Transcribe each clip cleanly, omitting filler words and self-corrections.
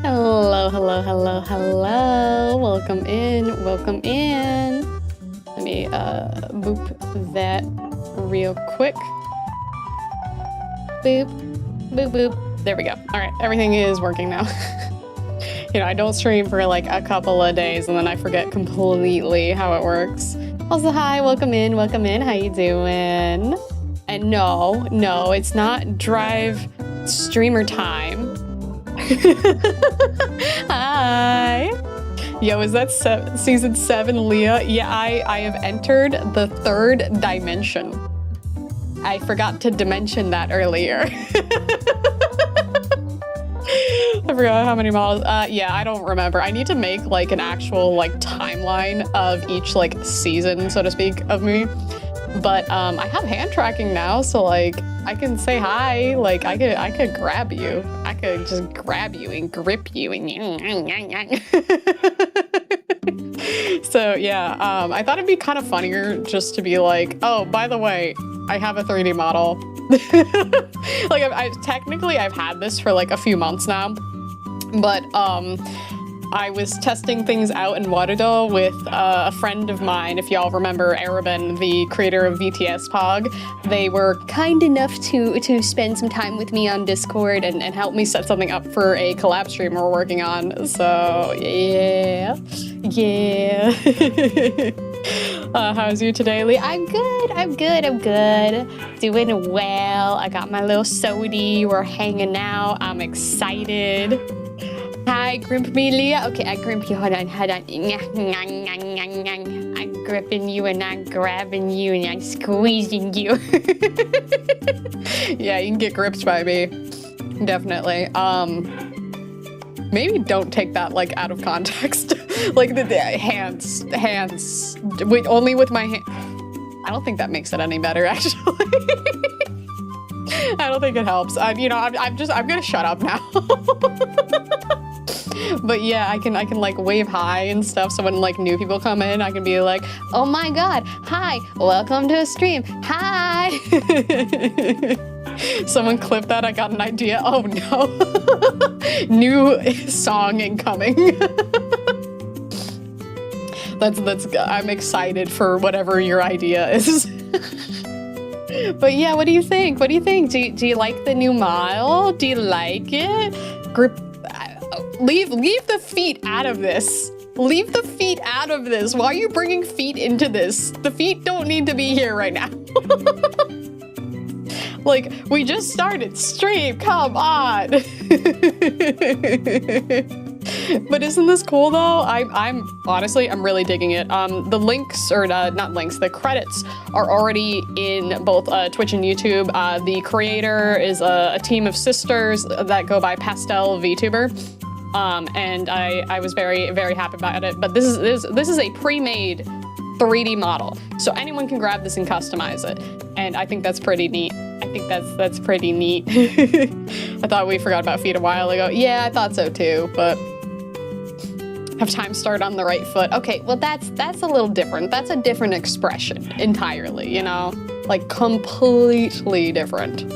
Hello, hello, hello, hello. Welcome in, welcome in. Let me boop that real quick. Boop, boop, boop. There we go. All right, everything is working now. You know, I don't stream for like a couple of days and then I forget completely how it works. Also, hi, welcome in, welcome in. How you doing? And no, it's not drive streamer time. Hi. Yo, is that season 7, Leah? Yeah, I have entered the 3rd dimension. I forgot to dimension that earlier. I forgot how many models. Yeah, I don't remember. I need to make like an actual like timeline of each like season, so to speak, of me. But I have hand tracking now, so like I can say hi. Like I could grab you. I could just grab you and grip you and so yeah, I thought it'd be kind of funnier just to be like, oh, by the way, I have a 3D model. Like I've had this for like a few months now, but I was testing things out in Warudo with a friend of mine. If y'all remember Araben, the creator of VTS Pog, they were kind enough to spend some time with me on Discord and help me set something up for a collab stream we're working on. So yeah. How's you today, Lee? I'm good. Doing well. I got my little sody. We're hanging out. I'm excited. Hi, grip me, Leah. Okay, I grip you. Hold on. I'm gripping you and I'm grabbing you and I'm squeezing you. Yeah, you can get gripped by me. Definitely. Maybe don't take that like out of context. Like the hands. Wait, only with my hand. I don't think that makes it any better, actually. I don't think it helps. I'm gonna shut up now. But yeah, I can like wave hi and stuff. So when like new people come in, I can be like, oh my god, hi, welcome to a stream, hi. Someone clip that, I got an idea. Oh no. New song incoming. I'm excited for whatever your idea is. But yeah, what do you think? Do you like the new model? Do you like it? Leave the feet out of this. Leave the feet out of this. Why are you bringing feet into this? The feet don't need to be here right now. Like, we just started stream, come on. But isn't this cool though? I'm honestly, I'm really digging it. The links, or not links, the credits are already in both Twitch and YouTube. The creator is a team of sisters that go by Pastel VTuber. And I was very, very happy about it. But this is a pre-made 3D model. So anyone can grab this and customize it. And I think that's pretty neat. That's pretty neat. I thought we forgot about feet a while ago. Yeah, I thought so too, but have time start on the right foot. Okay, well that's a little different. That's a different expression entirely, you know? Like completely different.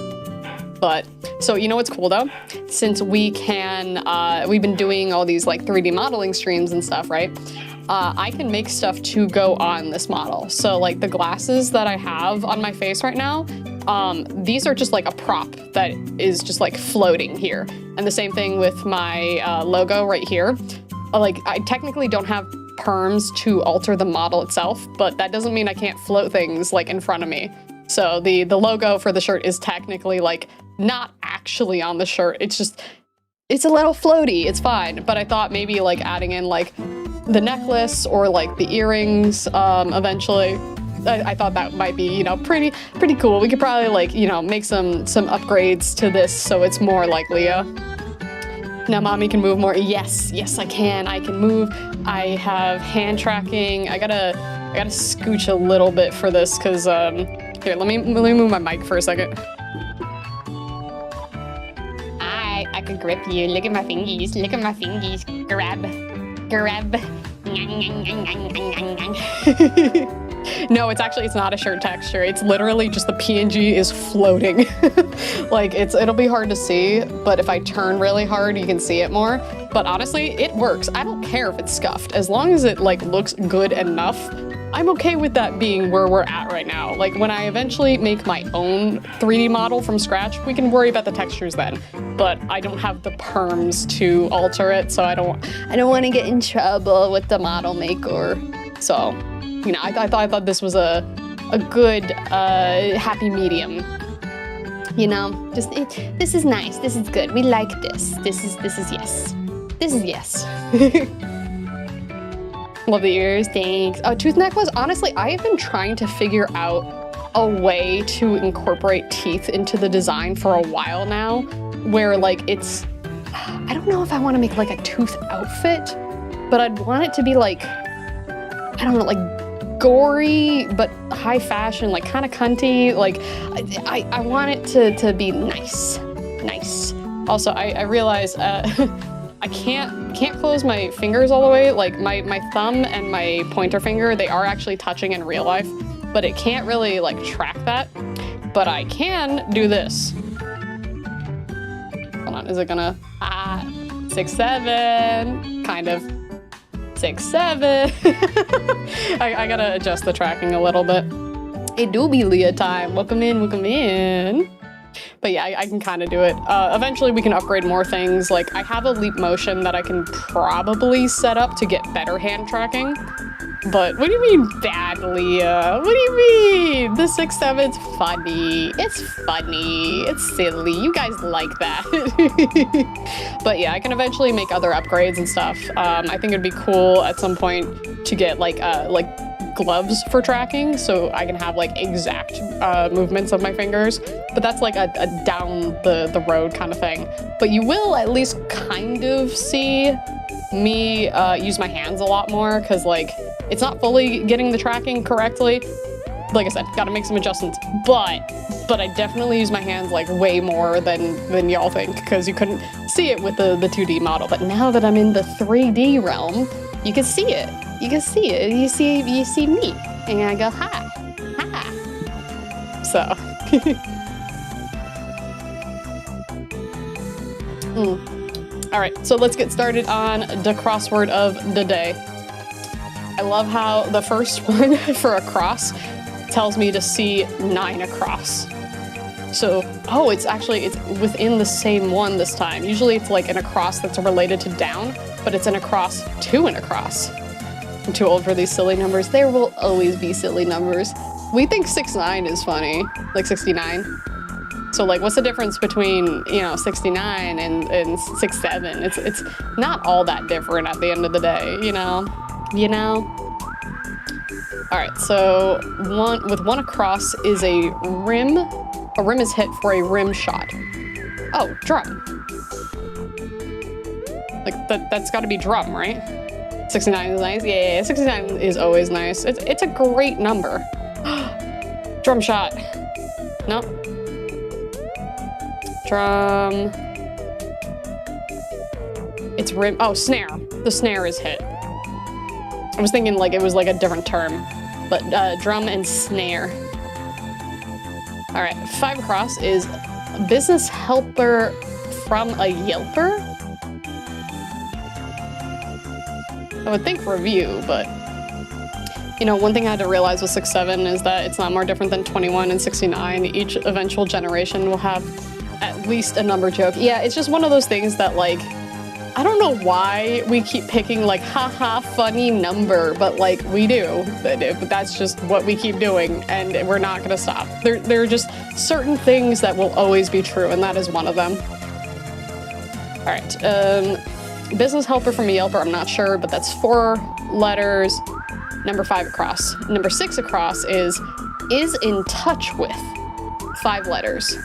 But, so you know what's cool though? Since we've been doing all these like 3D modeling streams and stuff, right? I can make stuff to go on this model. So like the glasses that I have on my face right now, these are just like a prop that is just like floating here. And the same thing with my logo right here. Like I technically don't have perms to alter the model itself, but that doesn't mean I can't float things like in front of me. So the logo for the shirt is technically like not actually on the shirt. It's a little floaty. It's fine. But I thought maybe like adding in like the necklace or like the earrings eventually. I thought that might be, you know, pretty cool. We could probably like, you know, make some upgrades to this so it's more like Leah. Now mommy can move more. Yes, I can move. I have hand tracking. I gotta scooch a little bit for this because here, let me move my mic for a second. I can grip you. Look at my fingies. Grab. No, it's not a shirt texture. It's literally just the PNG is floating. Like it'll be hard to see, but if I turn really hard, you can see it more. But honestly, it works. I don't care if it's scuffed. As long as it like looks good enough, I'm okay with that being where we're at right now. Like when I eventually make my own 3D model from scratch, we can worry about the textures then. But I don't have the perms to alter it, so I don't want to get in trouble with the model maker. So, you know, I thought this was a good happy medium. You know, just this is nice. This is good. We like this. This is yes. This is yes. Love the ears, thanks. Oh, tooth necklace. Honestly, I have been trying to figure out a way to incorporate teeth into the design for a while now, where like I don't know if I want to make like a tooth outfit, but I'd want it to be like, I don't know, like gory, but high fashion, like kind of cunty. Like I want it to be nice. Also, I realize, I can't close my fingers all the way. Like my thumb and my pointer finger, they are actually touching in real life, but it can't really like track that. But I can do this. Hold on, is it gonna, 6, 7, kind of. 6, 7. I gotta adjust the tracking a little bit. It do be Leah time. Welcome in. But yeah, I can kind of do it. Eventually we can upgrade more things. Like I have a leap motion that I can probably set up to get better hand tracking. But what do you mean bad, Leah? What do you mean? The 6, 7's funny. It's funny. It's silly. You guys like that. But yeah, I can eventually make other upgrades and stuff. I think it'd be cool at some point to get like gloves for tracking, so I can have like exact movements of my fingers. But that's like a down the road kind of thing. But you will at least kind of see me use my hands a lot more, because like it's not fully getting the tracking correctly. Like I said, gotta make some adjustments, but I definitely use my hands like way more than y'all think, because you couldn't see it with the 2D model. But now that I'm in the 3D realm, you can see it. You can see it. You see me, and I go hi. So. All right, so let's get started on the crossword of the day. I love how the first one for across tells me to see 9 across. So, oh, it's within the same one this time. Usually it's like an across that's related to down, but it's an across to an across. I'm too old for these silly numbers. There will always be silly numbers. We think 69 is funny, like 69. So like, what's the difference between, 69 and 67? It's not all that different at the end of the day, you know? All right, so one across is a rim. A rim is hit for a rim shot. Oh, drum. Like that's gotta be drum, right? 69 is nice. Yeah, 69 is always nice. It's a great number. Drum shot. Nope. Drum. It's rim. Oh, snare. The snare is hit. I was thinking like it was like a different term, but drum and snare. All right, 5 across is business helper from a Yelper. I would think review, but one thing I had to realize with 6-7 is that it's not more different than 21 and 69. Each eventual generation will have at least a number joke. Yeah, it's just one of those things that like, I don't know why we keep picking like, haha, funny number, but like we do. But that's just what we keep doing, and we're not gonna stop. There are just certain things that will always be true, and that is one of them. All right, business helper from a Yelper, I'm not sure, but that's 4 letters. Number 5 across. Number 6 across is in touch with. 5 letters.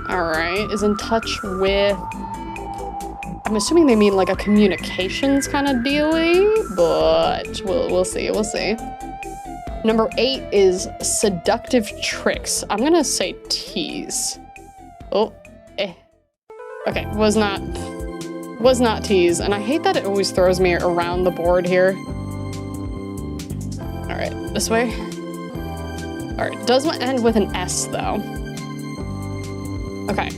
All right, is in touch with, I'm assuming they mean like a communications kind of dealy, but we'll see. Number 8 is seductive tricks. I'm gonna say tease. Oh, okay, was not Was not tease, and I hate that it always throws me around the board here. All right, this way. All right, does end with an S though. Okay,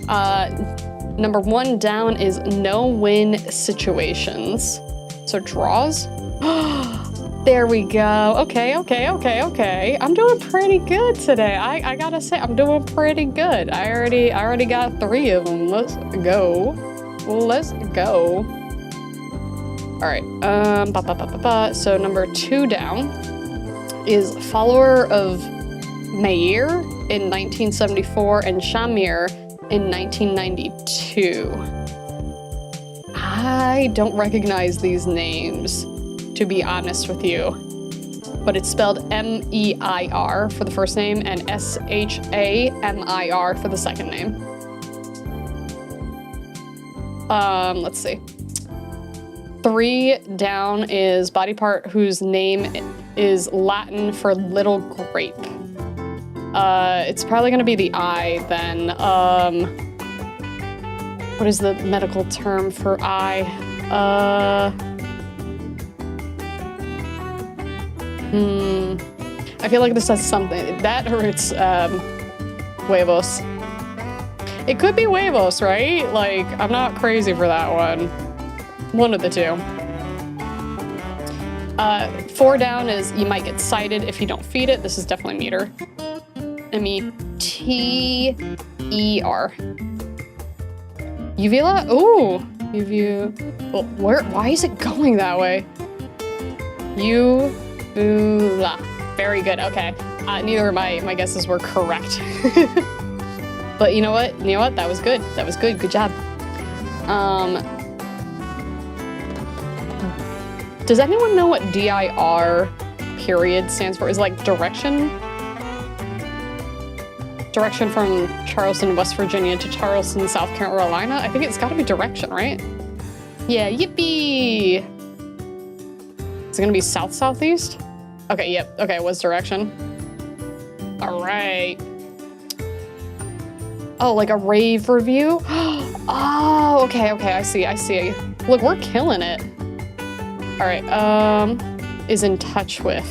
number 1 down is no-win situations. So draws. There we go. Okay. I'm doing pretty good today. I gotta say, I'm doing pretty good. I already got 3 of them. Let's go. Let's go. All right. So number 2 down is follower of Meir in 1974 and Shamir in 1992. I don't recognize these names, to be honest with you, but it's spelled M-E-I-R for the first name and S-H-A-M-I-R for the second name. Let's see. 3 down is body part whose name is Latin for little grape. It's probably gonna be the eye then. What is the medical term for eye? I feel like this has something, that or it's huevos. It could be huevos, right? Like, I'm not crazy for that one. One of the 2. 4 down is you might get cited if you don't feed it. This is definitely meter. M-E-T-E-R. Uvula? Ooh, well, why is it going that way? Uvula. Very good, okay. Neither of my guesses were correct. But you know what? That was good. That was good. Good job. Does anyone know what DIR period stands for? Is it like direction? Direction from Charleston, West Virginia to Charleston, South Carolina? I think it's gotta be direction, right? Yeah, yippee! Is it gonna be south-southeast? Okay, yep. Okay, it was direction. All right. Oh, like a rave review? Oh, okay, I see. Look, we're killing it. All right, is in touch with.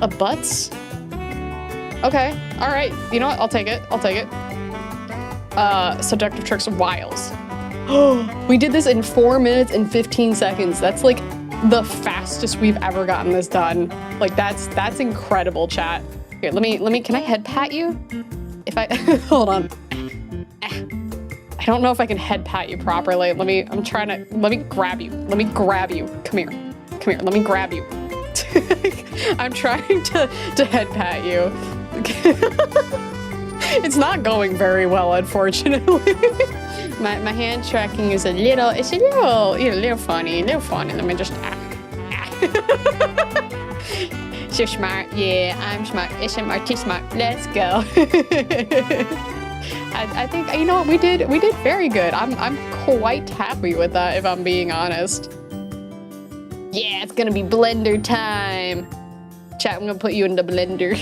A butts? Okay, all right. You know what? I'll take it. Seductive tricks, wiles. We did this in 4 minutes and 15 seconds. That's like the fastest we've ever gotten this done. Like that's incredible, chat. Here, let me, can I head pat you? If I, hold on. I don't know if I can head pat you properly. let me grab you. Come here, let me grab you. I'm trying to head pat you. It's not going very well, unfortunately. my hand tracking is a little funny. Let me just, So smart, yeah, I'm smart. SMRT smart. Let's go. I think, you know what, we did very good. I'm quite happy with that, if I'm being honest. Yeah, it's gonna be blender time. Chat, I'm gonna put you in the blender.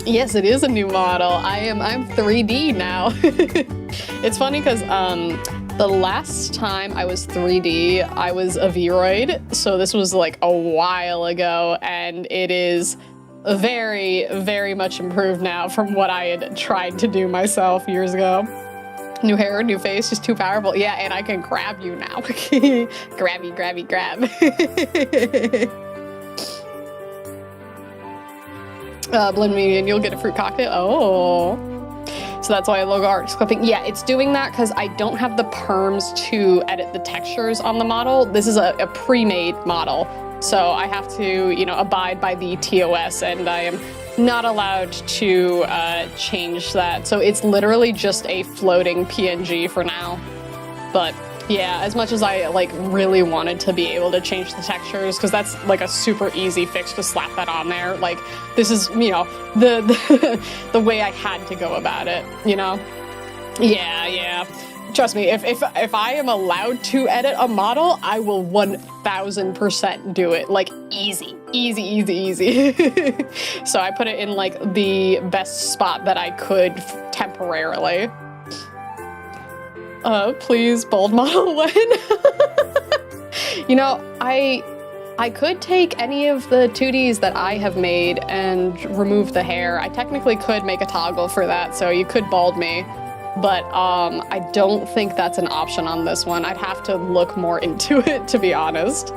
Yes, it is a new model. I'm 3D now. It's funny because the last time I was 3D, I was a Vroid, so this was like a while ago, and it is very, very much improved now from what I had tried to do myself years ago. New hair, new face, just too powerful. Yeah, and I can grab you now. Grabby, grab. Blend me and you'll get a fruit cocktail. Oh. So that's why logo art is clipping. Yeah, it's doing that because I don't have the perms to edit the textures on the model. This is a pre-made model. So I have to, abide by the TOS, and I am not allowed to change that. So it's literally just a floating PNG for now. But yeah, as much as I really wanted to be able to change the textures, because that's like a super easy fix to slap that on there. Like this is, the way I had to go about it, Yeah. Trust me, if I am allowed to edit a model, I will 1000% do it. Like, easy. So I put it in like the best spot that I could temporarily. Please, bold model win. You know, I could take any of the 2Ds that I have made and remove the hair. I technically could make a toggle for that, so you could bald me. But I don't think that's an option on this one. I'd have to look more into it, to be honest.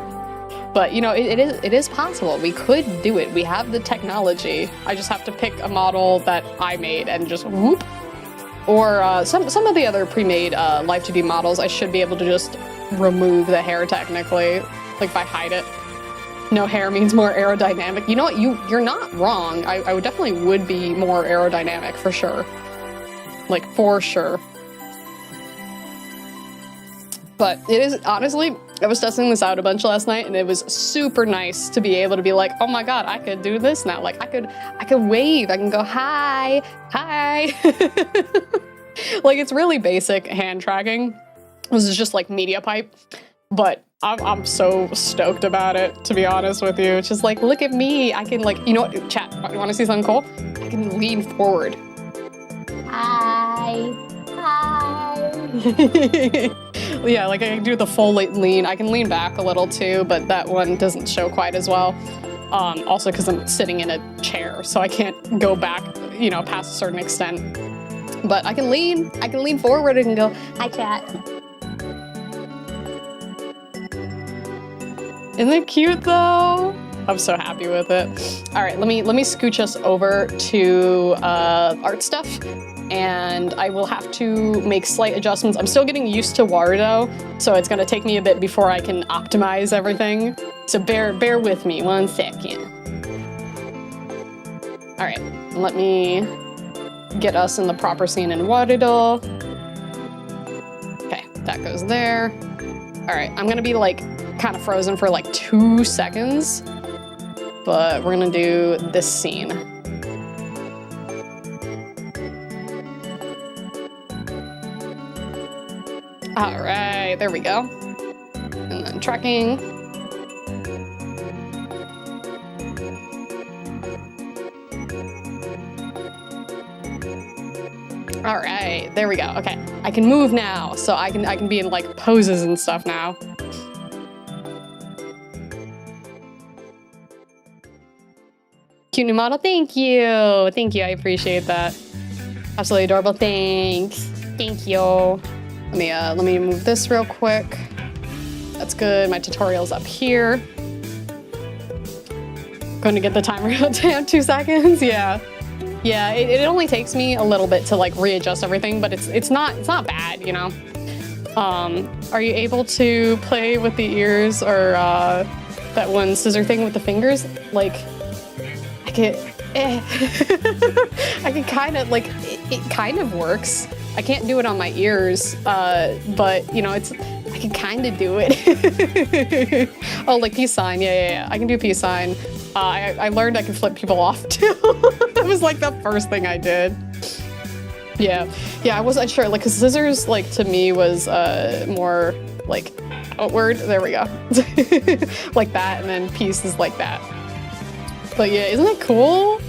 But, you know, it is possible. We could do it. We have the technology. I just have to pick a model that I made and just whoop. Or some of the other pre-made Live 2D models, I should be able to just remove the hair technically, like if I hide it. No hair means more aerodynamic. You know what? You're not wrong. I would definitely would be more aerodynamic for sure. Like, for sure. But it is, honestly, I was testing this out a bunch last night and it was super nice to be able to be like, oh my God, I could do this now. Like, I could wave, I can go, hi. Like, it's really basic hand tracking. This is just like media pipe, but I'm so stoked about it, to be honest with you. It's just like, look at me. I can, like, you know what, chat, you wanna see something cool? I can lean forward. Hi. Yeah, like I can do the full lean. I can lean back a little too, but that one doesn't show quite as well. Also because I'm sitting in a chair, so I can't go back, you know, past a certain extent. But I can lean forward and go, hi chat. Isn't it cute though? I'm so happy with it. All right, let me scooch us over to art stuff, and I will have to make slight adjustments. I'm still getting used to Warudo, so it's gonna take me a bit before I can optimize everything. So bear with me 1 second. All right, let me get us in the proper scene in Warudo. Okay, that goes there. All right, I'm gonna be like kind of frozen for like 2 seconds. But we're gonna do this scene. All right, there we go. And then tracking. All right, there we go. Okay, I can move now, so I can be in like poses and stuff now. Cute new model, thank you, I appreciate that. Absolutely adorable, thanks, thank you. Let me move this real quick. That's good. My tutorial's up here. Going to get the timer down 2 seconds. Yeah, it only takes me a little bit to like readjust everything, but it's not bad, you know. Are you able to play with the ears or that one scissor thing with the fingers? Like, I can kind of, like, it kind of works. I can't do it on my ears, but, you know, I can kind of do it. Oh, like peace sign, yeah, I can do peace sign. I learned I can flip people off, too. That was, like, the first thing I did. Yeah, I wasn't sure, like, cause scissors, like, to me was, more, like, outward. There we go. Like that, and then peace is like that. But yeah, isn't it cool?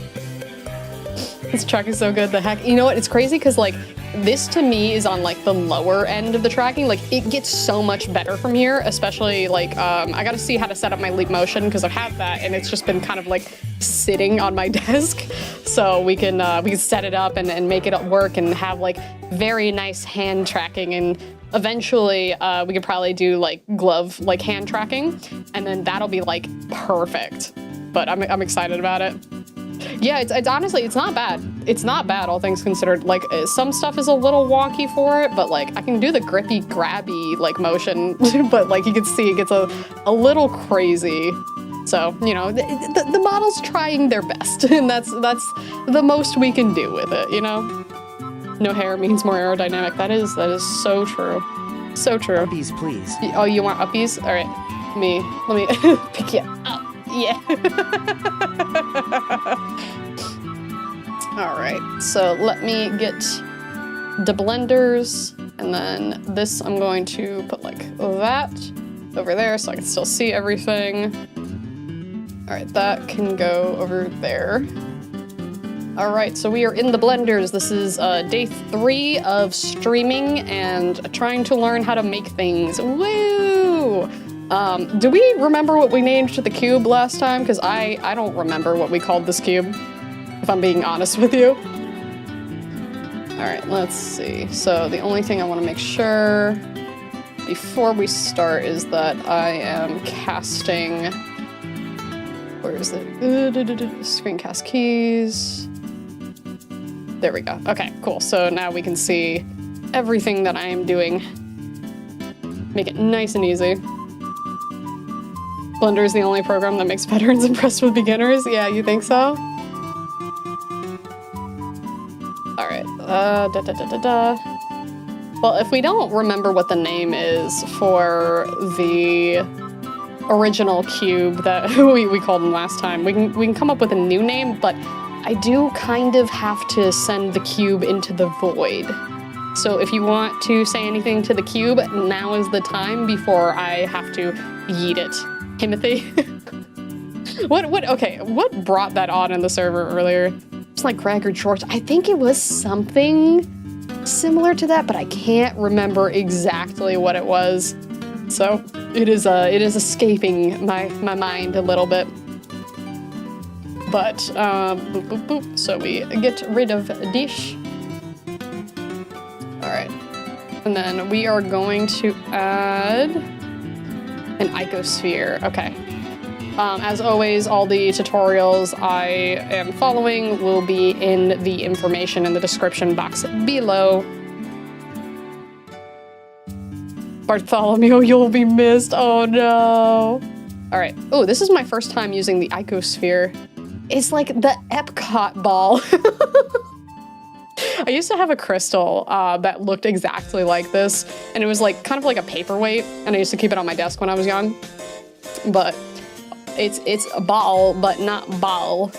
This track is so good, the heck. You know what, it's crazy because like, this to me is on like the lower end of the tracking. Like it gets so much better from here, especially like, I gotta see how to set up my leap motion because I've had that and it's just been kind of like sitting on my desk. So we can set it up and make it work and have like very nice hand tracking, and eventually we could probably do like glove, like hand tracking, and then that'll be like perfect. But I'm excited about it. Yeah, it's honestly, it's not bad. It's not bad, all things considered. Like, some stuff is a little wonky for it, but like, I can do the grippy, grabby, like, motion, but like, you can see it gets a little crazy. So, you know, the model's trying their best, and that's the most we can do with it, you know? No hair means more aerodynamic. That is so true. So true. Uppies, please. Oh, you want uppies? All right, let me pick you up. Yeah. All right, so let me get the blenders And then this I'm going to put like that over there so I can still see everything. All right, that can go over there. All right, so we are in the blenders. This is day 3 of streaming and trying to learn how to make things. Woo! Do we remember what we named the cube last time? Because I don't remember what we called this cube, if I'm being honest with you. All right, let's see. So the only thing I want to make sure before we start is that I am casting, where is it? Screencast keys. There we go. Okay, cool. So now we can see everything that I am doing. Make it nice and easy. Blender is the only program that makes veterans impressed with beginners. Yeah, you think so? All right. Well, if we don't remember what the name is for the original cube that we called him last time, we can come up with a new name, but I do kind of have to send the cube into the void. So if you want to say anything to the cube, now is the time before I have to yeet it. Timothy? Okay, what brought that on in the server earlier? It's like Greg or George. I think it was something similar to that, but I can't remember exactly what it was. So it is escaping my mind a little bit. But boop, boop, boop. So we get rid of dish. All right, and then we are going to add an icosphere. Okay. As always, all the tutorials I am following will be in the information in the description box below. Bartholomew, you'll be missed. Oh no. All right. Oh, this is my first time using the icosphere. It's like the Epcot ball. I used to have a crystal that looked exactly like this, and it was like kind of like a paperweight, and I used to keep it on my desk when I was young. But it's a ball, but not ball.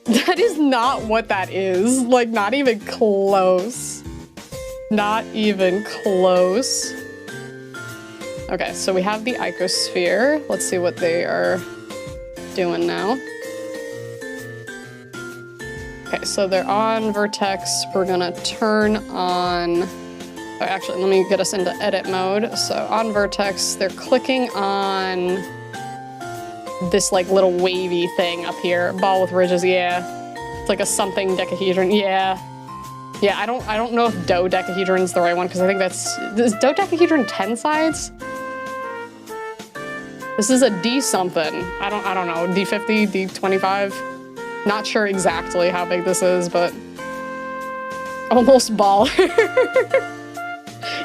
That is not what that is. Like, not even close. Not even close. Okay, so we have the icosphere. Let's see what they are doing now. Okay, so they're on vertex. We're gonna turn on, oh, actually, let me get us into edit mode. So on vertex, they're clicking on this like little wavy thing up here. Ball with ridges, yeah. It's like a something decahedron, yeah. Yeah, I don't know if dodecahedron's the right one, because I think is dodecahedron 10 sides? This is a D something. I don't know, D50, D25? Not sure exactly how big this is, but almost baller.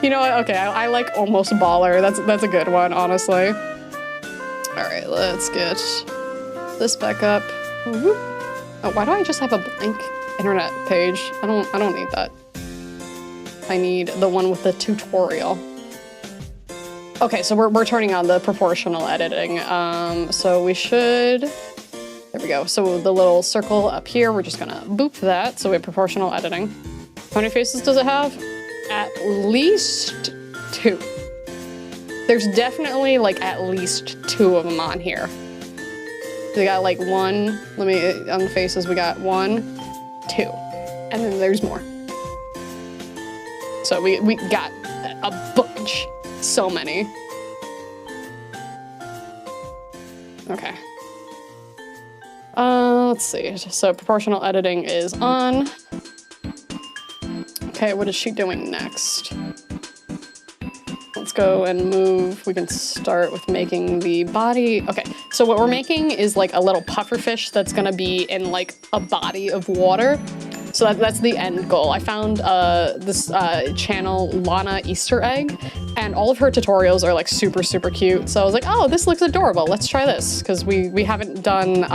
You know what? Okay, I like almost baller. That's a good one, honestly. All right, let's get this back up. Oh, why do I just have a blank internet page? I don't need that. I need the one with the tutorial. Okay, so we're turning on the proportional editing. So we should. There we go. So the little circle up here, we're just gonna boop that. So we have proportional editing. How many faces does it have? At least 2. There's definitely like at least 2 of them on here. We got like 1, let me, on the faces, we got 1, 2, and then there's more. So we got a bunch, so many. Okay. Let's see, so proportional editing is on. Okay, what is she doing next? Let's go and move. We can start with making the body. Okay, so what we're making is like a little pufferfish that's gonna be in like a body of water. So that's the end goal. I found this channel, Lana Easter Egg, and all of her tutorials are like super, super cute. So I was like, oh, this looks adorable. Let's try this. Because we haven't done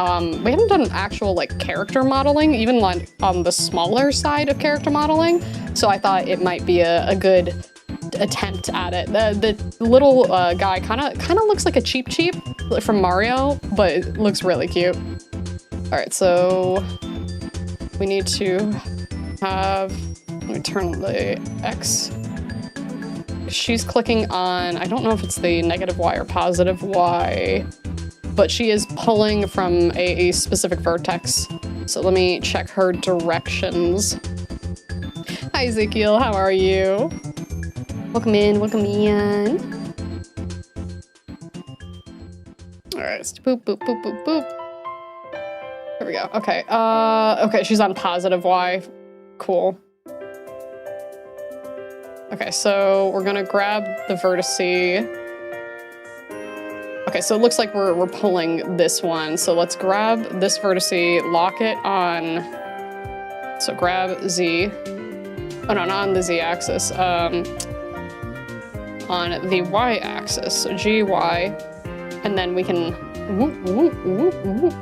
actual like character modeling, even like on the smaller side of character modeling. So I thought it might be a good attempt at it. The little guy kind of looks like a Cheep Cheep from Mario, but it looks really cute. All right, so we need to have, let me turn the X she's clicking on, I don't know if it's the negative Y or positive Y, but she is pulling from a specific vertex. So let me check her directions. Hi, Ezekiel, how are you? Welcome in, welcome in. All right, so boop, boop, boop, boop, boop. There we go, okay. Okay, she's on positive Y, cool. Okay, so we're gonna grab the vertice. Okay, so it looks like we're pulling this one. So let's grab this vertice, lock it on, so grab Z. Oh no, not on the Z axis, on the Y axis, so G, Y, and then we can whoop, whoop, whoop, whoop.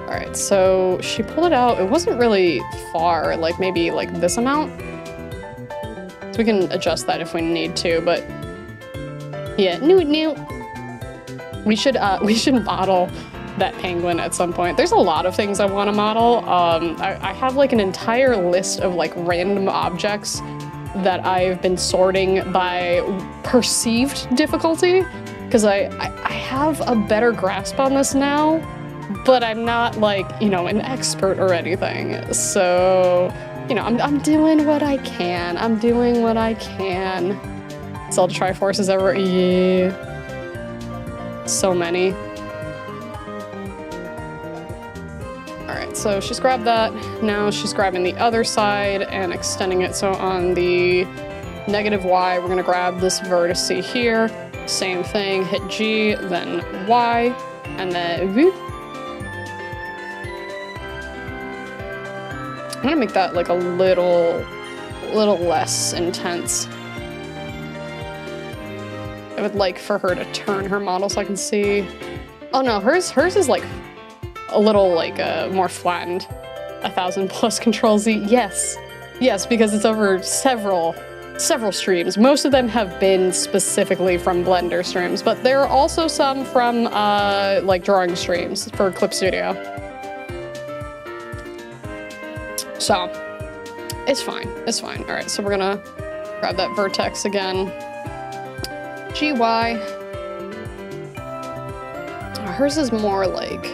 All right, so she pulled it out. It wasn't really far, like maybe like this amount. So we can adjust that if we need to, but yeah, new. We should model that penguin at some point. There's a lot of things I want to model. I have like an entire list of like random objects that I've been sorting by perceived difficulty, because I have a better grasp on this now, but I'm not like, you know, an expert or anything. So, you know, I'm doing what I can. I'm doing what I can. It's all the Triforces ever. Yeah. So many. All right, so she's grabbed that. Now she's grabbing the other side and extending it. So on the negative Y, we're gonna grab this vertice here. Same thing, hit G, then Y, and then whoop. I'm gonna make that like a little less intense. I would like for her to turn her model so I can see. Oh no, hers is like a little like more flattened. 1,000+ Control Z. Yes, because it's over several streams. Most of them have been specifically from Blender streams, but there are also some from like drawing streams for Clip Studio. So it's fine. All right, so we're gonna grab that vertex again. GY. Hers is more like,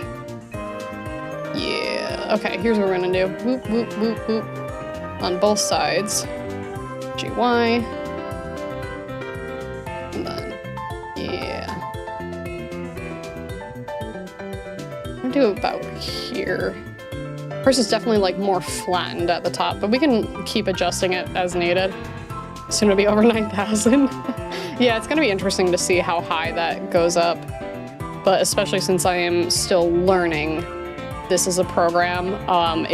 yeah. Okay, here's what we're gonna do. Whoop, whoop, whoop, whoop. On both sides. GY. And then, yeah. I'm gonna do it about here. Hers is definitely like more flattened at the top, but we can keep adjusting it as needed. Soon it'll be over 9,000. Yeah, it's gonna be interesting to see how high that goes up, but especially since I am still learning this as a program, I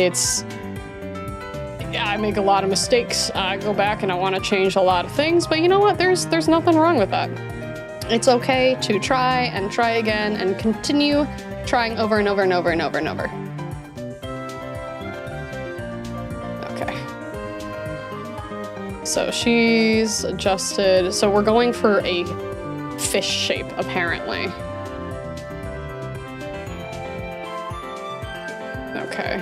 make a lot of mistakes. I go back and I want to change a lot of things, but you know what? There's nothing wrong with that. It's okay to try and try again and continue trying over and over and over and over and over. So she's adjusted. So we're going for a fish shape, apparently. Okay.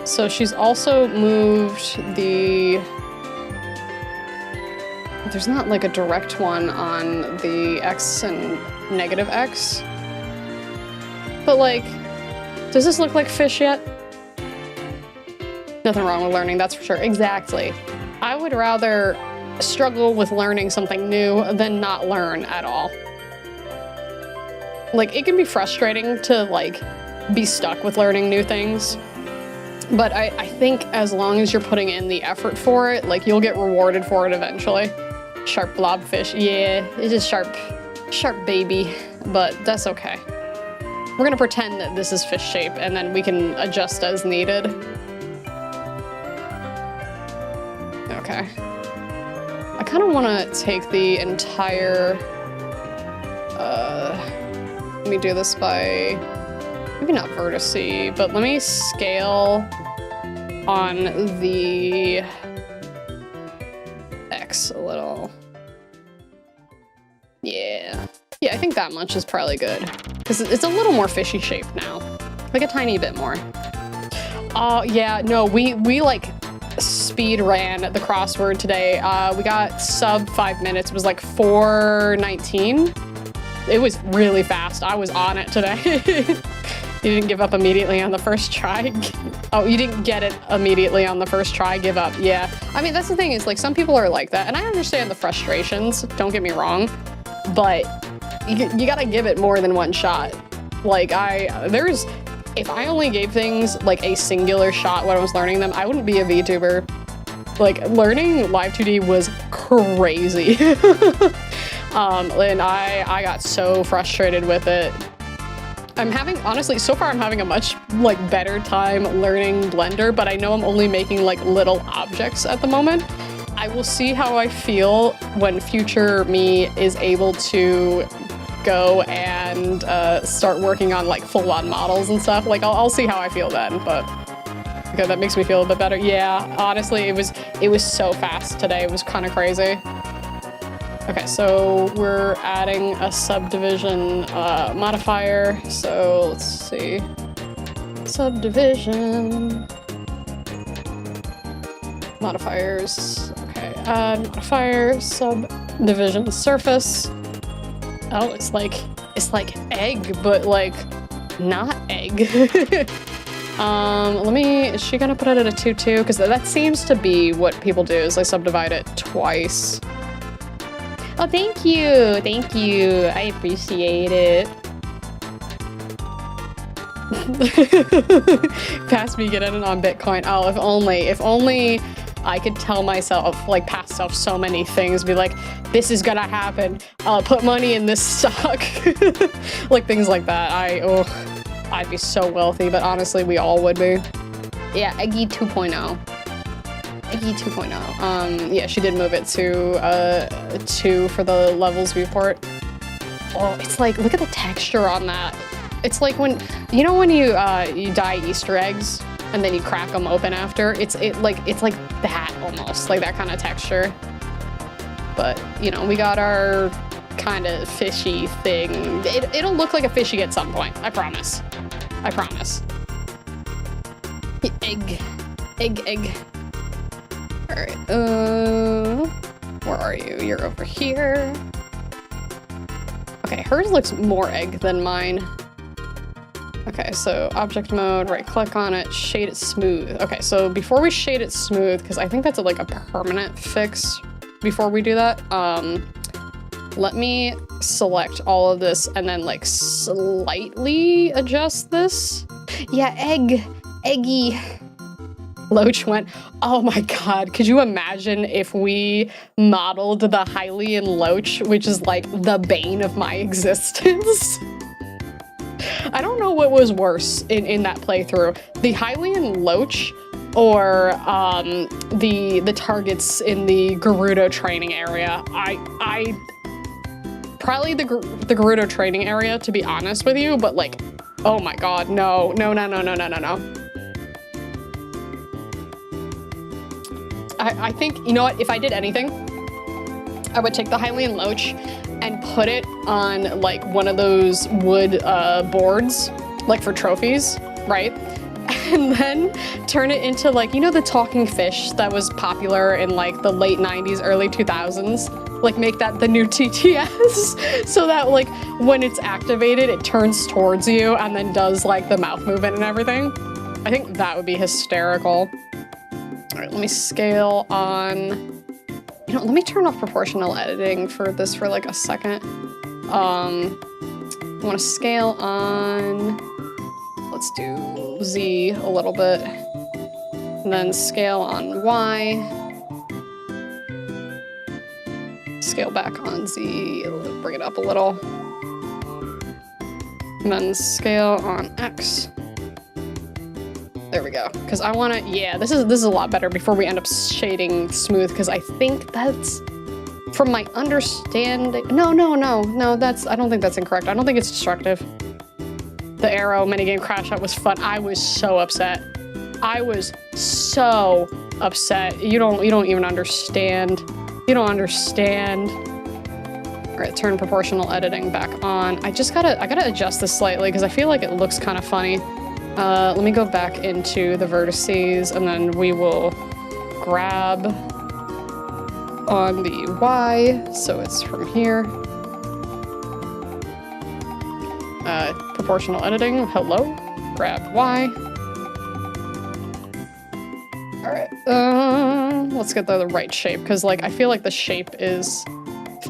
So she's also moved the... There's not like a direct one on the X and negative X. But like, does this look like fish yet? Nothing wrong with learning, that's for sure. Exactly. I would rather struggle with learning something new than not learn at all. Like, it can be frustrating to like be stuck with learning new things, but I think as long as you're putting in the effort for it, like you'll get rewarded for it eventually. Sharp blobfish, yeah, it's just sharp baby, but that's okay. We're gonna pretend that this is fish shape and then we can adjust as needed. Okay. I kind of want to take the entire, let me do this by, maybe not vertice, but let me scale on the X a little. Yeah. Yeah, I think that much is probably good. Because it's a little more fishy shaped now. Like a tiny bit more. Yeah, no, we like speed ran the crossword today. We got sub 5 minutes. It was like 4:19. It was really fast. I was on it today. You didn't give up immediately on the first try. Oh, you didn't get it immediately on the first try. Give up. Yeah. I mean, that's the thing is like some people are like that, and I understand the frustrations. Don't get me wrong, but you gotta give it more than one shot. Like if I only gave things like a singular shot when I was learning them, I wouldn't be a VTuber. Like learning Live 2D was crazy. And I got so frustrated with it. Honestly, so far I'm having a much like better time learning Blender, but I know I'm only making like little objects at the moment. I will see how I feel when future me is able to go and start working on like full-on models and stuff. Like I'll see how I feel then, but okay, that makes me feel a bit better. Yeah, honestly, it was so fast today. It was kind of crazy. Okay, so we're adding a subdivision modifier. So let's see. Subdivision. Modifiers. Okay, add modifier, subdivision surface. Oh, it's like egg, but like not egg. Is she gonna put it at a 2-2? Because that seems to be what people do is they subdivide it twice. Oh, thank you. Thank you. I appreciate it. Past me getting it on Bitcoin. Oh, if only I could tell myself, like, past self so many things, be like, this is gonna happen. Put money in this stock. Like, things like that. I'd be so wealthy, but honestly, we all would be. Yeah, Eggy 2.0. Eggy 2.0. Yeah, she did move it to 2 for the levels viewport. Oh, it's like, look at the texture on that. It's like when you dye Easter eggs and then you crack them open after. It's like that almost, like that kind of texture. But you know, we got our kind of fishy thing. It'll look like a fishy at some point. I promise. I promise. Egg. All right. Where are you? You're over here. Okay, hers looks more egg than mine. Okay, so object mode, right click on it, shade it smooth. Okay, so before we shade it smooth, because I think that's like a permanent fix before we do that, let me select all of this and then like slightly adjust this. Yeah, eggy. Loach went, oh my god, could you imagine if we modeled the Hylian Loach, which is like the bane of my existence? I don't know what was worse in that playthrough, the Hylian Loach or the targets in the Gerudo training area. I probably the Gerudo training area, to be honest with you, but like, oh my god, no. I think, you know what, if I did anything, I would take the Hylian Loach and put it on like one of those wood boards, like for trophies, right? And then turn it into like, you know, the talking fish that was popular in like the late 90s, early 2000s? Like make that the new TTS so that like when it's activated, it turns towards you and then does like the mouth movement and everything. I think that would be hysterical. All right, let me scale on, you know, let me turn off proportional editing for this for like a second. I want to scale on, let's do Z a little bit, and then scale on Y. Scale back on Z, bring it up a little. And then scale on X. There we go, because I want to, yeah, this is a lot better before we end up shading smooth, because I think that's, from my understanding, no, that's, I don't think that's incorrect. I don't think it's destructive. The arrow minigame crash out was fun. I was so upset. You don't even understand. You don't understand. All right, turn proportional editing back on. I gotta adjust this slightly because I feel like it looks kind of funny. Let me go back into the vertices and then we will grab on the Y, so it's from here. Proportional editing, hello, grab Y. All right, let's get the right shape, because like I feel like the shape is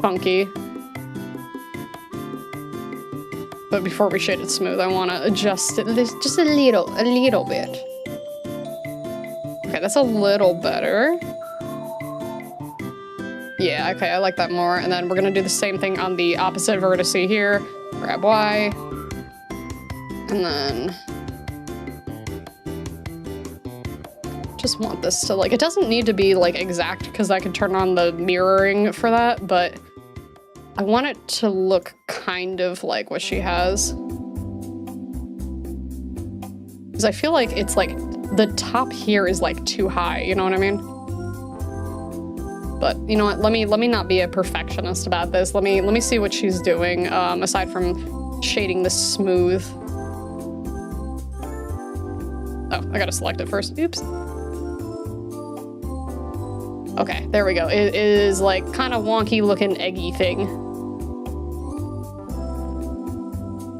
funky. But before we shade it smooth, I want to adjust it just a little bit. Okay, that's a little better. Yeah, okay, I like that more. And then we're gonna do the same thing on the opposite vertex here. Grab Y. And then just want this to like, it doesn't need to be like exact because I can turn on the mirroring for that, but I want it to look kind of like what she has. Because I feel like it's like the top here is like too high, you know what I mean? But you know what, let me not be a perfectionist about this. Let me see what she's doing, aside from shading this smooth. Oh, I gotta select it first. Oops. Okay, there we go. It is like kind of wonky looking eggy thing.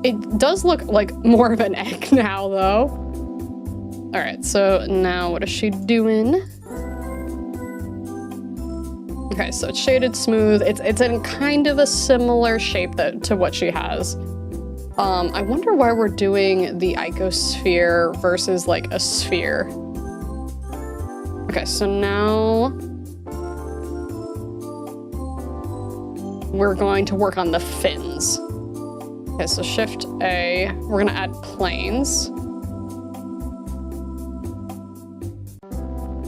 It does look like more of an egg now though. All right, so now what is she doing? Okay, so it's shaded smooth. It's in kind of a similar shape to what she has. I wonder why we're doing the icosphere versus like a sphere. Okay, so now we're going to work on the fins. Okay, so Shift A, we're gonna add planes.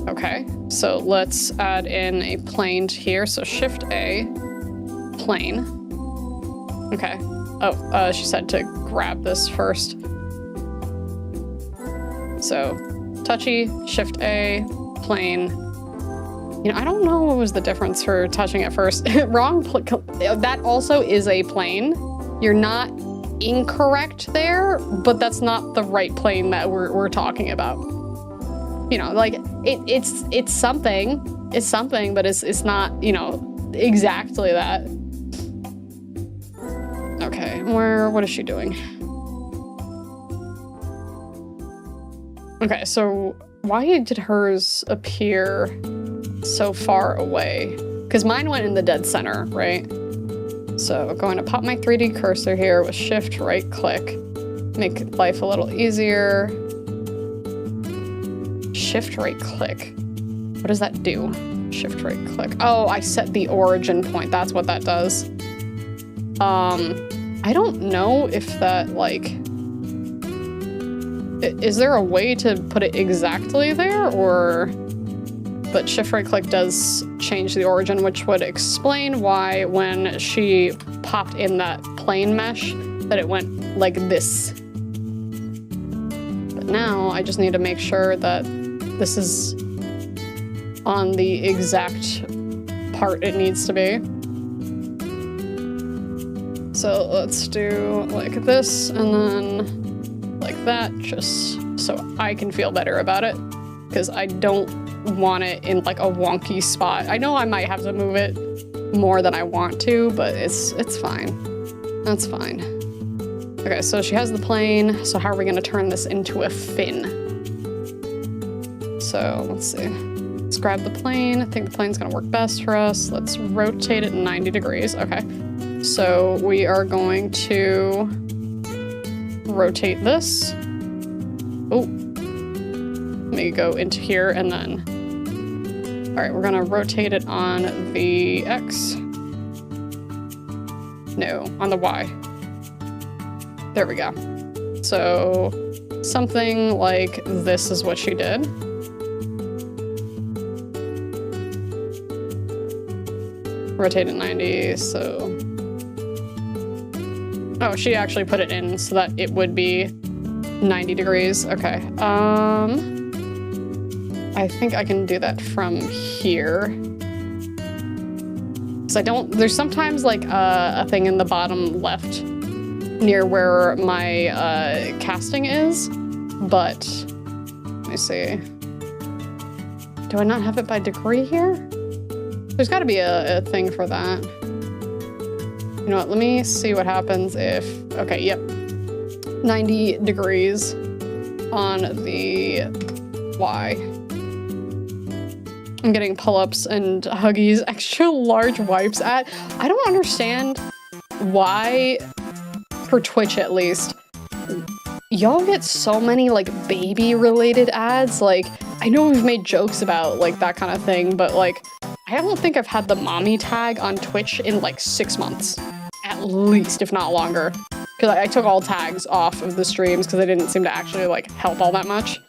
Okay, so let's add in a plane here. So Shift A, plane. Okay. Oh, she said to grab this first. So, touchy, Shift A, plane. You know, I don't know what was the difference for touching it first. Wrong, that also is a plane. You're not incorrect there, but that's not the right plane that we're talking about. You know, like, it's something. It's something, but it's not, you know, exactly that. Okay, what is she doing? Okay, so why did hers appear so far away? Because mine went in the dead center, right? So I'm going to pop my 3D cursor here with Shift right click, make life a little easier. Shift right click. What does that do? Shift right click. Oh, I set the origin point. That's what that does. I don't know if that, like, is there a way to put it exactly there, or, but Shift right click does change the origin, which would explain why when she popped in that plane mesh, that it went like this. But now I just need to make sure that this is on the exact part it needs to be. So let's do like this and then like that, just so I can feel better about it, because I don't want it in like a wonky spot. I know I might have to move it more than I want to, but it's fine. That's fine. Okay, so she has the plane. So how are we gonna turn this into a fin? So let's see. Let's grab the plane. I think the plane's gonna work best for us. Let's rotate it 90 degrees. Okay. So we are going to rotate this. Oh, let me go into here and then, all right, we're gonna rotate it on the X. No, on the Y. There we go. So something like this is what she did. Rotate it 90, so. Oh, she actually put it in so that it would be 90 degrees. Okay. I think I can do that from here. Because I don't, there's sometimes like a thing in the bottom left near where my casting is, but let me see. Do I not have it by degree here? There's got to be a thing for that. You know what? Let me see what happens if... Okay, yep. 90 degrees on the Y. I'm getting pull-ups and Huggies extra large wipes at. I don't understand why, for Twitch at least, y'all get so many like baby related ads. Like, I know we've made jokes about like that kind of thing, but like, I don't think I've had the mommy tag on Twitch in like 6 months, at least, if not longer. Because I took all tags off of the streams because they didn't seem to actually like help all that much.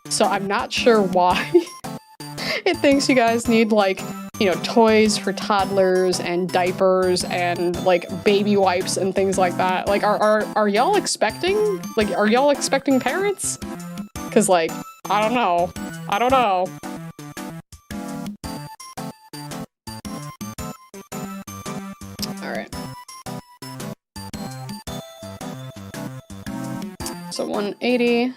So I'm not sure why it thinks you guys need like, you know, toys for toddlers and diapers and like baby wipes and things like that. Like, are y'all expecting? Like, are y'all expecting parents? Because like, I don't know. I don't know. All right. So 180.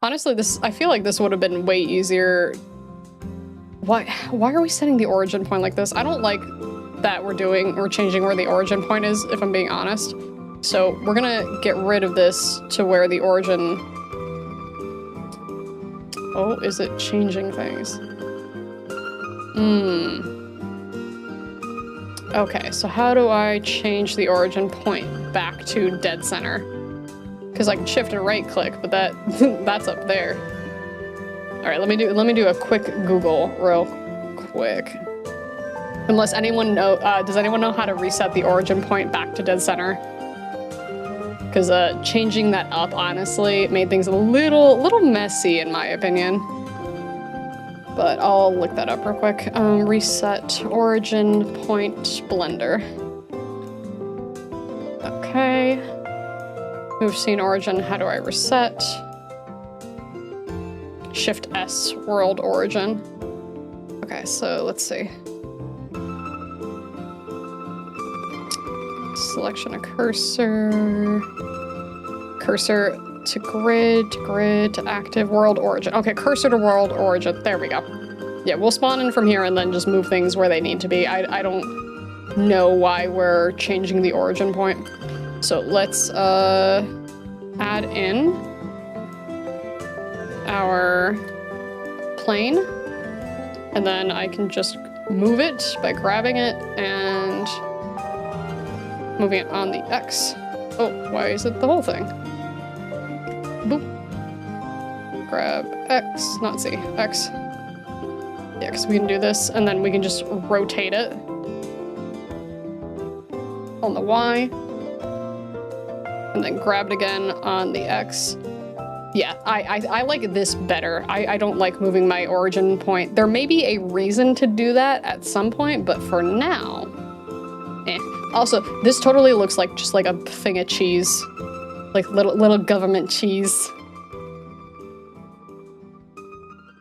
Honestly, I feel like this would have been way easier. Why are we setting the origin point like this? I don't like that we're changing where the origin point is, if I'm being honest. So we're gonna get rid of this to where the origin... Oh, is it changing things? Okay, so how do I change the origin point back to dead center? Because I can shift and right click, but that's up there. All right, let me do a quick Google real quick. Unless anyone does anyone know how to reset the origin point back to dead center? Because changing that up honestly made things a little messy in my opinion. But I'll look that up real quick. Reset origin point blender. Okay. Move scene origin, how do I reset? Shift S, world origin. Okay, so let's see. Selection of cursor. Cursor to grid to active, world origin. Okay, cursor to world origin, there we go. Yeah, we'll spawn in from here and then just move things where they need to be. I don't know why we're changing the origin point. So let's add in our plane, and then I can just move it by grabbing it and moving it on the X. Oh, why is it the whole thing? Boop. Grab X, not Z, X. Yeah, because we can do this, and then we can just rotate it on the Y. And then grab it again on the X. Yeah, I like this better. I don't like moving my origin point. There may be a reason to do that at some point, but for now, eh. Also, this totally looks like just like a thing of cheese. Like little government cheese.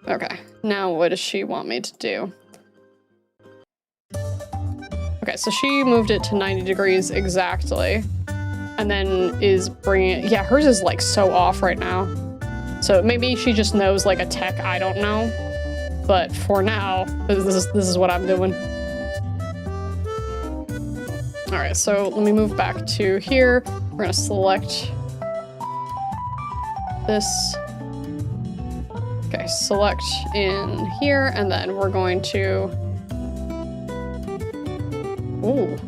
Okay, now what does she want me to do? Okay, so she moved it to 90 degrees exactly. And then is bringing it, yeah, hers is like so off right now. So maybe she just knows like a tech I don't know. But for now, this is what I'm doing. All right, so let me move back to here. We're gonna select this. Okay, select in here, and then we're going to, ooh.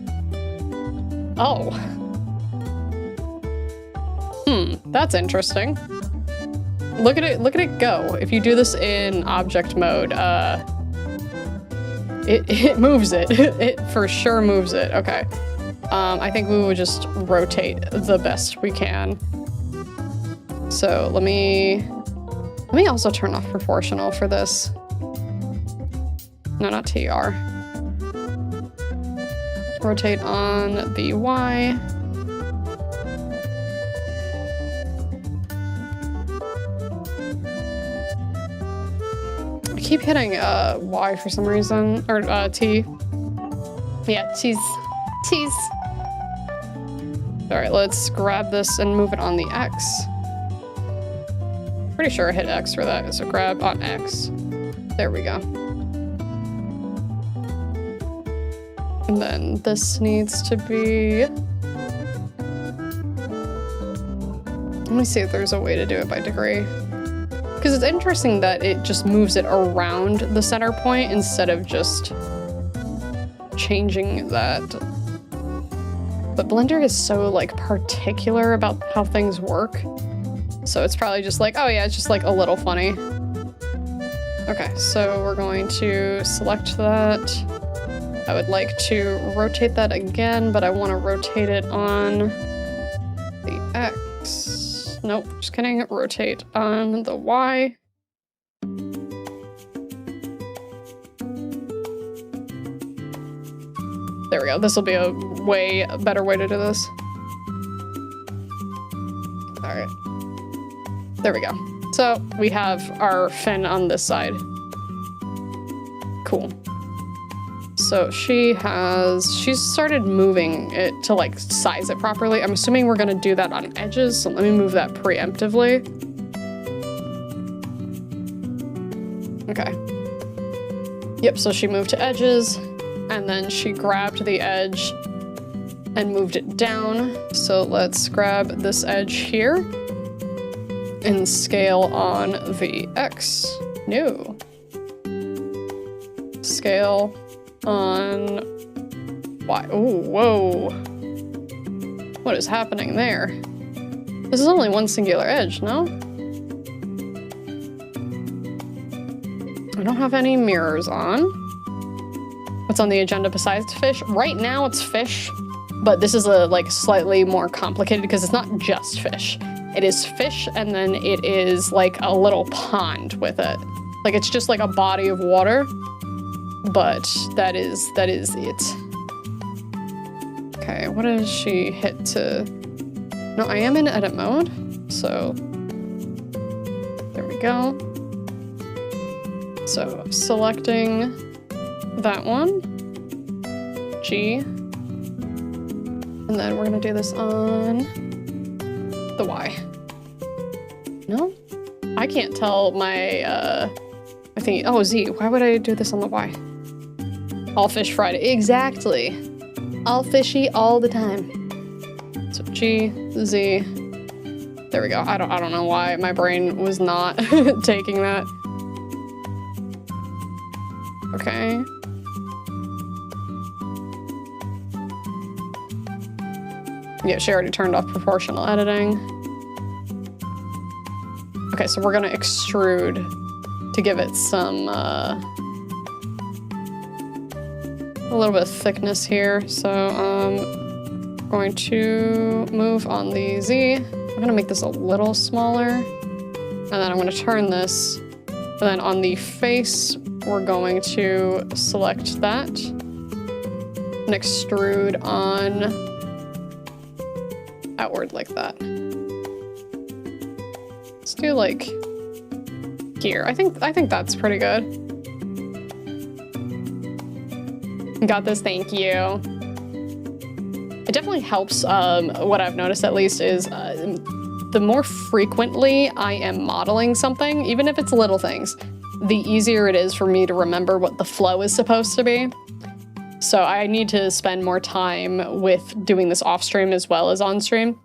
Oh. That's interesting. Look at it go. If you do this in object mode, it moves it. It for sure moves it. Okay. I think we would just rotate the best we can. So let me also turn off proportional for this. No, not TR. Rotate on the Y. I keep hitting Y for some reason, or T. Yeah, T's. All right, let's grab this and move it on the X. Pretty sure I hit X for that, so grab on X. There we go. And then this needs to be... Let me see if there's a way to do it by degree. Because it's interesting that it just moves it around the center point instead of just changing that. But Blender is so like particular about how things work. So it's probably just like, oh yeah, it's just like a little funny. Okay, so we're going to select that. I would like to rotate that again, but I want to rotate it on the X. Nope, just kidding. Rotate on the Y. There we go. This will be a way better way to do this. All right. There we go. So we have our fin on this side. Cool. So she's started moving it to like size it properly. I'm assuming we're gonna do that on edges, so let me move that preemptively. Okay. Yep, so she moved to edges, and then she grabbed the edge and moved it down. So let's grab this edge here and scale on the X. No. Scale on Y. Oh, whoa. What is happening there? This is only one singular edge, no? I don't have any mirrors on. What's on the agenda besides fish? Right now it's fish, but this is a like slightly more complicated because it's not just fish. It is fish, and then it is like a little pond with it. Like it's just like a body of water. But that is it. Okay, what does she hit to? No, I am in edit mode, so there we go. So selecting that one, G, and then we're gonna do this on the Y. No, I can't tell my I think, oh, Z, why would I do this on the Y? All fish Friday, exactly. All fishy all the time. So G, Z, there we go. I don't know why my brain was not taking that. Okay. Yeah, she already turned off proportional editing. Okay, so we're gonna extrude to give it some, a little bit of thickness here. So I'm going to move on the Z. I'm gonna make this a little smaller. And then I'm gonna turn this. And then on the face, we're going to select that and extrude on outward like that. Let's do like here. I think that's pretty good. Got this, thank you. It definitely helps, what I've noticed at least is the more frequently I am modeling something, even if it's little things, the easier it is for me to remember what the flow is supposed to be. So I need to spend more time with doing this off stream as well as on stream.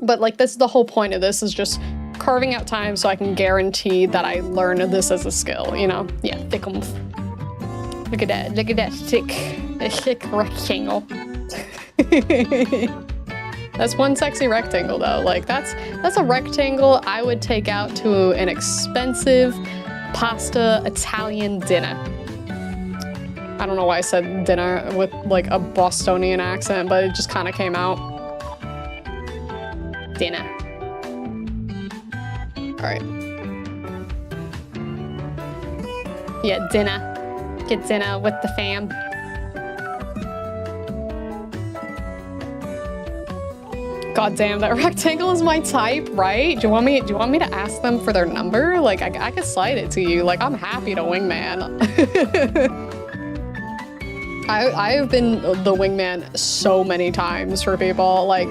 But like this is the whole point of this, is just carving out time so I can guarantee that I learn this as a skill, you know? Yeah, thickums. Look at that thick rectangle. That's one sexy rectangle though. Like that's a rectangle I would take out to an expensive pasta Italian dinner. I don't know why I said dinner with like a Bostonian accent, but it just kind of came out. Dinner. All right. Yeah, dinner. Get dinner with the fam. God damn, that rectangle is my type, right? Do you want me to ask them for their number? Like I could slide it to you. Like I'm happy to wingman. I've been the wingman so many times for people. Like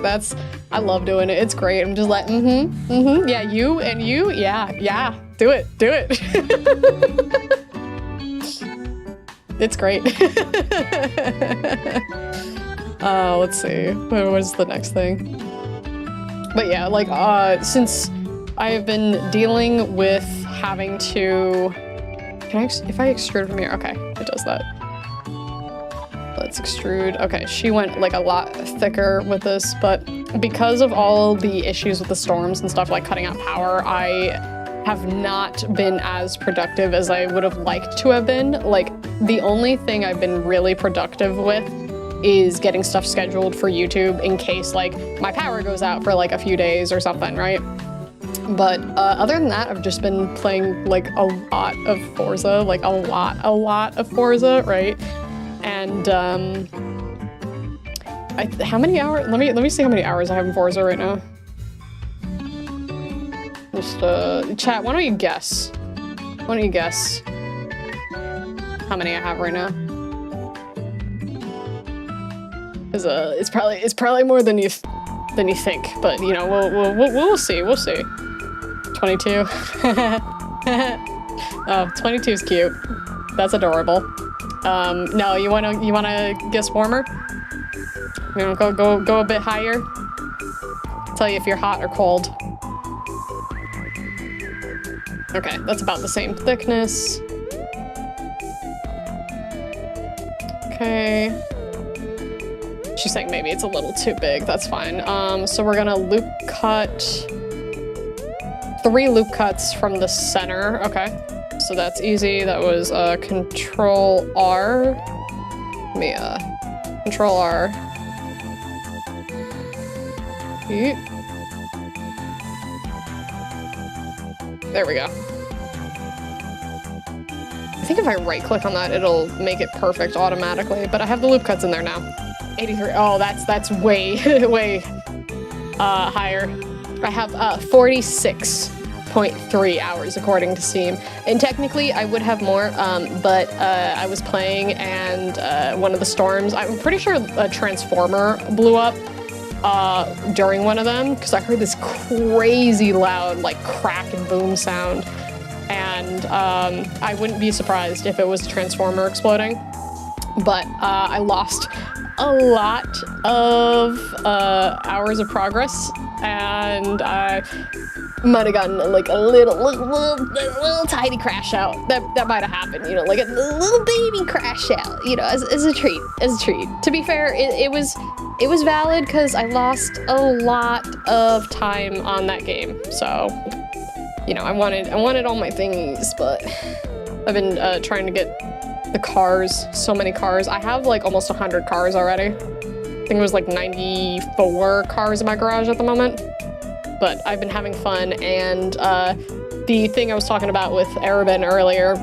I love doing it. It's great. I'm just like, yeah, you and you, yeah, do it. It's great. Let's see. What is the next thing? But yeah, like, since I have been dealing with having to... if I extrude from here? Okay, it does that. Let's extrude. Okay, she went like a lot thicker with this, but because of all the issues with the storms and stuff, like cutting out power, I have not been as productive as I would have liked to have been. Like, the only thing I've been really productive with is getting stuff scheduled for YouTube in case like my power goes out for like a few days or something, right? But other than that, I've just been playing like a lot of Forza, like a lot of Forza, right? And how many hours? Let me see how many hours I have in Forza right now. Just chat. Why don't you guess? Why don't you guess how many I have right now? It's probably more than you think, but you know we'll see. We'll see. 22. Oh, 22 is cute. That's adorable. No, you wanna guess warmer? You wanna go a bit higher? Tell you if you're hot or cold. Okay, that's about the same thickness. Okay. She's saying maybe it's a little too big. That's fine. So we're gonna loop cut 3 loop cuts from the center. Okay, so that's easy. That was Control R. Let me Control R. Yeet. There we go. I think if I right click on that, it'll make it perfect automatically, but I have the loop cuts in there now. 83. Oh, that's way way higher. I have 46.3 hours according to Steam, and technically I would have more, but I was playing and one of the storms, I'm pretty sure a transformer blew up during one of them, because I heard this crazy loud like crack and boom sound, and I wouldn't be surprised if it was a transformer exploding. But I lost a lot of hours of progress, and I might have gotten like a little tiny crash out. That might have happened, you know, like a little baby crash out, you know, as a treat. To be fair, it was valid because I lost a lot of time on that game. So, you know, I wanted all my thingies, but I've been trying to get the cars, so many cars. I have like almost 100 cars already. I think it was like 94 cars in my garage at the moment. But I've been having fun, and the thing I was talking about with Arabin earlier,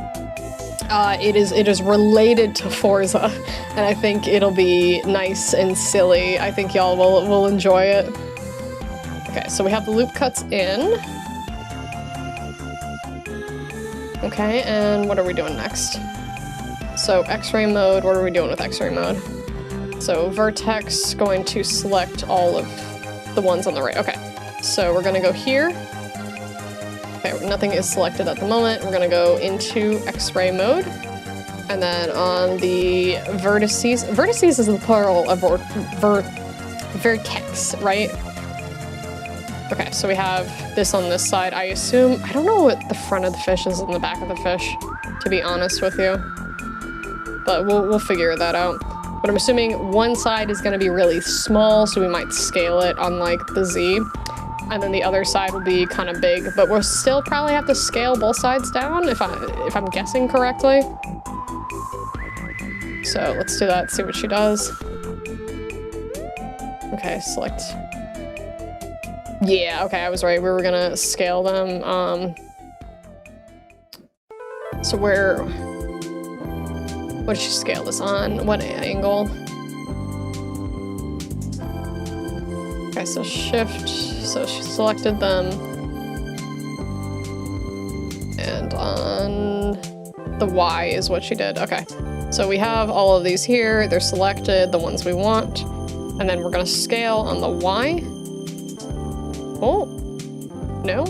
it is related to Forza, and I think it'll be nice and silly. I think y'all will enjoy it. Okay, so we have the loop cuts in. Okay, and what are we doing next? So X-ray mode, what are we doing with X-ray mode? So vertex, going to select all of the ones on the right. Okay, so we're gonna go here. Okay, nothing is selected at the moment. We're gonna go into X-ray mode. And then on the vertices is the plural of vertex, right? Okay, so we have this on this side. I assume, I don't know what the front of the fish is and the back of the fish, to be honest with you. But we'll figure that out. But I'm assuming one side is gonna be really small, so we might scale it on like the Z. And then the other side will be kind of big, but we'll still probably have to scale both sides down if I'm guessing correctly. So let's do that, see what she does. Okay, select. Yeah, okay, I was right. We were gonna scale them. So what did she scale this on? What angle? Okay, so shift, so she selected them. And on the Y is what she did, okay. So we have all of these here, they're selected, the ones we want. And then we're gonna scale on the Y. Oh, no?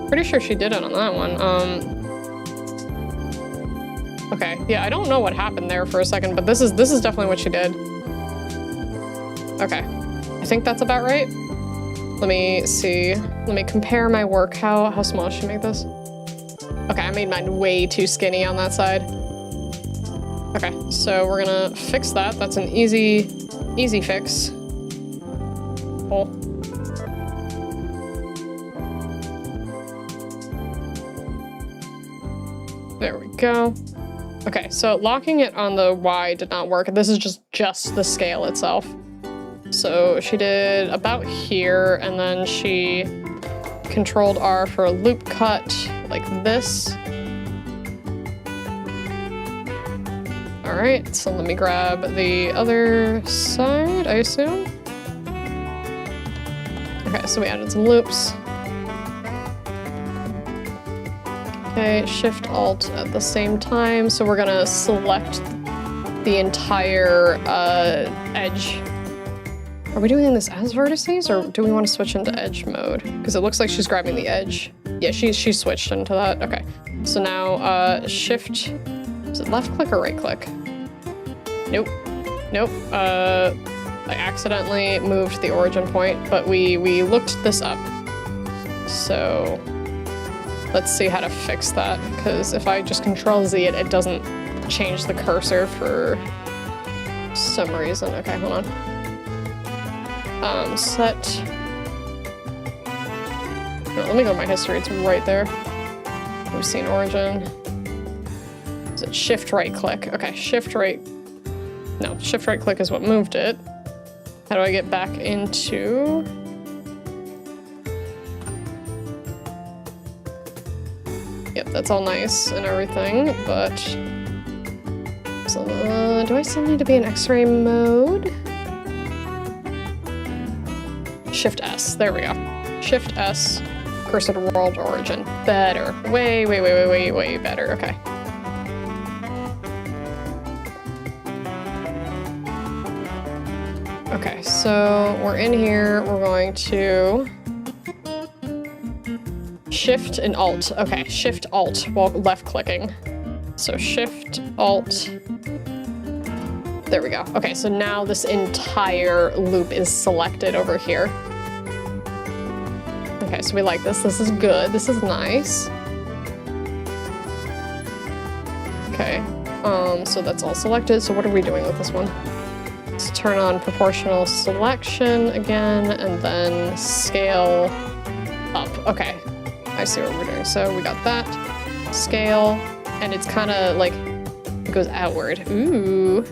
Pretty sure she did it on that one. Okay, yeah, I don't know what happened there for a second, but this is definitely what she did. Okay, I think that's about right. Let me see. Let me compare my work. How small should she make this? Okay, I made mine way too skinny on that side. Okay, so we're gonna fix that. That's an easy fix. Cool. There we go. Okay, so locking it on the Y did not work. This is just the scale itself. So she did about here, and then she controlled R for a loop cut like this. All right, so let me grab the other side, I assume. Okay, so we added some loops. Okay, Shift Alt at the same time. So we're gonna select the entire edge. Are we doing this as vertices, or do we want to switch into edge mode? Because it looks like she's grabbing the edge. Yeah, she switched into that. Okay, so now Shift, is it left click or right click? Nope, nope. I accidentally moved the origin point, but we looked this up. So let's see how to fix that, because if I just Control Z it doesn't change the cursor for some reason. Okay, hold on. Set. No, let me go to my history, it's right there. We've seen origin. Is it Shift right click? Okay, Shift right. No, Shift right click is what moved it. How do I get back into? Yep, that's all nice and everything, but so, do I still need to be in X-ray mode? Shift S, there we go. Shift S, cursor to world origin. Better, way better, okay. Okay, so we're in here, we're going to Shift and Alt. Okay, Shift Alt while left clicking. So Shift Alt. There we go. Okay, so now this entire loop is selected over here. Okay, so we like this. This is good. This is nice. Okay, so that's all selected. So what are we doing with this one? Let's turn on proportional selection again, and then scale up. Okay, I see what we're doing. So we got that. Scale, and it's kind of like, it goes outward. Ooh.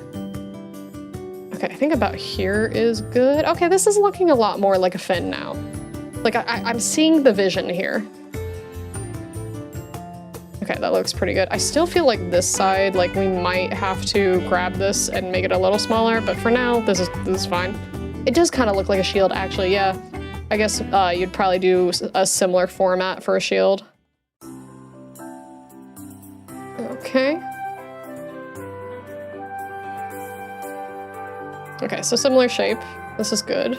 Okay, I think about here is good. Okay, this is looking a lot more like a fin now. Like, I'm seeing the vision here. Okay, that looks pretty good. I still feel like this side, like we might have to grab this and make it a little smaller, but for now, this is fine. It does kind of look like a shield, actually, yeah. I guess you'd probably do a similar format for a shield. Okay. Okay, so similar shape. This is good.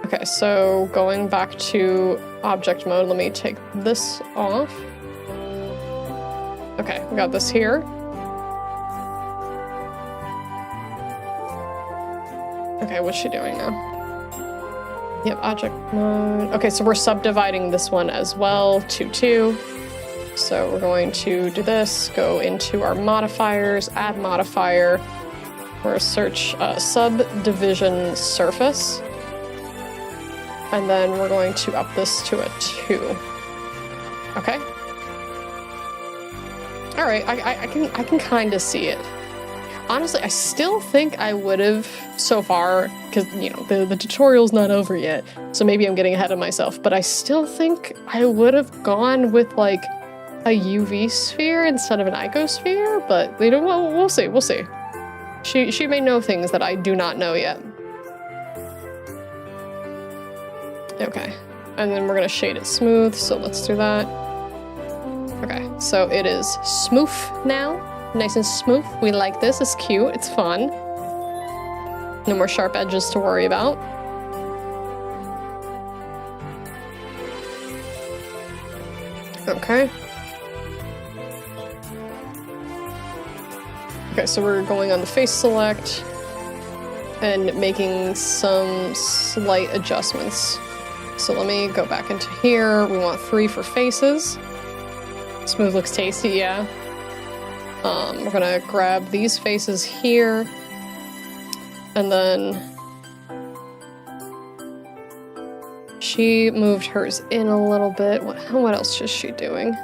Okay, so going back to object mode, let me take this off. Okay, we got this here. Okay, what's she doing now? Yep, object mode. Okay, so we're subdividing this one as well to 2. So we're going to do this, go into our modifiers, add modifier. We're search subdivision surface. And then we're going to up this to a 2. Okay. All right, I can kind of see it. Honestly, I still think I would have so far, because you know the tutorial's not over yet, so maybe I'm getting ahead of myself. But I still think I would have gone with like a UV sphere instead of an icosphere. But you know, we'll see. We'll see. She may know things that I do not know yet. Okay, and then we're gonna shade it smooth, so let's do that. Okay, so it is smooth now, nice and smooth. We like this, it's cute, it's fun. No more sharp edges to worry about. Okay. Okay, so we're going on the face select and making some slight adjustments. So let me go back into here. We want 3 for faces. Smooth looks tasty, yeah. We're gonna grab these faces here. And then she moved hers in a little bit. What else is she doing?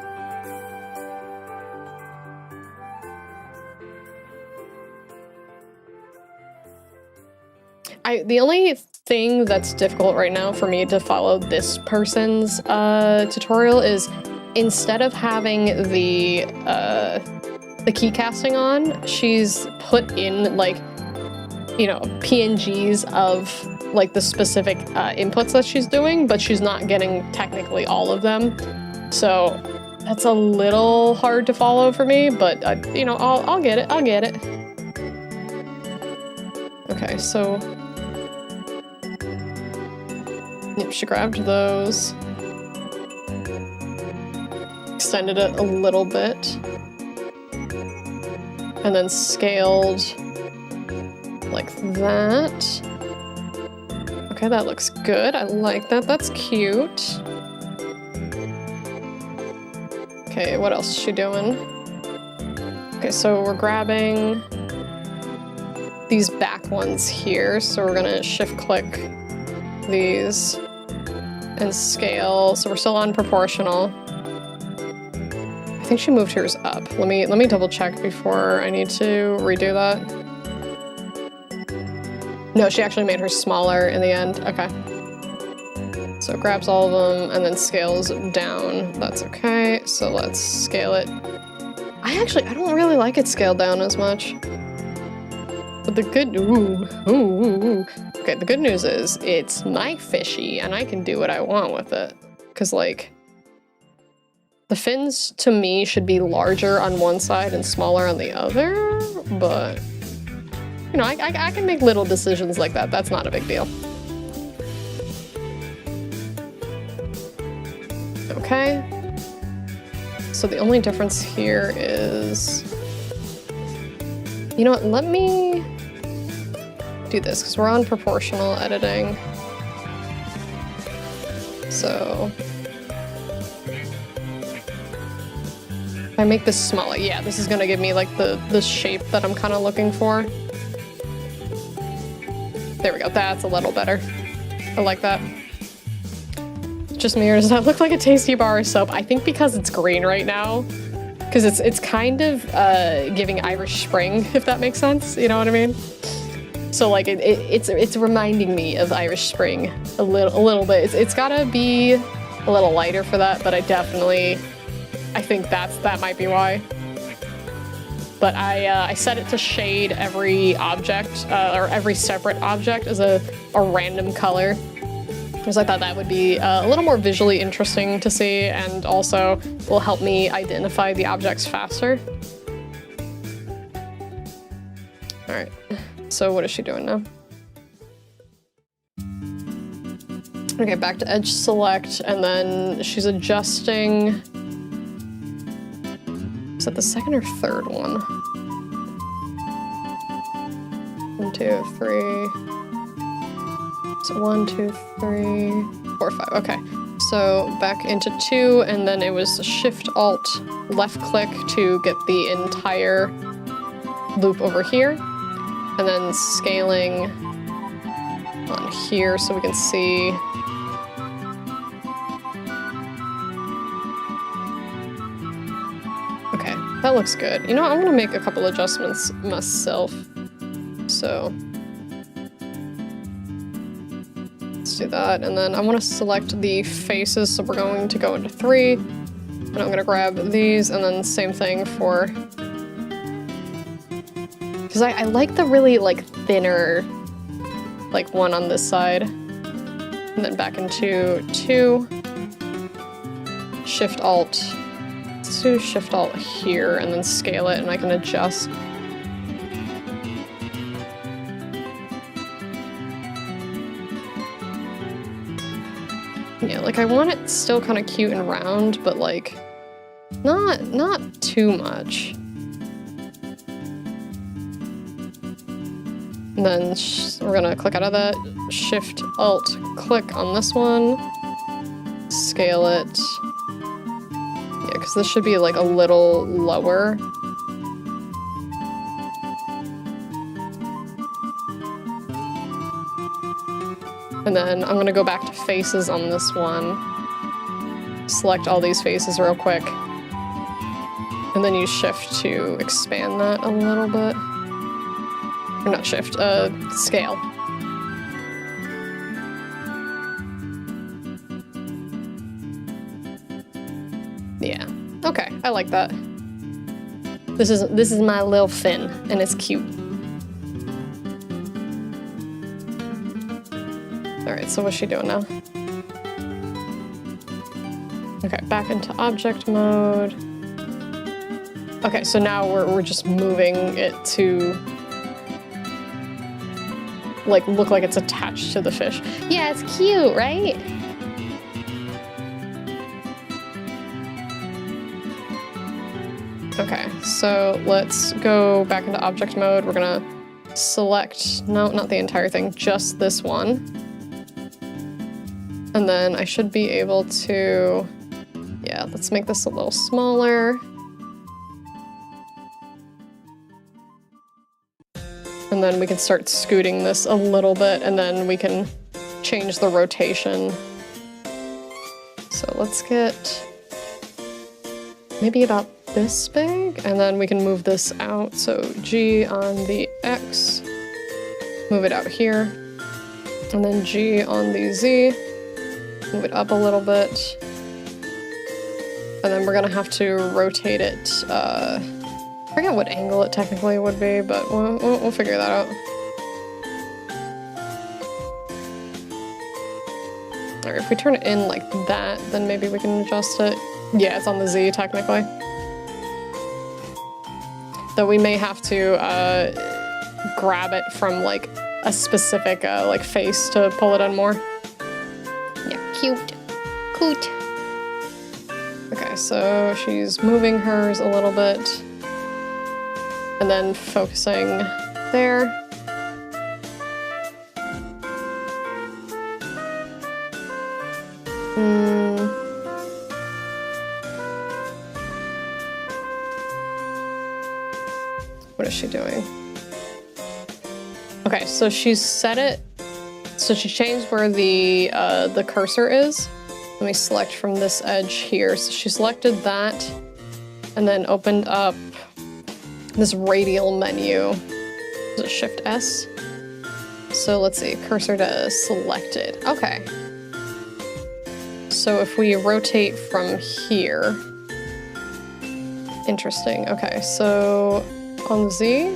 The only thing that's difficult right now for me to follow this person's tutorial is instead of having the key casting on, she's put in like, you know, PNGs of like the specific inputs that she's doing, but she's not getting technically all of them. So that's a little hard to follow for me, but you know, I'll get it. I'll get it. Okay, so yep, she grabbed those, extended it a little bit, and then scaled like that. Okay, that looks good. I like that. That's cute. Okay, what else is she doing? Okay, so we're grabbing these back ones here. So we're gonna shift click these and scale. So we're still on proportional. I think she moved hers up. Let me double check before I need to redo that. No, she actually made her smaller in the end. Okay. So it grabs all of them and then scales down. That's okay. So let's scale it. I don't really like it scaled down as much. But the good, Okay, the good news is it's my fishy and I can do what I want with it. Cause like, the fins to me should be larger on one side and smaller on the other, but you know, I can make little decisions like that. That's not a big deal. Okay. So the only difference here is, you know what, let me do this because we're on proportional editing. So if I make this smaller, yeah, this is gonna give me like the shape that I'm kind of looking for. There we go, that's a little better. I like that. Just me, or does that look like a tasty bar of soap? I think because it's green right now, because it's kind of giving Irish Spring, if that makes sense, you know what I mean? So like it's reminding me of Irish Spring a little bit. It's gotta be a little lighter for that, but I think that might be why. But I set it to shade every object, or every separate object as a random color. Because I thought that would be a little more visually interesting to see and also will help me identify the objects faster. All right, so what is she doing now? Okay, back to edge select, and then she's adjusting. Is that the second or third one? 1, 2, 3. So 1, 2, 3, 4, 5. Okay, so back into 2, and then it was Shift Alt left click to get the entire loop over here, and then scaling on here so we can see. Okay, that looks good. You know what? I'm gonna make a couple adjustments myself. So let's do that, and then I want to select the faces, so we're going to go into 3, and I'm gonna grab these, and then same thing for, because I like the really like thinner like one on this side, and then back into 2, Shift Alt, let's do Shift Alt here, and then scale it, and I can adjust. Yeah, like I want it still kind of cute and round, but like not too much. And then we're gonna click out of that, Shift Alt click on this one, scale it. Yeah, because this should be like a little lower. And then I'm gonna go back to faces on this one. Select all these faces real quick. And then use Shift to expand that a little bit. Or not Shift, scale. Yeah, okay, I like that. This is my little Finn, and it's cute. All right, so what's she doing now? Okay, back into object mode. Okay, so now we're just moving it to like look like it's attached to the fish. Yeah, it's cute, right? Okay, so let's go back into object mode. We're gonna select, no, not the entire thing, just this one. And then I should be able to, yeah, let's make this a little smaller. And then we can start scooting this a little bit, and then we can change the rotation. So let's get maybe about this big, and then we can move this out. So G on the X, move it out here, and then G on the Z, move it up a little bit. And then we're gonna have to rotate it, I forget what angle it technically would be, but we'll figure that out. Or if we turn it in like that, then maybe we can adjust it. Yeah, it's on the Z technically. Though we may have to grab it from like a specific like face to pull it in more. Yeah, cute. Cute. Okay, so she's moving hers a little bit. And then focusing there. What is she doing? Okay, so she's set it. So she changed where the cursor is. Let me select from this edge here. So she selected that and then opened up this radial menu. Is it Shift S? So let's see, cursor to selected. Okay. So if we rotate from here, interesting. Okay, so on Z,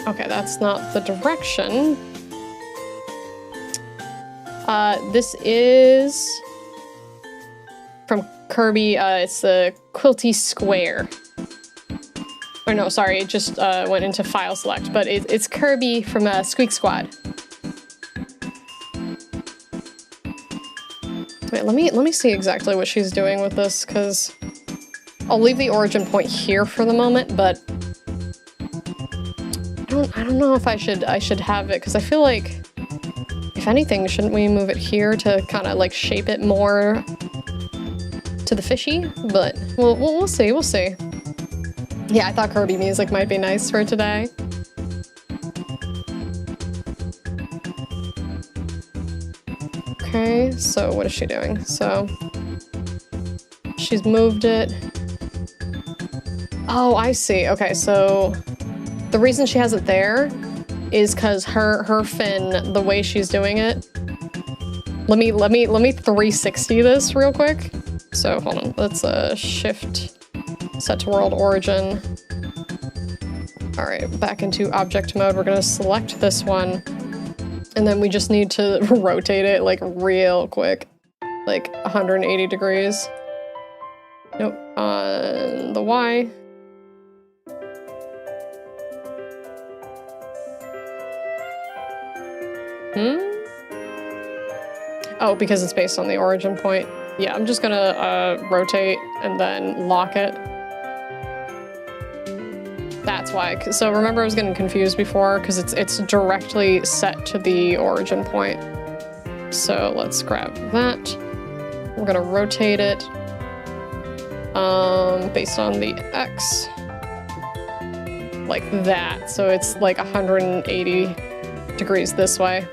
okay, that's not the direction. This is from Kirby, it's the Quilty Square. Or no, sorry, it just went into file select, but it's Kirby from Squeak Squad. Wait, let me see exactly what she's doing with this, because I'll leave the origin point here for the moment, but I don't know if I should have it, because I feel like, if anything, shouldn't we move it here to kind of like shape it more to the fishy? But we'll see, we'll see. Yeah, I thought Kirby music might be nice for today. Okay, so what is she doing? So she's moved it. Oh, I see. Okay, so the reason she has it there is because her fin, the way she's doing it. Let me 360 this real quick. So hold on, let's Shift set to world origin. All right, back into object mode. We're gonna select this one, and then we just need to rotate it like real quick, like 180 degrees. Nope, on the Y. Oh, because it's based on the origin point. Yeah, I'm just gonna rotate and then lock it. That's why. So remember I was getting confused before because it's directly set to the origin point. So let's grab that. We're gonna rotate it based on the X. Like that. So it's like 180 degrees this way.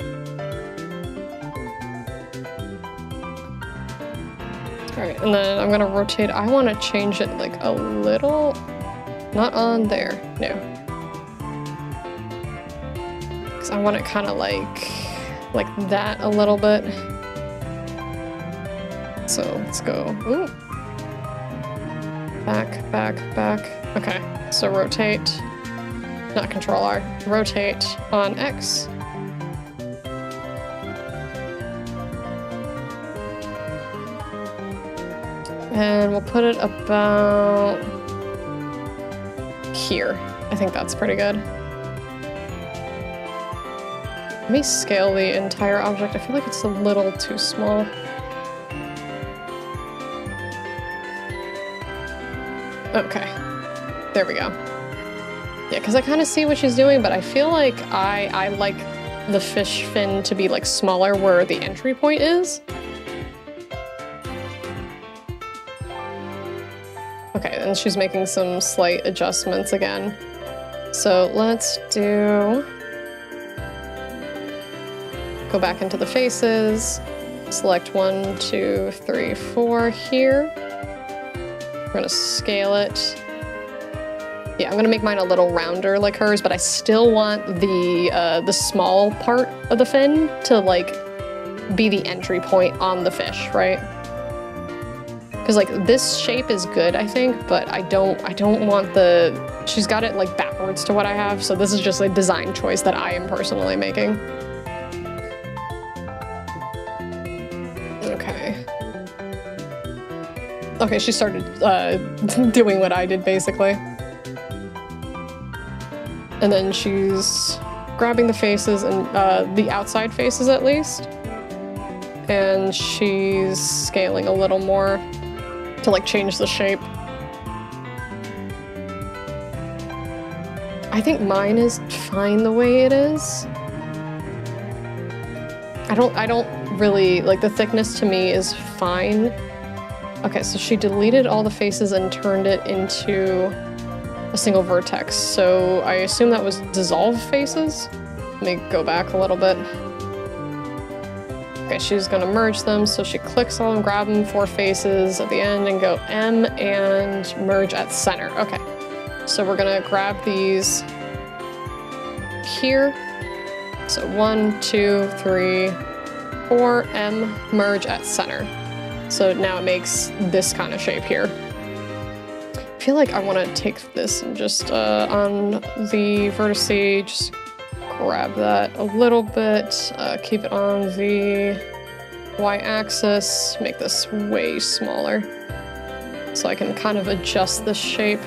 Alright, and then I'm gonna rotate. I want to change it like a little. Not on there. No. Because I want it kind of like that a little bit. So let's go. Ooh. Back, back, back. Okay, so rotate. Not Control R. Rotate on X. And we'll put it about here. I think that's pretty good. Let me scale the entire object. I feel like it's a little too small. Okay. There we go. Yeah, because I kind of see what she's doing, but I feel like I like the fish fin to be like smaller where the entry point is. Okay, and she's making some slight adjustments again. So let's go back into the faces, select 1, 2, 3, 4 here. We're gonna scale it. Yeah, I'm gonna make mine a little rounder like hers, but I still want the small part of the fin to like be the entry point on the fish, right? Because like this shape is good, I think, but I don't want she's got it like backwards to what I have, so this is just a design choice that I am personally making. Okay. Okay, she started doing what I did basically. And then she's grabbing the faces and the outside faces at least. And she's scaling a little more to like change the shape. I think mine is fine the way it is. I don't really like the thickness to me is fine. Okay, so she deleted all the faces and turned it into a single vertex. So I assume that was dissolve faces. Let me go back a little bit. Okay, she's gonna merge them, so she clicks on them, grab them, 4 faces at the end, and go M and merge at center. Okay, so we're gonna grab these here. So 1, 2, 3, 4, M, merge at center. So now it makes this kind of shape here. I feel like I want to take this and just on the vertice, just grab that a little bit, keep it on the y-axis, make this way smaller so I can kind of adjust this shape.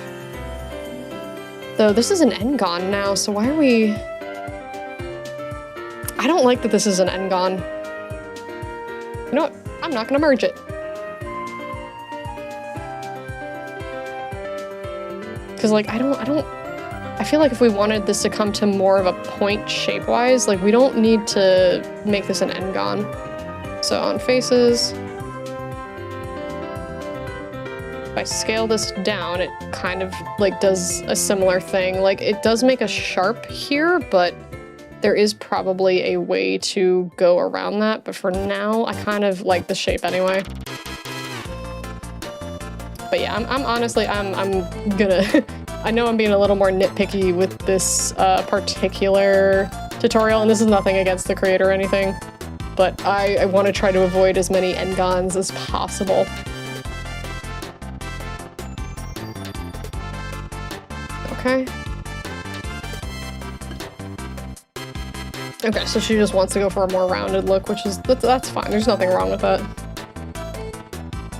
Though this is an n-gon now, so why are we... I don't like that this is an n-gon. You know what? I'm not gonna merge it. Because like, I feel like if we wanted this to come to more of a point shape-wise, like we don't need to make this an n-gon. So on faces, if I scale this down, it kind of like does a similar thing. Like it does make a sharp here, but there is probably a way to go around that. But for now, I kind of like the shape anyway. But yeah, I'm honestly, I'm gonna, I know I'm being a little more nitpicky with this particular tutorial, and this is nothing against the creator or anything, but I want to try to avoid as many n-gons as possible. Okay. Okay, so she just wants to go for a more rounded look, which is, that's fine. There's nothing wrong with that.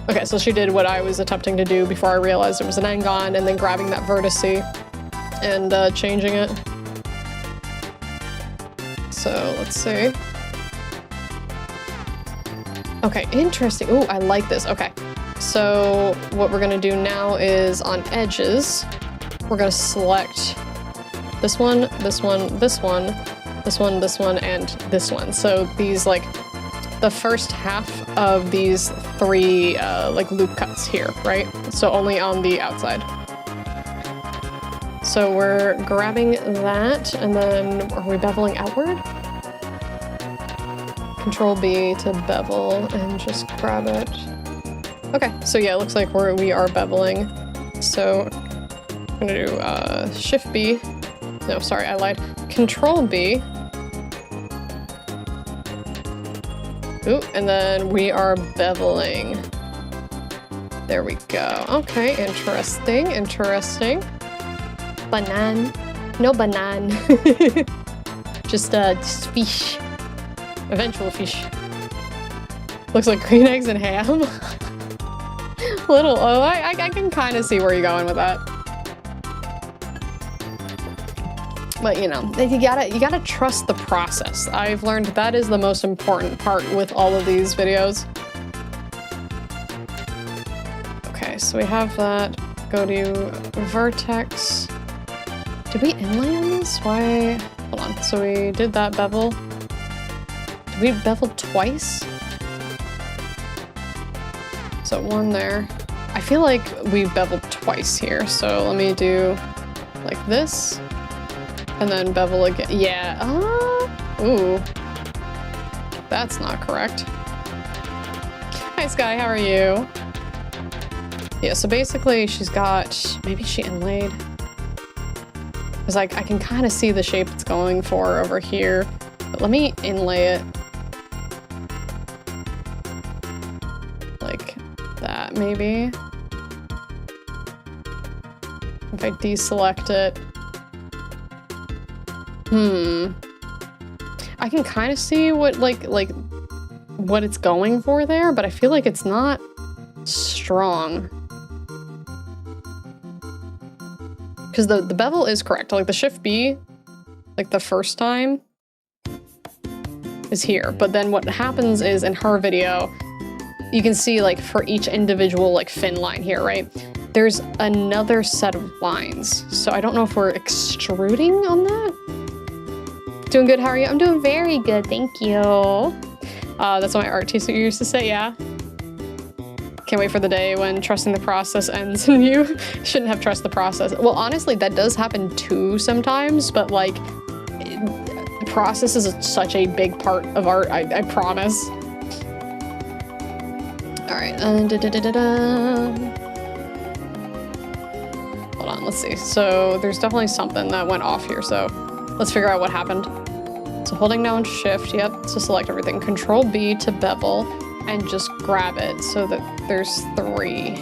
Okay, so she did what I was attempting to do before I realized it was an n-gon, and then grabbing that vertice and changing it. So let's see. Okay, interesting. Ooh, I like this. Okay, so what we're gonna do now is on edges, we're gonna select this one, this one, this one, this one, this one, and this one. So these, like, the first half of these 3 like loop cuts here, right? So only on the outside. So we're grabbing that, and then are we beveling outward? Control B to bevel and just grab it. Okay, so yeah, it looks like we are beveling. So I'm gonna do Shift B. No, sorry, I lied. Control B. Ooh, and then we are beveling. There we go. Okay, interesting, interesting. Banan. No banan. just fish. Eventual fish. Looks like green eggs and ham. I can kind of see where you're going with that. But you know, you gotta trust the process. I've learned that is the most important part with all of these videos. Okay, so we have that. Go to vertex. Did we inlay on this? Why? Hold on. So we did that bevel. Did we bevel twice? So 1 there. I feel like we've beveled twice here. So let me do like this. And then bevel again. Yeah. Ooh. That's not correct. Hi, Sky. How are you? Yeah, so basically she's got... Maybe she inlaid. Because like, I can kind of see the shape it's going for over here. But let me inlay it. Like that, maybe. If I deselect it. I can kind of see what like what it's going for there, but I feel like it's not strong. Because the bevel is correct. Like the Shift B, like the first time, is here. But then what happens is in her video, you can see like for each individual like fin line here, right? There's another set of lines. So I don't know if we're extruding on that. Doing good, how are you? I'm doing very good, thank you. That's what my art teacher used to say, yeah. Can't wait for the day when trusting the process ends and you shouldn't have trust the process. Well, honestly, that does happen too sometimes, but like, the process is such a big part of art, I promise. All right, hold on, let's see. So there's definitely something that went off here, so let's figure out what happened. So holding down Shift, yep, to select everything. Control B to bevel and just grab it so that there's 3.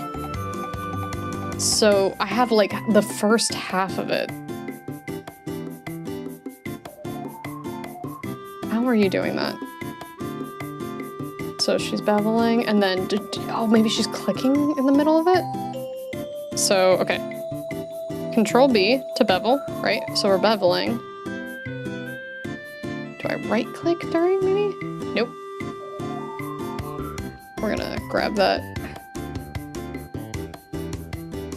So I have like the first half of it. How are you doing that? So she's beveling and then, oh, maybe she's clicking in the middle of it? So, okay. Control B to bevel, right? So we're beveling. Do I right click during maybe? Nope. We're gonna grab that.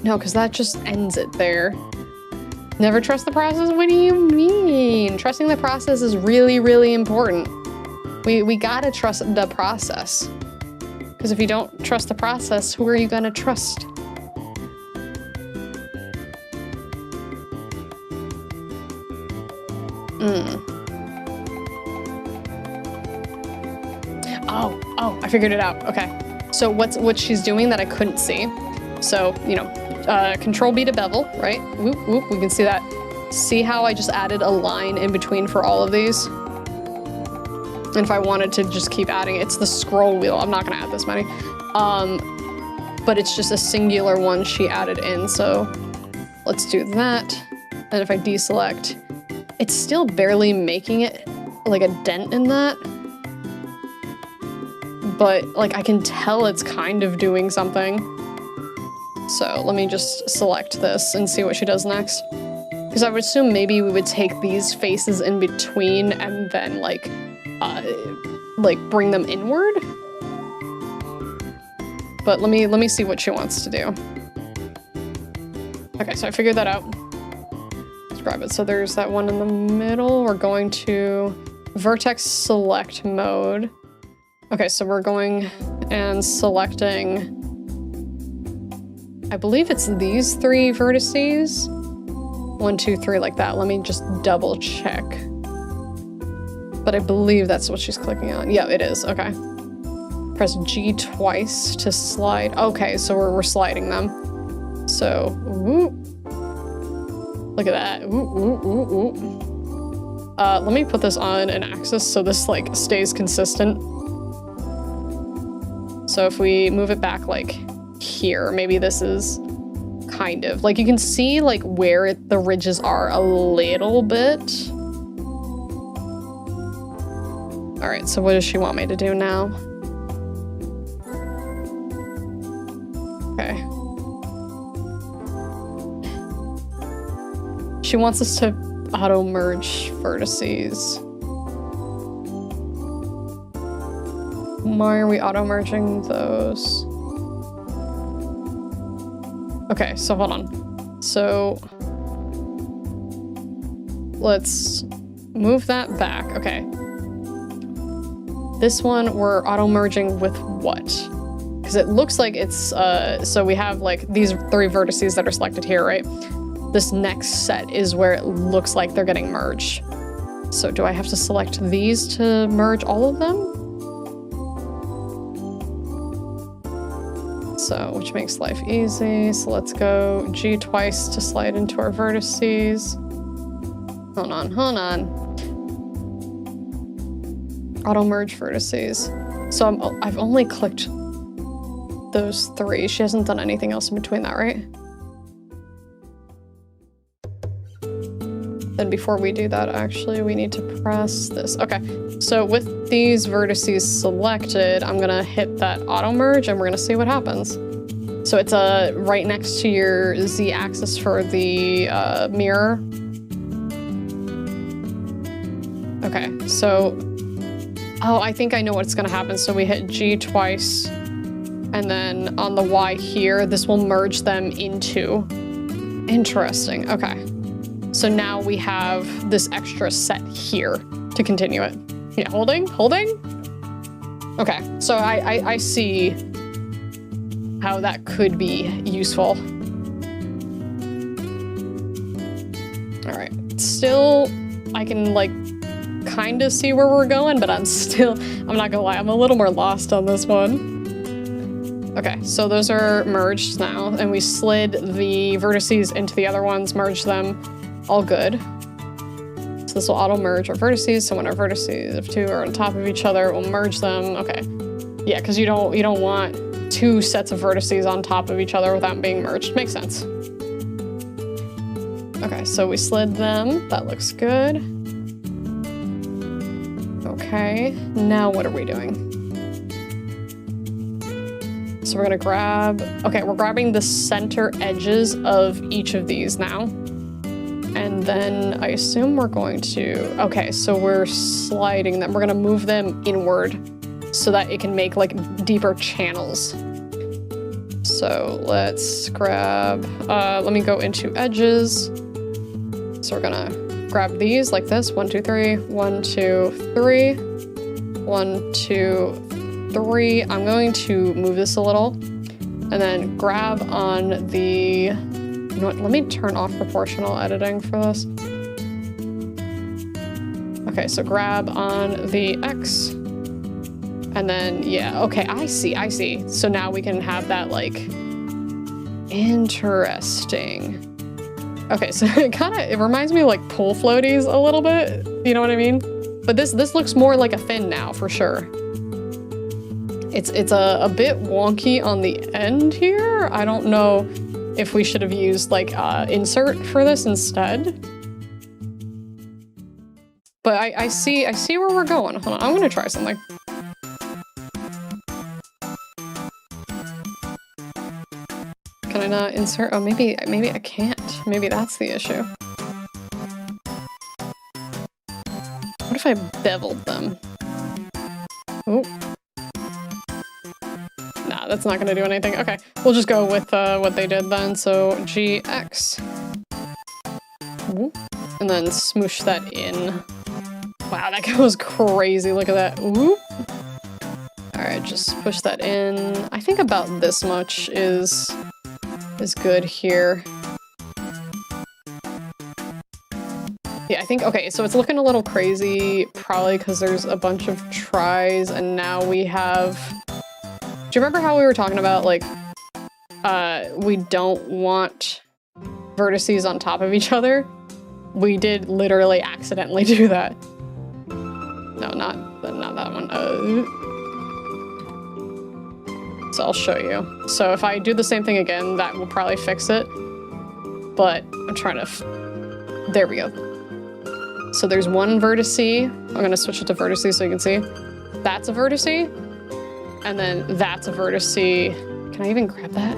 No, because that just ends it there. Never trust the process? What do you mean? Trusting the process is really, really important. We gotta trust the process. Because if you don't trust the process, who are you gonna trust? Oh, I figured it out. Okay. So what she's doing that I couldn't see. So, you know, Control B to bevel, right? Whoop, whoop, we can see that. See how I just added a line in between for all of these? And if I wanted to just keep adding, it's the scroll wheel. I'm not gonna add this many. But it's just a singular one she added in. So let's do that. And if I deselect, it's still barely making it like a dent in that. But like I can tell it's kind of doing something. So let me just select this and see what she does next. Because I would assume maybe we would take these faces in between and then like bring them inward. But let me see what she wants to do. Okay, so I figured that out. Let's describe it. So there's that one in the middle. We're going to vertex select mode. Okay, so we're going and selecting, I believe it's these 3 vertices. 1, 2, 3, like that. Let me just double check. But I believe that's what she's clicking on. Yeah, it is. Okay. Press G twice to slide. Okay, so we're sliding them. So, whoop. Look at that. Ooh, ooh, ooh, ooh. Let me put this on an axis so this like stays consistent. So if we move it back like here, maybe this is kind of like, you can see like where the ridges are a little bit. All right, so what does she want me to do now? Okay. She wants us to auto merge vertices. Why are we auto merging those? Okay, so hold on. So let's move that back. Okay. This one we're auto merging with what? Because it looks like it's, so we have like these 3 vertices that are selected here, right? This next set is where it looks like they're getting merged. So do I have to select these to merge all of them? So, which makes life easy. So let's go G twice to slide into our vertices. Hold on, hold on. Auto merge vertices. So I've only clicked those 3. She hasn't done anything else in between that, right? Then before we do that, actually, we need to press this. Okay, so with these vertices selected, I'm gonna hit that auto merge and we're gonna see what happens. So it's right next to your Z axis for the mirror. Okay, so, oh, I think I know what's gonna happen. So we hit G twice, and then on the Y here, this will merge them into. Interesting, okay. So now we have this extra set here to continue it. Yeah, holding? Okay, so I see how that could be useful. All right, still, I can like kind of see where we're going, but I'm not gonna lie, I'm a little more lost on this one. Okay, so those are merged now, and we slid the vertices into the other ones, merged them. All good. So this will auto merge our vertices. So when our vertices, if 2 are on top of each other, we'll merge them. Okay. Yeah, because you don't want 2 sets of vertices on top of each other without being merged. Makes sense. Okay, so we slid them. That looks good. Okay, now what are we doing? So we're gonna grab, okay, we're grabbing the center edges of each of these now. And then I assume we're going to, okay, so we're sliding them. We're gonna move them inward so that it can make like deeper channels. So let's grab, let me go into edges. So we're gonna grab these like this, 1, 2, 3, 1, 2, 3, 1, 2, 3. I'm going to move this a little and then grab on the, you know what, let me turn off proportional editing for this. Okay, so grab on the X, and then, yeah, okay, I see. So now we can have that, like, interesting. Okay, so it reminds me of, like, pool floaties a little bit, you know what I mean? But this looks more like a fin now, for sure. It's a bit wonky on the end here. I don't know if we should have used like insert for this instead. But I see where we're going. Hold on, I'm gonna try something. Can I not insert? Oh, maybe I can't. Maybe that's the issue. What if I beveled them? Oh. Nah, that's not gonna do anything. Okay, we'll just go with what they did then. So GX. Ooh. and then smoosh that in. Wow, that goes crazy. Look at that. Whoop. All right, just push that in. I think about this much is good here. Yeah, I think, okay, so it's looking a little crazy, probably because there's a bunch of tries, and now we have... Do you remember how we were talking about, like, we don't want vertices on top of each other? We did literally accidentally do that. No, not that one. So I'll show you. So if I do the same thing again, that will probably fix it. But I'm trying to... There we go. So there's one vertice. I'm gonna switch it to vertices so you can see. That's a vertice. And then that's a vertice. Can I even grab that?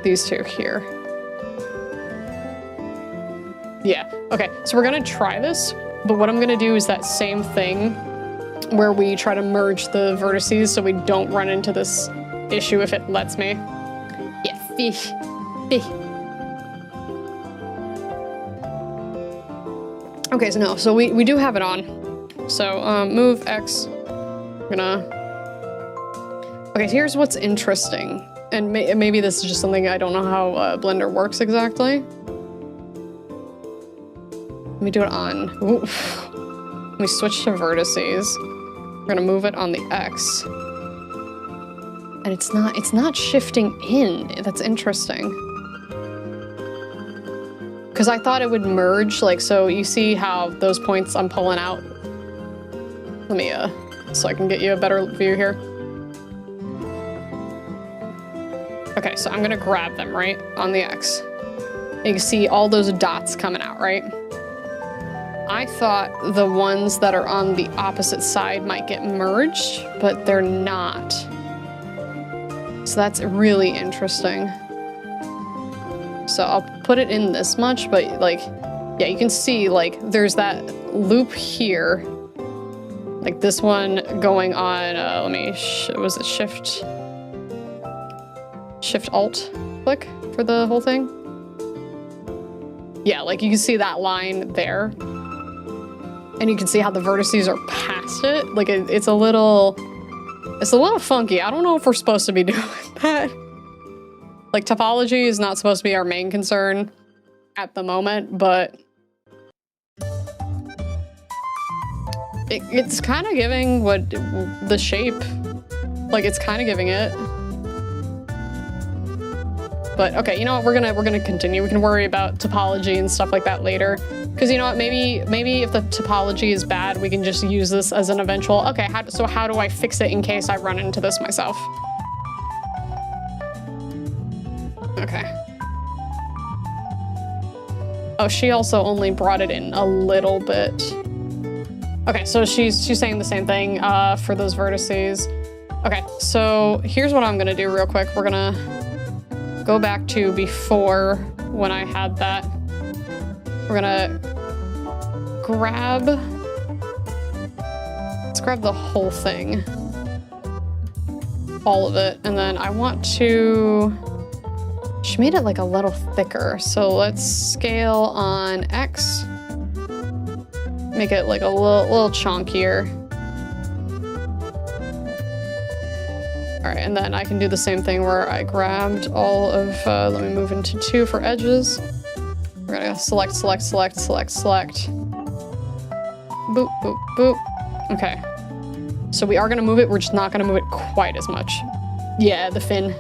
These two here. Yeah, okay, so we're gonna try this, but what I'm gonna do is that same thing where we try to merge the vertices so we don't run into this issue if it lets me. Yeah, fish. Okay, so we do have it on. So move X. I'm gonna... Okay, here's what's interesting. And maybe this is just something I don't know how Blender works exactly. Let me do it on... Oof. Let me switch to vertices. We're gonna move it on the X. And it's not shifting in. That's interesting. Because I thought it would merge, like, so you see how those points I'm pulling out? Let me, so I can get you a better view here. Okay, so I'm gonna grab them, right, on the X. And you can see all those dots coming out, right? I thought the ones that are on the opposite side might get merged, but they're not. So that's really interesting. So I'll put it in this much, but like, yeah, you can see like there's that loop here. Like this one going on, let me, was it Shift Alt click for the whole thing? Yeah, like you can see that line there. And you can see how the vertices are past it. Like it's a little funky. I don't know if we're supposed to be doing that. Like topology is not supposed to be our main concern at the moment, but it's kind of giving what the shape, like it's kind of giving it. But okay, you know what? We're gonna continue. We can worry about topology and stuff like that later. Because you know what? Maybe if the topology is bad, we can just use this as an eventual. Okay, so how do I fix it in case I run into this myself? Okay. Oh, she also only brought it in a little bit. Okay, so she's saying the same thing for those vertices. Okay, so here's what I'm gonna do real quick. We're gonna go back to before when I had that. We're gonna let's grab the whole thing. All of it, and then I want to... She made it like a little thicker, so let's scale on X. Make it like a little chunkier. All right, and then I can do the same thing where I grabbed all of, let me move into 2 for edges. We're gonna select. Boop, boop, boop. Okay. So we are gonna move it, we're just not gonna move it quite as much. Yeah, the fin.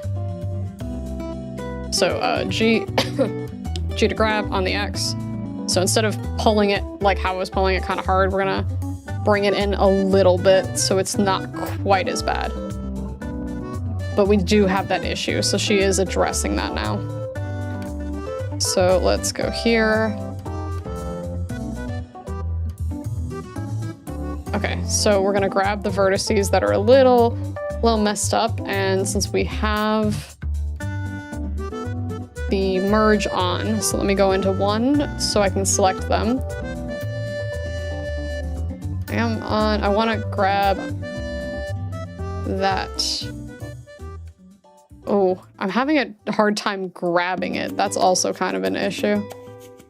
So G to grab on the X. So instead of pulling it like how I was pulling it kind of hard, we're gonna bring it in a little bit so it's not quite as bad. But we do have that issue, so she is addressing that now. So let's go here. Okay, so we're gonna grab the vertices that are a little messed up, and since we have the merge on, so let me go into 1 so I can select them. I want to grab that. Oh, I'm having a hard time grabbing it. That's also kind of an issue.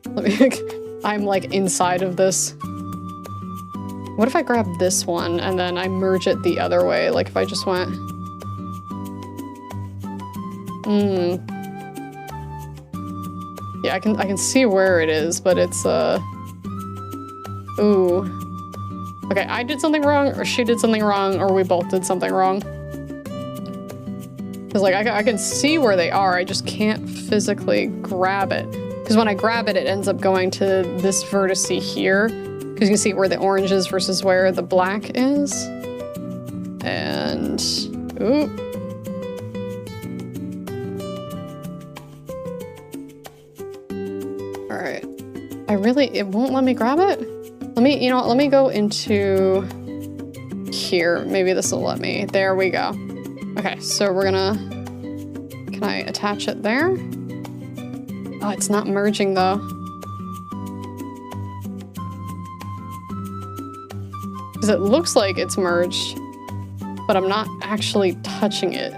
Let me, I'm like inside of this. What if I grab this one and then I merge it the other way? Like if I just went... Yeah, I can see where it is, but it's, Ooh. Okay, I did something wrong, or she did something wrong, or we both did something wrong. Because, like, I can see where they are, I just can't physically grab it. Because when I grab it, it ends up going to this vertex here. Because you can see where the orange is versus where the black is. And... Ooh. Alright. It won't let me grab it? You know what, let me go into here. Maybe this will let me. There we go. Okay, so we're gonna... Can I attach it there? Oh, it's not merging though. Because it looks like it's merged, but I'm not actually touching it.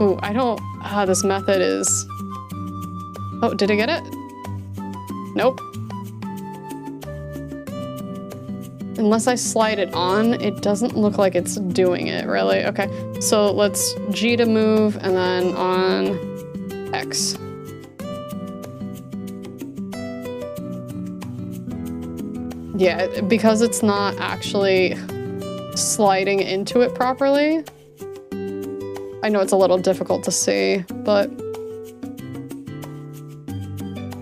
Ooh, I don't... this method is... Oh, did I get it? Nope. Unless I slide it on, it doesn't look like it's doing it, really. Okay, so let's G to move, and then on X. Yeah, because it's not actually sliding into it properly. I know it's a little difficult to see, but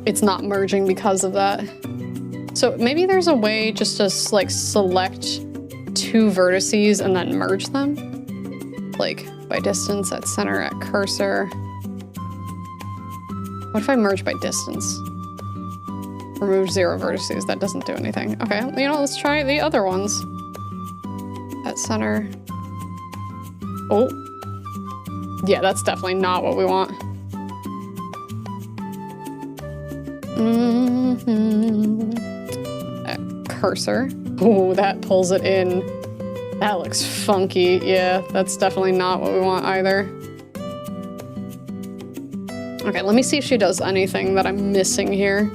it's not merging because of that. So maybe there's a way just to like select two vertices and then merge them. Like by distance, at center, at cursor. What if I merge by distance? Remove 0 vertices, that doesn't do anything. Okay, you know, let's try the other ones. At center. Oh. Yeah, that's definitely not what we want. Cursor. Oh, that pulls it in. That looks funky. Yeah, that's definitely not what we want either. Okay, let me see if she does anything that I'm missing here.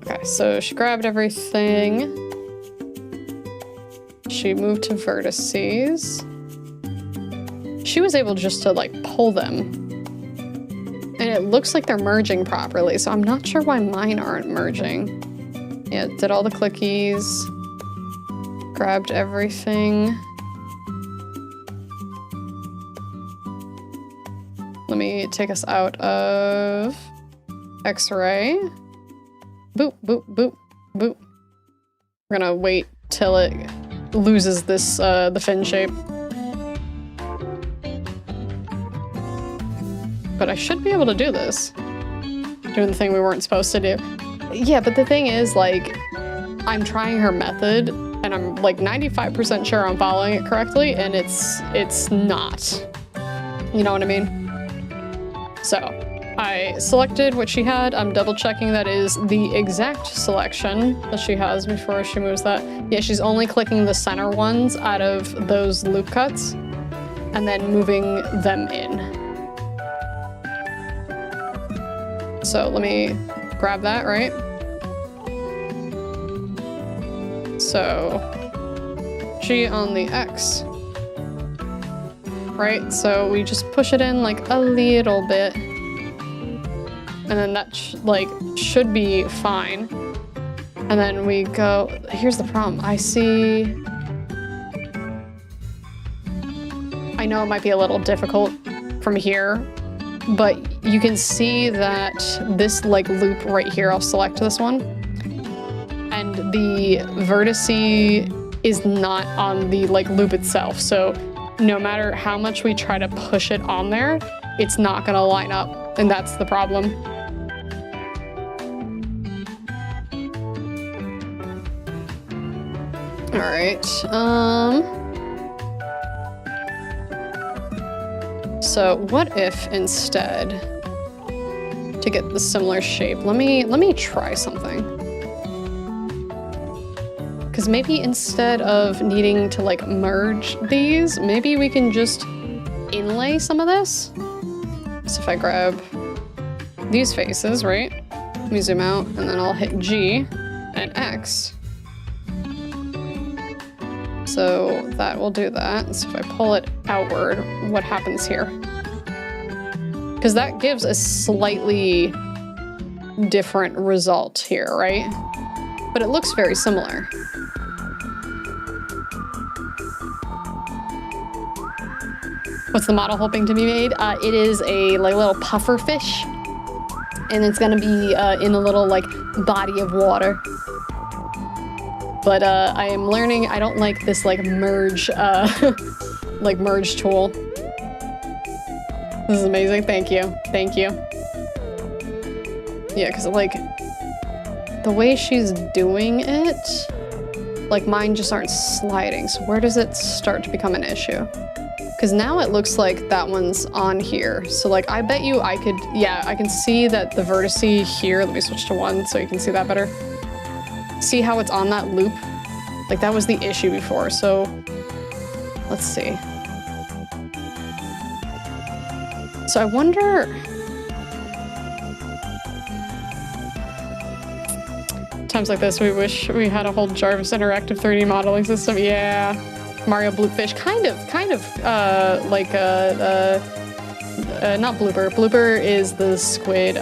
Okay, so she grabbed everything. She moved to vertices. She was able just to like pull them. And it looks like they're merging properly, so I'm not sure why mine aren't merging. Yeah, did all the clickies. Grabbed everything. Let me take us out of X-ray. Boop, boop, boop, boop. We're gonna wait till it loses this, the fin shape. But I should be able to do this. Doing the thing we weren't supposed to do. Yeah, but the thing is, like, I'm trying her method, and I'm like 95% sure I'm following it correctly, and it's not. You know what I mean? So, I selected what she had. I'm double checking that is the exact selection that she has before she moves that. Yeah, she's only clicking the center ones out of those loop cuts, and then moving them in. So let me grab that, right? So G on the X, right? So we just push it in like a little bit, and then that should be fine. And then we go, here's the problem. I know it might be a little difficult from here, but you can see that this like loop right here, I'll select this one, and the vertex is not on the like loop itself. So no matter how much we try to push it on there, it's not gonna line up, and that's the problem. All right, so what if instead, to get the similar shape, let me try something. Because maybe instead of needing to like merge these, maybe we can just inlay some of this. So if I grab these faces, right? Let me zoom out and then I'll hit G and X. So that will do that. So if I pull it outward, what happens here? Because that gives a slightly different result here, right? But it looks very similar. What's the model hoping to be made? It is a like little puffer fish, and it's gonna be in a little like body of water. But I am learning. I don't like this like merge, like merge tool. This is amazing. Thank you. Thank you. Yeah, because like the way she's doing it, like mine just aren't sliding. So where does it start to become an issue? Because now it looks like that one's on here. So like, I bet you I could, yeah, I can see that the vertice here, let me switch to 1 so you can see that better. See how it's on that loop? Like that was the issue before, so let's see. So I wonder, times like this, we wish we had a whole Jarvis interactive 3D modeling system. Yeah. Mario Bluefish, kind of, like not Blooper. Blooper is the squid.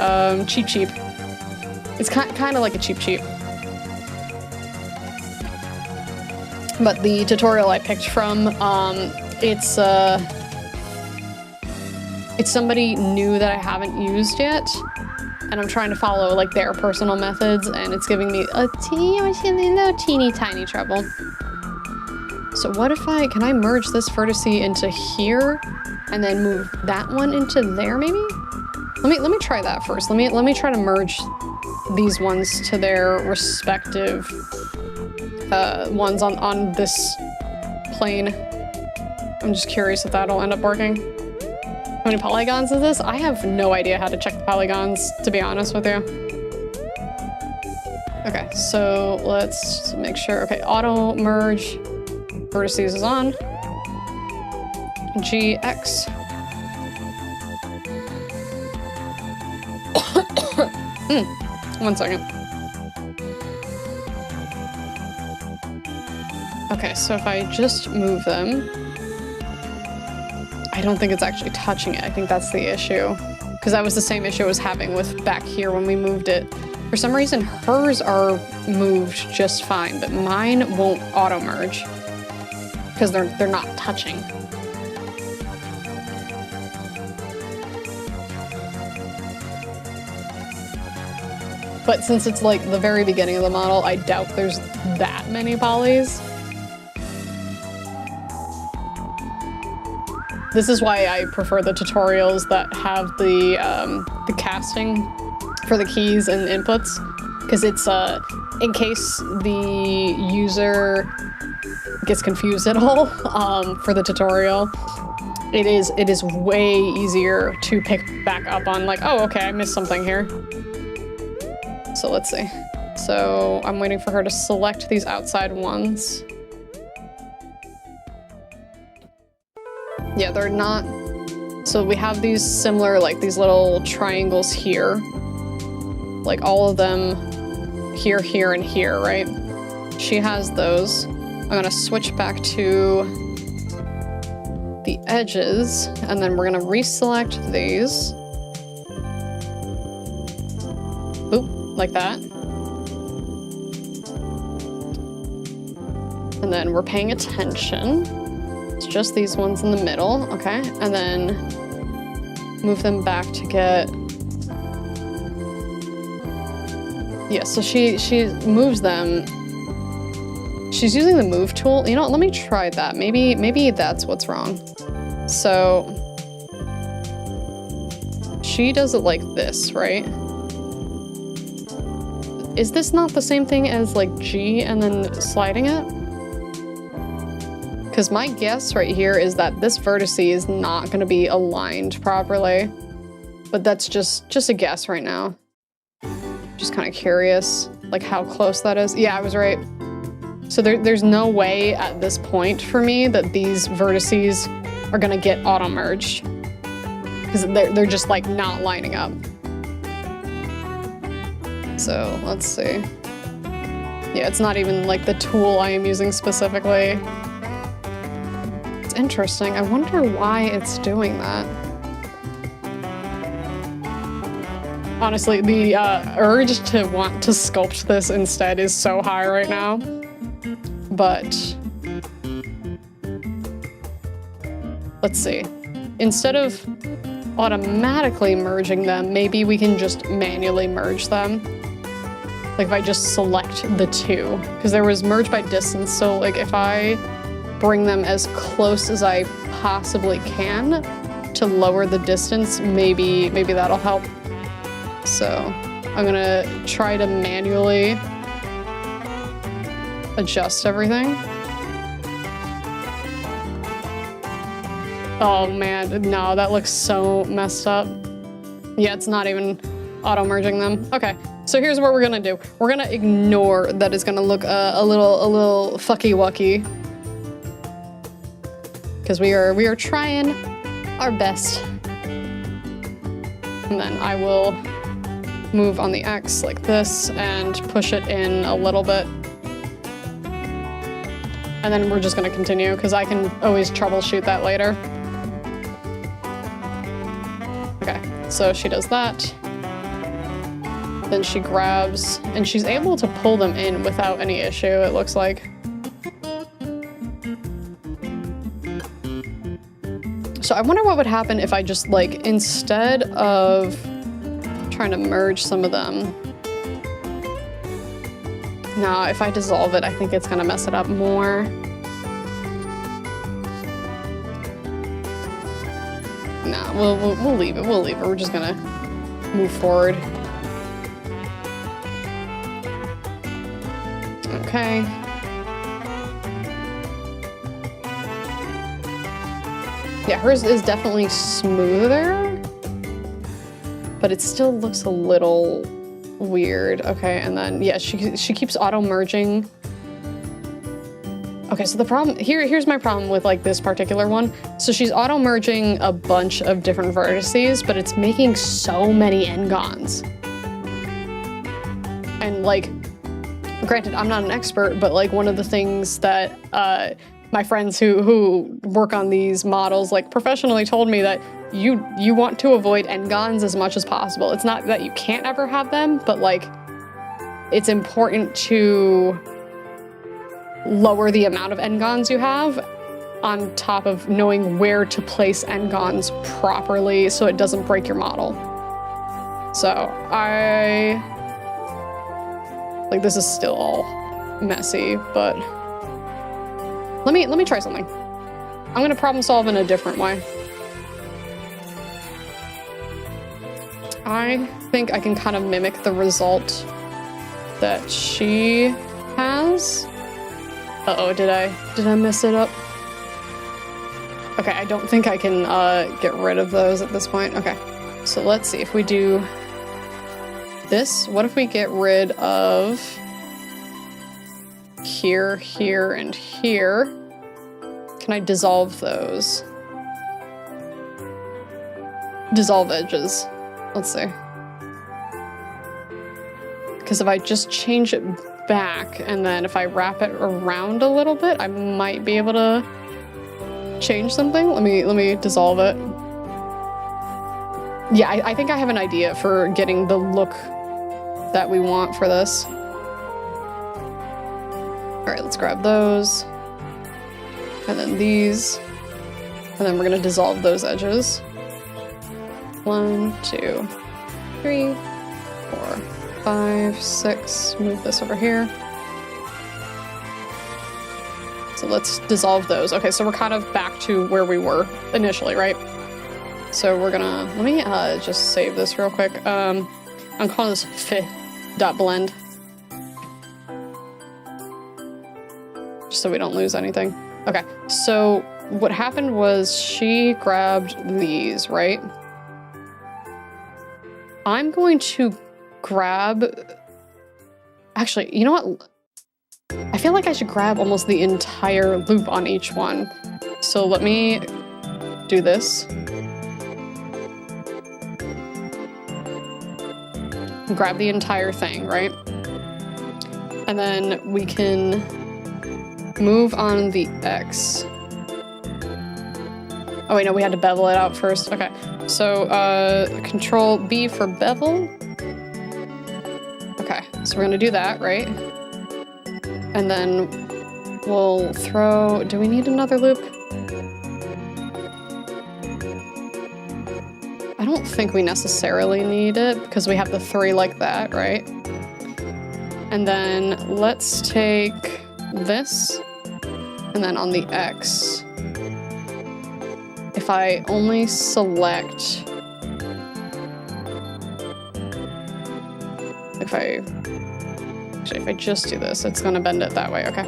Cheep Cheep. It's kind of like a Cheep Cheep. But the tutorial I picked from, it's somebody new that I haven't used yet, and I'm trying to follow like their personal methods, and it's giving me a teeny tiny trouble. So what if can I merge this vertex into here and then move that one into there maybe? Let me try that first. Let me try to merge these ones to their respective ones on this plane. I'm just curious if that'll end up working. How many polygons is this? I have no idea how to check the polygons, to be honest with you. Okay, so let's make sure. Okay, auto merge. Vertices is on. GX. 1 second. Okay, so if I just move them, I don't think it's actually touching it. I think that's the issue. Because that was the same issue I was having with back here when we moved it. For some reason, hers are moved just fine, but mine won't auto merge. Because they're not touching. But since it's like the very beginning of the model, I doubt there's that many polys. This is why I prefer the tutorials that have the casting for the keys and inputs, because it's in case the user gets confused at all for the tutorial, it is way easier to pick back up on like, oh, okay, I missed something here. So let's see. So I'm waiting for her to select these outside ones. Yeah, they're not. So we have these similar, like these little triangles here. Like all of them here, here, and here, right? She has those. I'm gonna switch back to the edges, and then we're gonna reselect these. Boop, like that. And then we're paying attention. It's just these ones in the middle, okay? And then move them back to get... Yeah, so she moves them. She's using the move tool. You know what, let me try that. Maybe that's what's wrong. So she does it like this, right? Is this not the same thing as like G and then sliding it? Because my guess right here is that this vertex is not going to be aligned properly. But that's just a guess right now. Just kind of curious, like how close that is. Yeah, I was right. So there's no way at this point for me that these vertices are gonna get auto-merged. Because they're just like not lining up. So let's see. Yeah, it's not even like the tool I am using specifically. It's interesting. I wonder why it's doing that. Honestly, the urge to want to sculpt this instead is so high right now. But let's see. Instead of automatically merging them, maybe we can just manually merge them. Like if I just select the two, because there was merge by distance. So like if I bring them as close as I possibly can to lower the distance, maybe that'll help. So I'm gonna try to manually adjust everything. Oh man, no, that looks so messed up. Yeah, it's not even auto-merging them. Okay, so here's what we're gonna do. We're gonna ignore that it's gonna look a little fucky-wucky. Because we are trying our best. And then I will move on the X like this and push it in a little bit. And then we're just gonna continue because I can always troubleshoot that later. Okay, so she does that. Then she grabs, and she's able to pull them in without any issue, it looks like. So I wonder what would happen if I just like, instead of trying to merge some of them. No, if I dissolve it, I think it's gonna mess it up more. Nah, we'll leave it. We'll leave it. We're just gonna move forward. Okay. Yeah, hers is definitely smoother, but it still looks a little weird. Okay, and then yeah, she keeps auto merging. Okay, so the problem here's my problem with like this particular one. So she's auto merging a bunch of different vertices, but it's making so many n-gons. And like, granted, I'm not an expert, but like one of the things that my friends who work on these models like professionally told me that you want to avoid n-gons as much as possible. It's not that you can't ever have them, but like it's important to lower the amount of n-gons you have on top of knowing where to place n-gons properly so it doesn't break your model. So like this is still all messy, but let me try something. I'm gonna problem solve in a different way. I think I can kind of mimic the result that she has. Uh-oh, did I mess it up? Okay, I don't think I can get rid of those at this point. Okay, so let's see if we do this. What if we get rid of here, here, and here? Can I dissolve those? Dissolve edges. Let's see. Because if I just change it back and then if I wrap it around a little bit, I might be able to change something. Let me dissolve it. Yeah, I think I have an idea for getting the look that we want for this. All right, let's grab those. And then these. And then we're gonna dissolve those edges. 1, 2, 3, 4, 5, 6. Move this over here. So let's dissolve those. Okay, so we're kind of back to where we were initially, right? So we're gonna, let me just save this real quick. I'm calling this fi.blend. Just so we don't lose anything. Okay, so what happened was she grabbed these, right? I'm going to grab, actually, you know what? I feel like I should grab almost the entire loop on each one. So let me do this. Grab the entire thing, right? And then we can move on the X. Oh wait, no, we had to bevel it out first. Okay, so Control B for bevel. Okay, so we're gonna do that, right? And then we'll throw, do we need another loop? I don't think we necessarily need it because we have the 3 like that, right? And then let's take this, and then on the X, if I only select, if I just do this, it's gonna bend it that way, okay.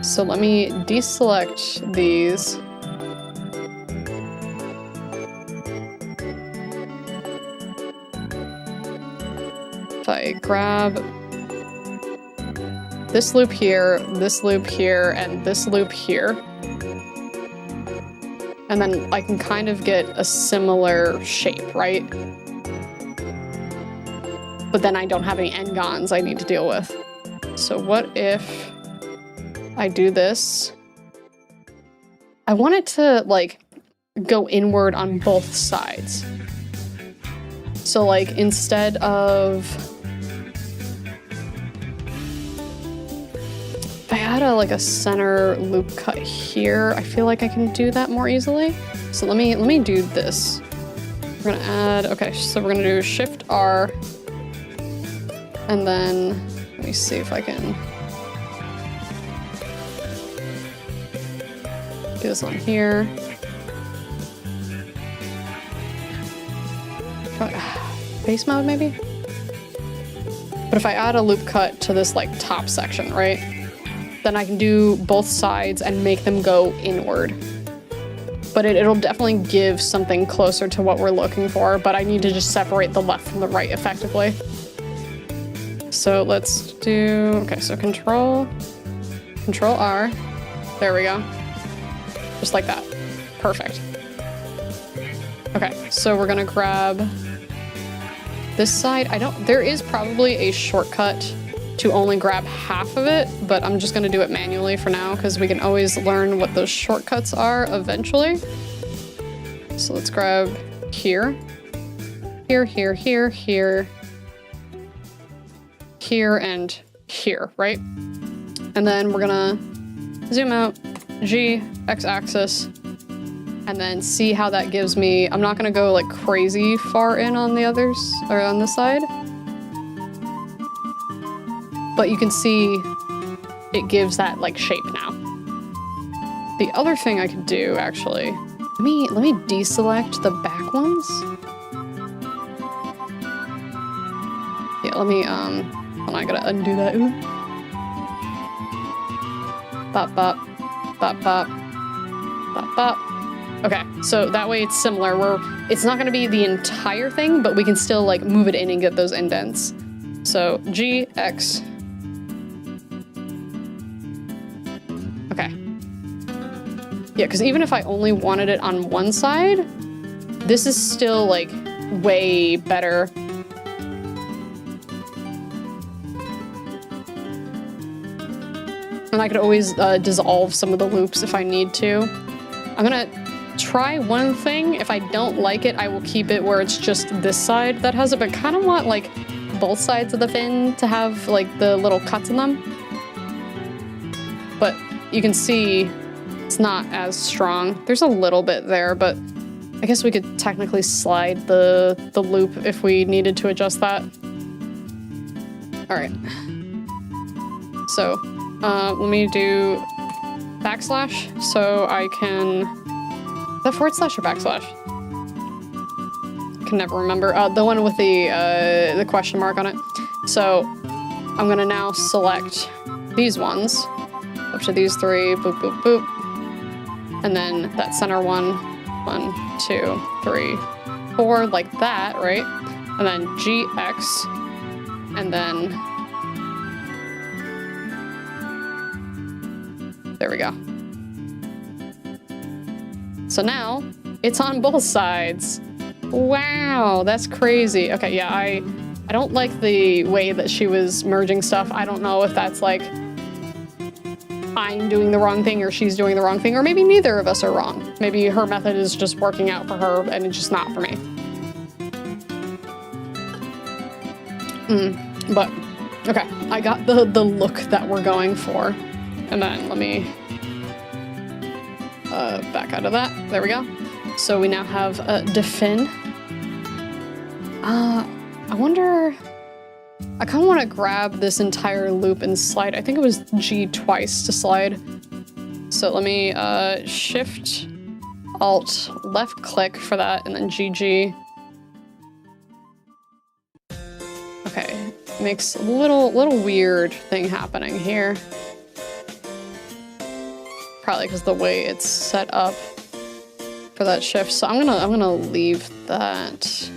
So let me deselect these. If I grab this loop here, and this loop here, and then I can kind of get a similar shape, right? But then I don't have any n-gons I need to deal with. So what if I do this? I want it to like go inward on both sides. So like instead of, if I had like a center loop cut here, I feel like I can do that more easily. So let me do this. We're gonna add, okay, so we're gonna do Shift R, and then let me see if I can do this on here. Base mode maybe? But if I add a loop cut to this like top section, right? Then I can do both sides and make them go inward. But it'll definitely give something closer to what we're looking for, but I need to just separate the left from the right effectively. So let's do, okay, so Control R, there we go. Just like that, perfect. Okay, so we're gonna grab this side. There is probably a shortcut to only grab half of it, but I'm just gonna do it manually for now because we can always learn what those shortcuts are eventually. So let's grab here, here, here, here, here, here, and here, right? And then we're gonna zoom out, G, X-axis, and then see how that gives me. I'm not gonna go like crazy far in on the others, or on this side. But you can see it gives that like shape now. The other thing I could do actually, let me deselect the back ones. Yeah, let me, hold on, I gotta undo that. Ooh. Bop, bop, bop, bop, bop, bop. Okay, so that way it's similar, where it's not gonna be the entire thing, but we can still like move it in and get those indents. So G, X. Okay. Yeah, because even if I only wanted it on one side, this is still like way better. And I could always dissolve some of the loops if I need to. I'm gonna try one thing. If I don't like it, I will keep it where it's just this side that has it, but kind of want like both sides of the fin to have like the little cuts in them. But you can see it's not as strong. There's a little bit there, but I guess we could technically slide the loop if we needed to adjust that. All right. So let me do backslash so I can, is that forward slash or backslash? I can never remember. The one with the question mark on it. So I'm gonna now select these ones, up to these 3, boop, boop, boop. And then that center one, 1, 2, 3, 4, like that, right? And then GX, and then There we go. So now it's on both sides. Wow, that's crazy. Okay, yeah, I don't like the way that she was merging stuff. I don't know if that's like I'm doing the wrong thing or she's doing the wrong thing, or maybe neither of us are wrong. Maybe her method is just working out for her and it's just not for me. But, okay, I got the look that we're going for. And then let me back out of that. There we go. So we now have defin. I wonder, I kind of want to grab this entire loop and slide. I think it was G twice to slide. So let me shift, alt, left click for that, and then GG. Okay, makes a little weird thing happening here. Probably because the way it's set up for that shift. So I'm gonna leave that.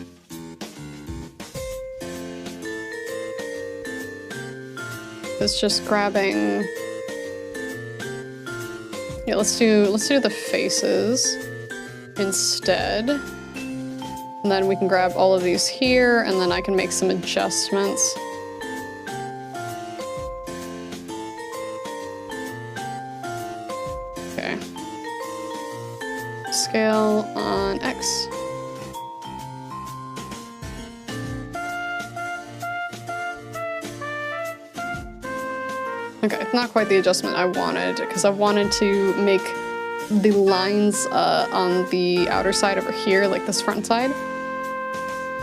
It's just grabbing. Yeah, let's do the faces instead. And then we can grab all of these here, and then I can make some adjustments. Okay. Scale on X. Okay, not quite the adjustment I wanted, because I wanted to make the lines on the outer side over here, like this front side,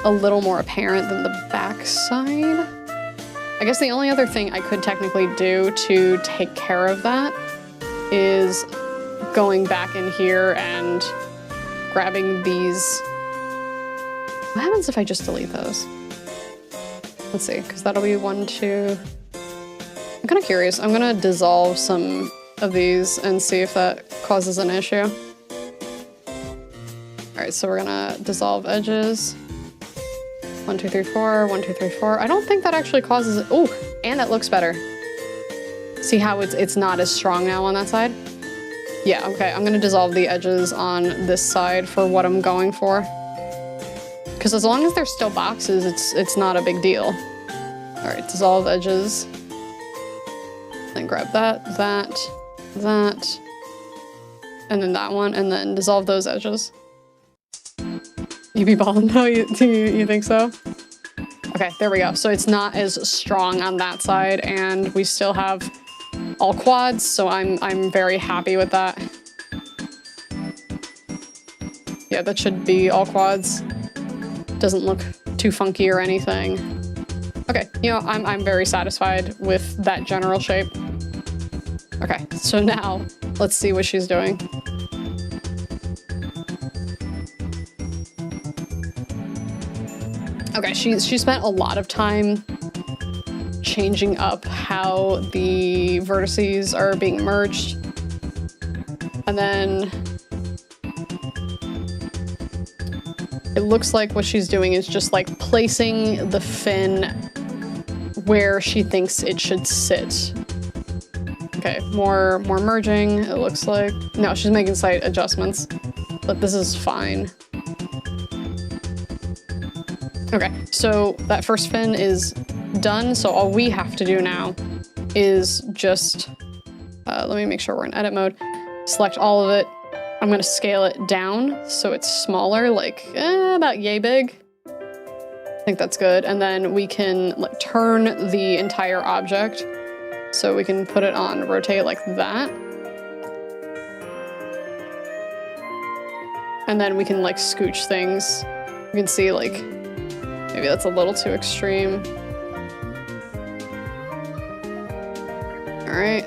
a little more apparent than the back side. I guess the only other thing I could technically do to take care of that is going back in here and grabbing these. What happens if I just delete those? Let's see, because that'll be 1, 2. I'm kind of curious. I'm gonna dissolve some of these and see if that causes an issue. All right, so we're gonna dissolve edges. 1, 2, 3, 4, 1, 2, 3, 4. I don't think that actually causes it. Oh, and it looks better. See how it's not as strong now on that side? Yeah, okay, I'm gonna dissolve the edges on this side for what I'm going for. Because as long as they're still boxes, it's not a big deal. All right, dissolve edges. Then grab that, and then that one, and then dissolve those edges. You be balling though? You think so? Okay, there we go. So it's not as strong on that side, and we still have all quads, so I'm very happy with that. Yeah, that should be all quads. Doesn't look too funky or anything. Okay, you know, I'm very satisfied with that general shape. Okay, so now let's see what she's doing. Okay, she spent a lot of time changing up how the vertices are being merged. And then it looks like what she's doing is just like placing the fin where she thinks it should sit. Okay, more merging, it looks like. No, she's making slight adjustments, but this is fine. Okay, so that first fin is done, so all we have to do now is just, let me make sure we're in edit mode, select all of it. I'm gonna scale it down so it's smaller, like about yay big. I think that's good. And then we can like turn the entire object. So we can put it on rotate like that. And then we can like scooch things. You can see like, maybe that's a little too extreme. All right.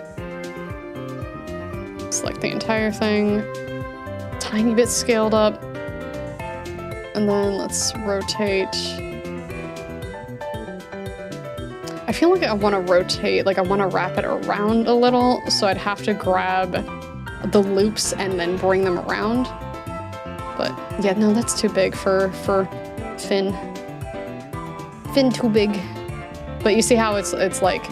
Select the entire thing. Tiny bit scaled up. And then let's rotate. I feel like I want to rotate, like I want to wrap it around a little, so I'd have to grab the loops and then bring them around. But yeah, no, that's too big for fin. Fin too big. But you see how it's like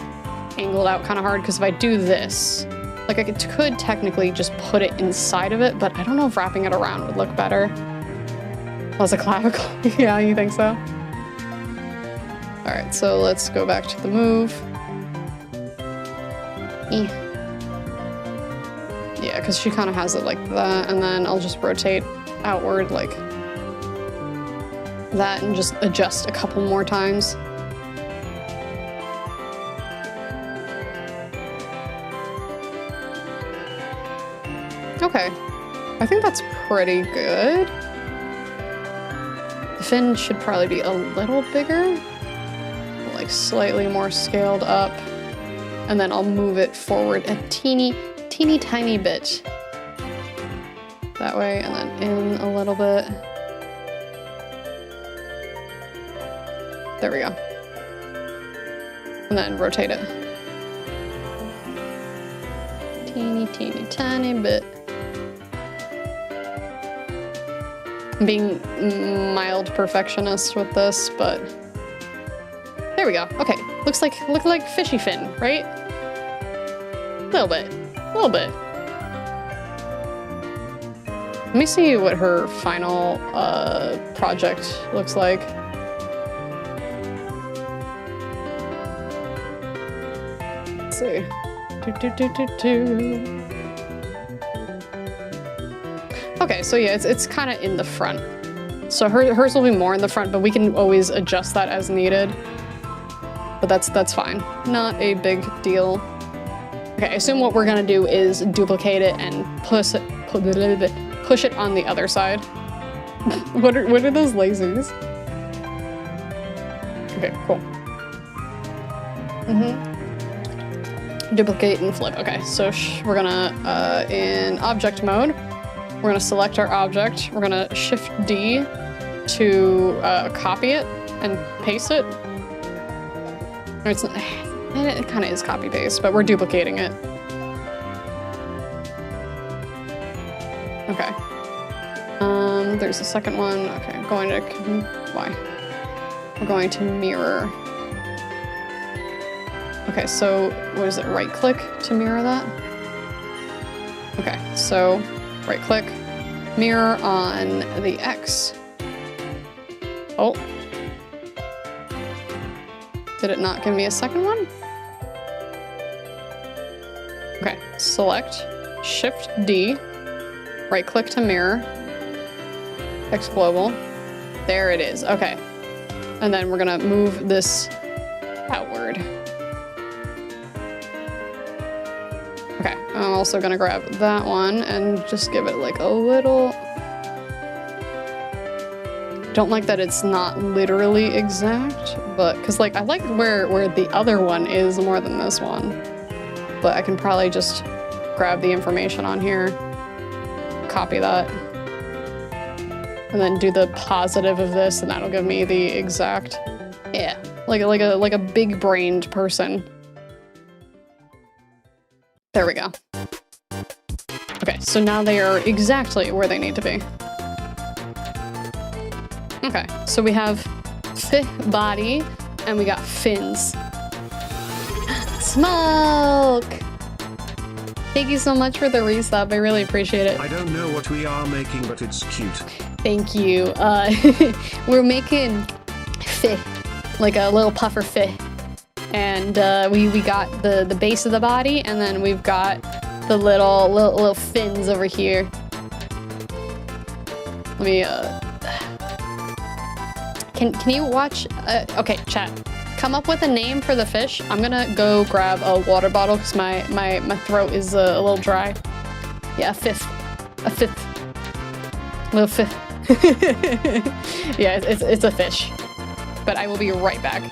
angled out kind of hard, because if I do this, Like I could technically just put it inside of it, but I don't know if wrapping it around would look better. Was a clavicle? Yeah, you think so? All right, so let's go back to the move. Yeah, because she kind of has it like that, and then I'll just rotate outward like that and just adjust a couple more times. Okay, I think that's pretty good. The fin should probably be a little bigger, like slightly more scaled up, and then I'll move it forward a teeny tiny bit. That way, and then in a little bit. There we go. And then rotate it. Teeny tiny bit. I'm being mild perfectionist with this, but there we go. Okay, look like fishy fin, right? A little bit. Let me see what her final project looks like. Let's see. Okay, so yeah, it's kind of in the front. So hers will be more in the front, but we can always adjust that as needed. But that's fine. Not a big deal. Okay, I assume what we're gonna do is duplicate it and push it on the other side. What are those lasers? Okay, cool. Duplicate and flip. Okay, so we're gonna, in object mode, we're gonna select our object. We're gonna Shift D to copy it and paste it. Or it's not, it kind of is copy paste, but we're duplicating it. Okay. There's a second one. Okay, I'm going to, why? We're going to mirror. Okay, so what is it? Right click to mirror that? Okay, so right click, mirror on the X. Oh. Did it not give me a second one? Okay, select, Shift D, right click to mirror, X global. There it is, okay. And then we're gonna move this outward. Okay, I'm also gonna grab that one and just give it like a little... Don't like that it's not literally exact, but because like I like where the other one is more than this one. But I can probably just grab the information on here, copy that, and then do the positive of this, and that'll give me the exact, yeah, like a big-brained person. There we go. Okay, so now they are exactly where they need to be. Okay, so we have body, and we got fins. Smoke! Thank you so much for the resub, I really appreciate it. I don't know what we are making, but it's cute. Thank you. We're making fi, like a little puffer fi. And we got the base of the body, and then we've got the little fins over here. Let me, Can you watch, okay, chat. Come up with a name for the fish. I'm gonna go grab a water bottle because my throat is a little dry. Yeah, a fifth. Little fifth. Yeah, it's a fish. But I will be right back.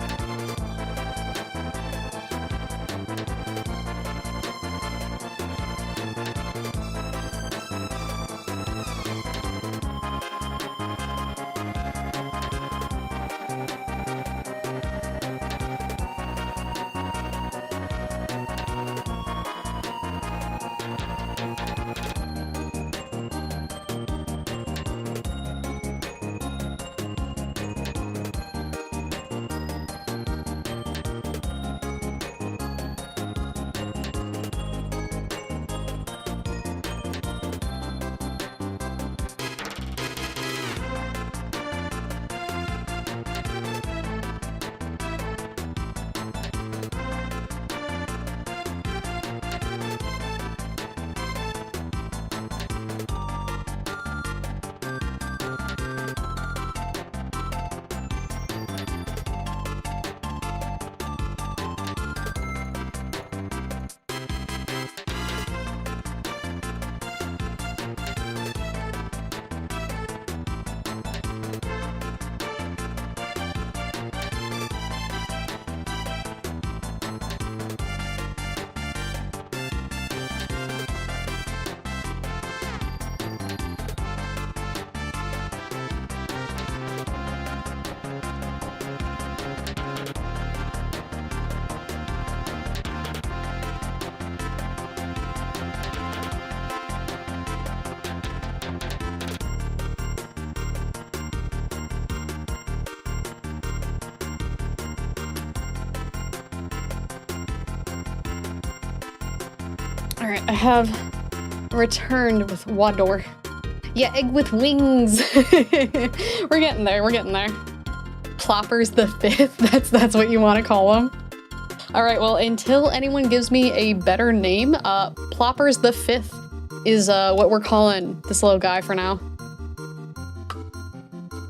right, I have returned with Wador. Yeah, egg with wings. We're getting there, we're getting there. Ploppers the Fifth, that's what you want to call him. All right, well, until anyone gives me a better name, Ploppers the Fifth is what we're calling this little guy for now.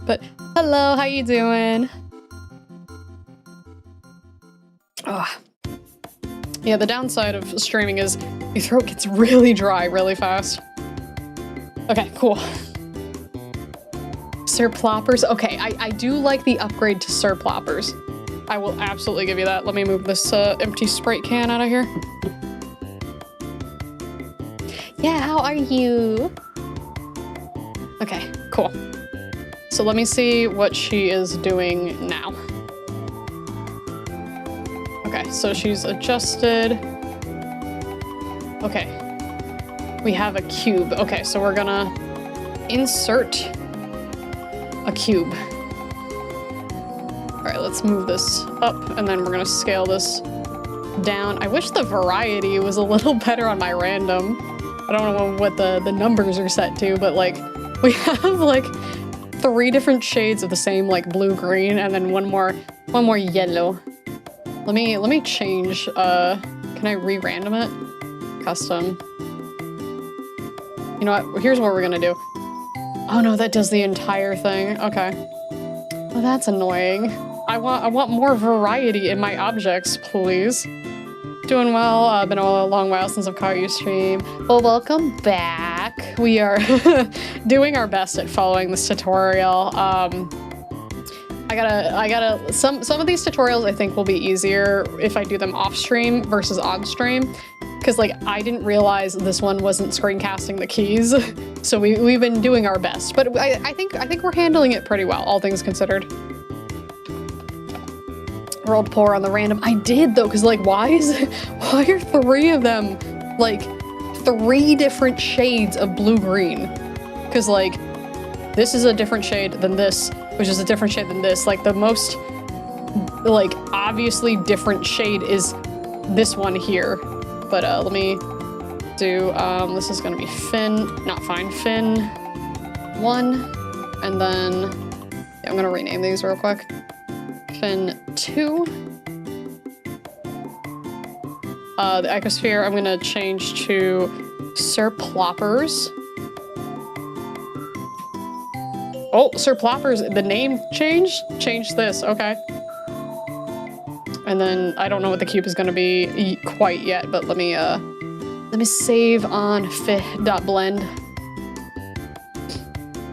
But hello, how you doing? Oh. Yeah, the downside of streaming is your throat gets really dry really fast. Okay, cool. Sir Ploppers. Okay, I do like the upgrade to Sir Ploppers. I will absolutely give you that. Let me move this empty Sprite can out of here. Yeah, how are you? Okay, cool. So let me see what she is doing now. Okay, so she's adjusted. Okay. We have a cube. Okay, so we're gonna insert a cube. All right, let's move this up and then we're gonna scale this down. I wish the variety was a little better on my random. I don't know what the numbers are set to, but like we have like 3 different shades of the same like blue-green and then one more yellow. Let me change, can I re-random it? Custom. You know what, here's what we're gonna do. Oh no, that does the entire thing, okay. Well, that's annoying. I want more variety in my objects, please. Doing well, been a long while since I've caught you stream. Well, welcome back. We are doing our best at following this tutorial. Some of these tutorials I think will be easier if I do them off stream versus on stream. Cause like I didn't realize this one wasn't screencasting the keys. So we've been doing our best, but I think we're handling it pretty well, all things considered. Rolled poor on the random. I did though, cause like why are 3 of them like 3 different shades of blue-green? Cause like this is a different shade than this, which is a different shade than this. Like the most like obviously different shade is this one here. But let me do, this is gonna be Fin, not fine, Fin 1, and then, yeah, I'm gonna rename these real quick. Fin 2. The Ecosphere, I'm gonna change to Sir Ploppers. Oh, Sir Ploppers, the name changed? Changed this, okay. And then I don't know what the cube is going to be quite yet, but let me save on fi.blend.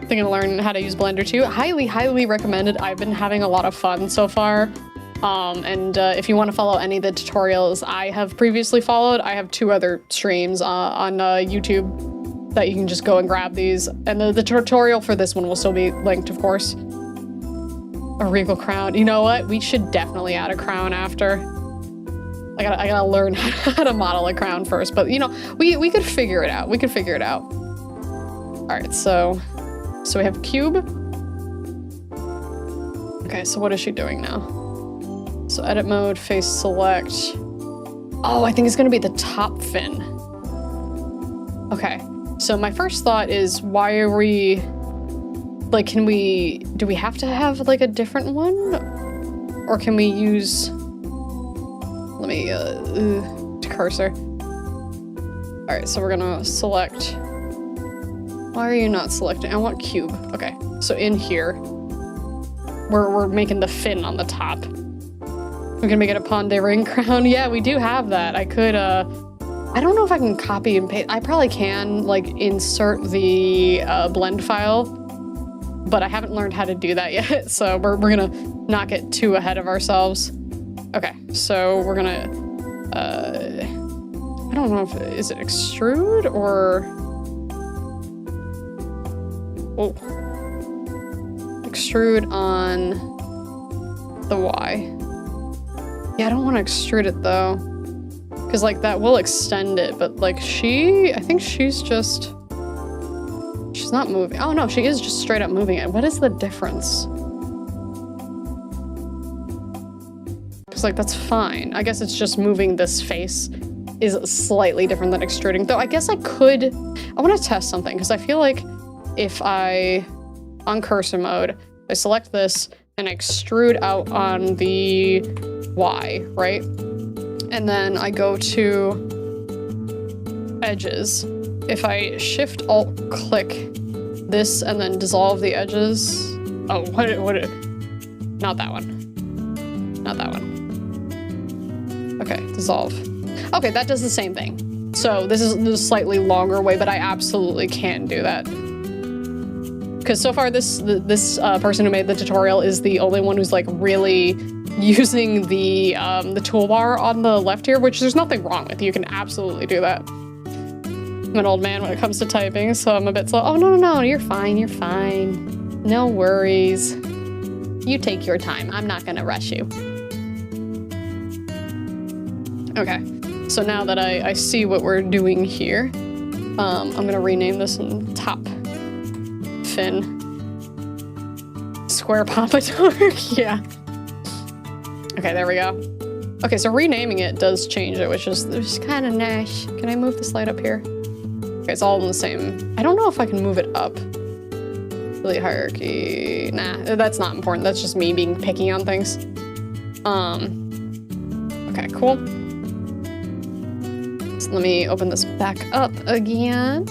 Thinking to learn how to use Blender too. Highly recommended. I've been having a lot of fun so far. And if you want to follow any of the tutorials I have previously followed, I have 2 other streams on YouTube that you can just go and grab these. And the tutorial for this one will still be linked, of course. A regal crown. You know what? We should definitely add a crown after. I gotta learn how to model a crown first, but you know, we could figure it out. We could figure it out. All right, so we have a cube. Okay, so what is she doing now? So edit mode, face select. Oh, I think it's gonna be the top fin. Okay, so my first thought is why are we, like, do we have to have like a different one? Or can we use, let me, cursor. All right, so we're gonna select, why are you not selecting? I want cube, okay. So in here, we're making the fin on the top. We're gonna make it a Ponde ring crown. Yeah, we do have that. I could, I don't know if I can copy and paste. I probably can like insert the blend file, but I haven't learned how to do that yet. So we're gonna not get too ahead of ourselves. Okay, so we're gonna, I don't know if, is it extrude or, oh, extrude on the Y. Yeah, I don't want to extrude it though, because like that will extend it, but like I think she's just, she's not moving. Oh no, she is just straight up moving it. What is the difference? Because like that's fine. I guess it's just moving this face is slightly different than extruding. Though I guess I want to test something because I feel like if I, on cursor mode, I select this and extrude out on the Y, right? And then I go to edges. If I shift alt click this and then dissolve the edges. Oh, not that one. Not that one. Okay, dissolve. Okay, that does the same thing. So this is the slightly longer way, but I absolutely can do that. Because so far this person who made the tutorial is the only one who's like really using the toolbar on the left here, which there's nothing wrong with. You can absolutely do that. I'm an old man when it comes to typing, so I'm a bit slow. Oh, no, you're fine, you're fine. No worries. You take your time. I'm not gonna rush you. Okay, so now that I see what we're doing here, I'm gonna rename this in top fin. Square pompadour, yeah. Okay, there we go. Okay, so renaming it does change it, which is kind of nice. Can I move this light up here? Okay, it's all in the same. I don't know if I can move it up. Delete hierarchy. Nah, that's not important. That's just me being picky on things. Okay, cool. So let me open this back up again.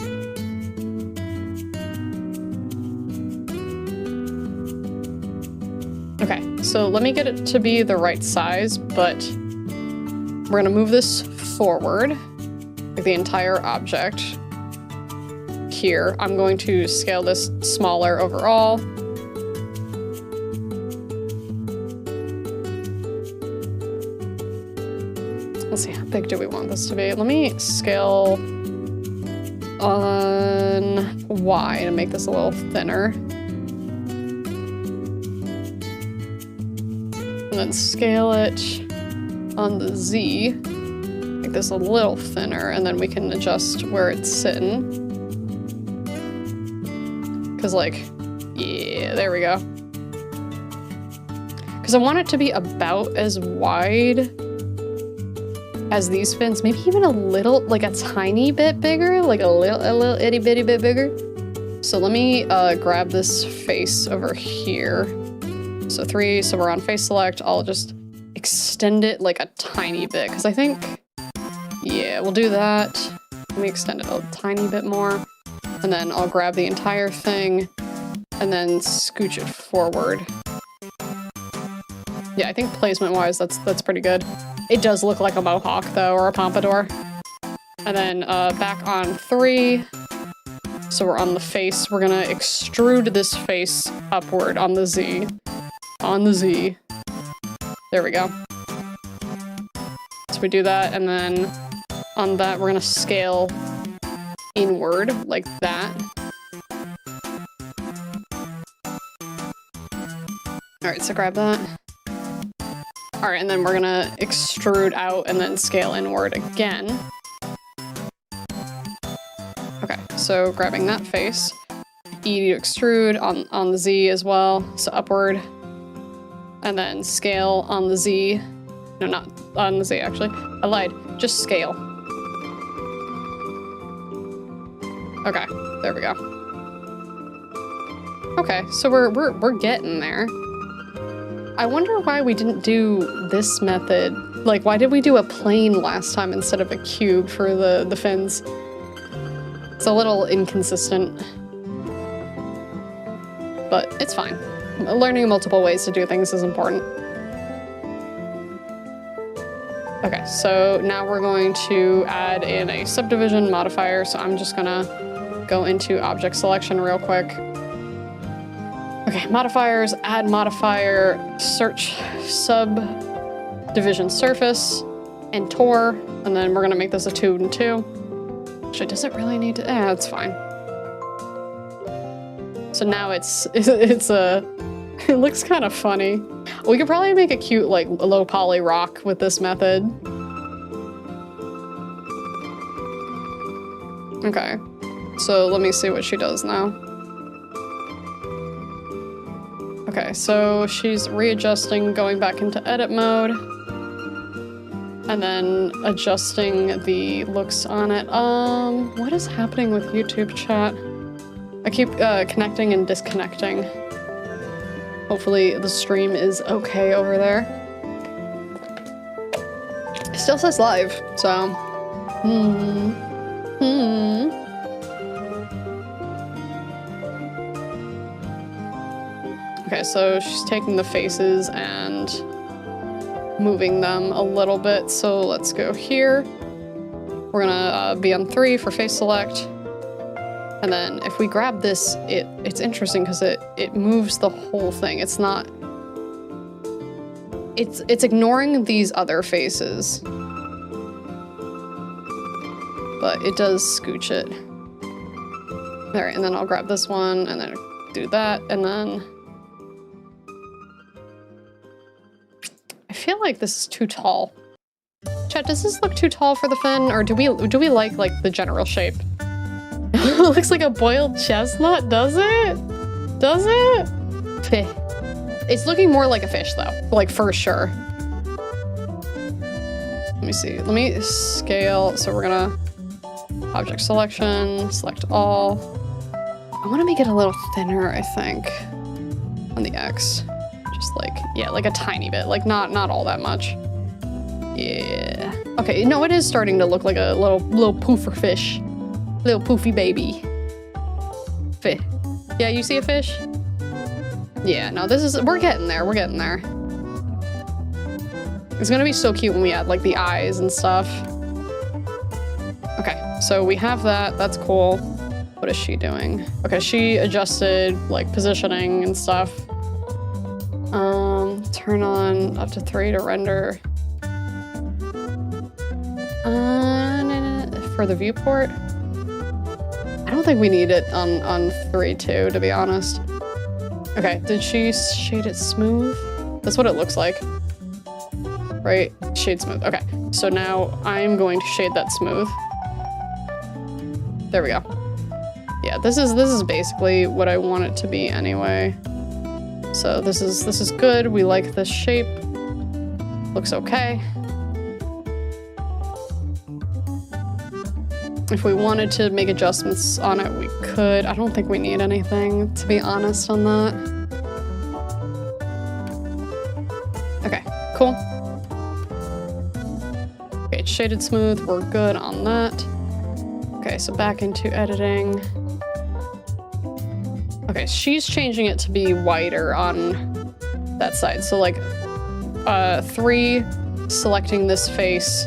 Okay, so let me get it to be the right size, but we're gonna move this forward, like the entire object. Here, I'm going to scale this smaller overall. Let's see, how big do we want this to be? Let me scale on Y to make this a little thinner. And then scale it on the Z, make this a little thinner, and then we can adjust where it's sitting. Cause like, yeah, there we go. Cause I want it to be about as wide as these fins, maybe even a little, like a tiny bit bigger, like a little itty bitty bit bigger. So let me grab this face over here. So 3, so we're on face select. I'll just extend it like a tiny bit, cause I think, yeah, we'll do that. Let me extend it a tiny bit more. And then I'll grab the entire thing and then scooch it forward. Yeah, I think placement-wise, that's pretty good. It does look like a mohawk, though, or a pompadour. And then back on 3. So we're on the face. We're gonna extrude this face upward on the Z. On the Z. There we go. So we do that, and then on that, we're gonna scale inward like that. All right, so grab that. All right, and then we're gonna extrude out and then scale inward again. Okay, so grabbing that face, E to extrude on the Z as well, so upward, and then scale on the Z. No, not on the Z, actually. I lied, just scale. Okay, there we go. Okay, so we're getting there. I wonder why we didn't do this method. Like, why did we do a plane last time instead of a cube for the fins? It's a little inconsistent, but it's fine. Learning multiple ways to do things is important. Okay, so now we're going to add in a subdivision modifier, so I'm just gonna go into object selection real quick. Okay, modifiers, add modifier, search subdivision surface, and Tor, and then we're gonna make this a 2 and 2. Actually, does it really need to? It's fine. So now it looks kind of funny. We could probably make a cute like low poly rock with this method. Okay, so let me see what she does now. Okay, so she's readjusting, going back into edit mode. And then adjusting the looks on it. What is happening with YouTube chat? I keep connecting and disconnecting. Hopefully the stream is okay over there. It still says live, so. Okay, so she's taking the faces and moving them a little bit. So let's go here. We're gonna be on 3 for face select. And then if we grab this, it's interesting because it moves the whole thing. It's not, it's ignoring these other faces. But it does scooch it. All right, and then I'll grab this one and then do that, and then I feel like this is too tall. Chat, does this look too tall for the fin, or do we like the general shape? It looks like a boiled chestnut, does it? Does it? Feh. It's looking more like a fish though, like for sure. Let me see. Let me scale. So we're gonna object selection, select all. I want to make it a little thinner, I think, on the X. Just like, yeah, like a tiny bit, like not all that much. Yeah. Okay, no, it is starting to look like a little poofer fish. Little poofy baby. Fish. Yeah, you see a fish? Yeah, no, we're getting there, we're getting there. It's gonna be so cute when we add like the eyes and stuff. Okay, so we have that, that's cool. What is she doing? Okay, she adjusted like positioning and stuff. Turn on up to 3 to render. For the viewport? I don't think we need it on 3 too, to be honest. Okay, did she shade it smooth? That's what it looks like. Right? Shade smooth. Okay, so now I'm going to shade that smooth. There we go. Yeah, this is basically what I want it to be anyway. So this is good. We like this shape. Looks okay. If we wanted to make adjustments on it, we could. I don't think we need anything, to be honest, on that. Okay, cool. Okay, it's shaded smooth. We're good on that. Okay, so back into editing. Okay, she's changing it to be whiter on that side. So like 3, selecting this face,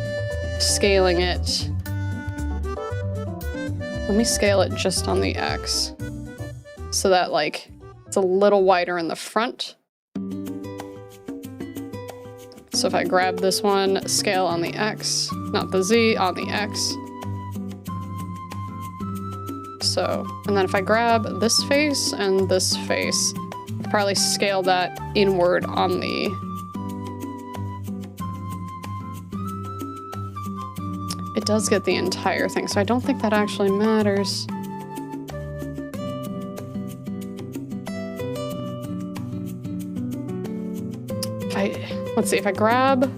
scaling it. Let me scale it just on the X so that like it's a little wider in the front. So if I grab this one, scale on the X, not the Z, on the X. So, and then if I grab this face and this face, I'll probably scale that inward on the... It does get the entire thing, so I don't think that actually matters. Let's see, if I grab...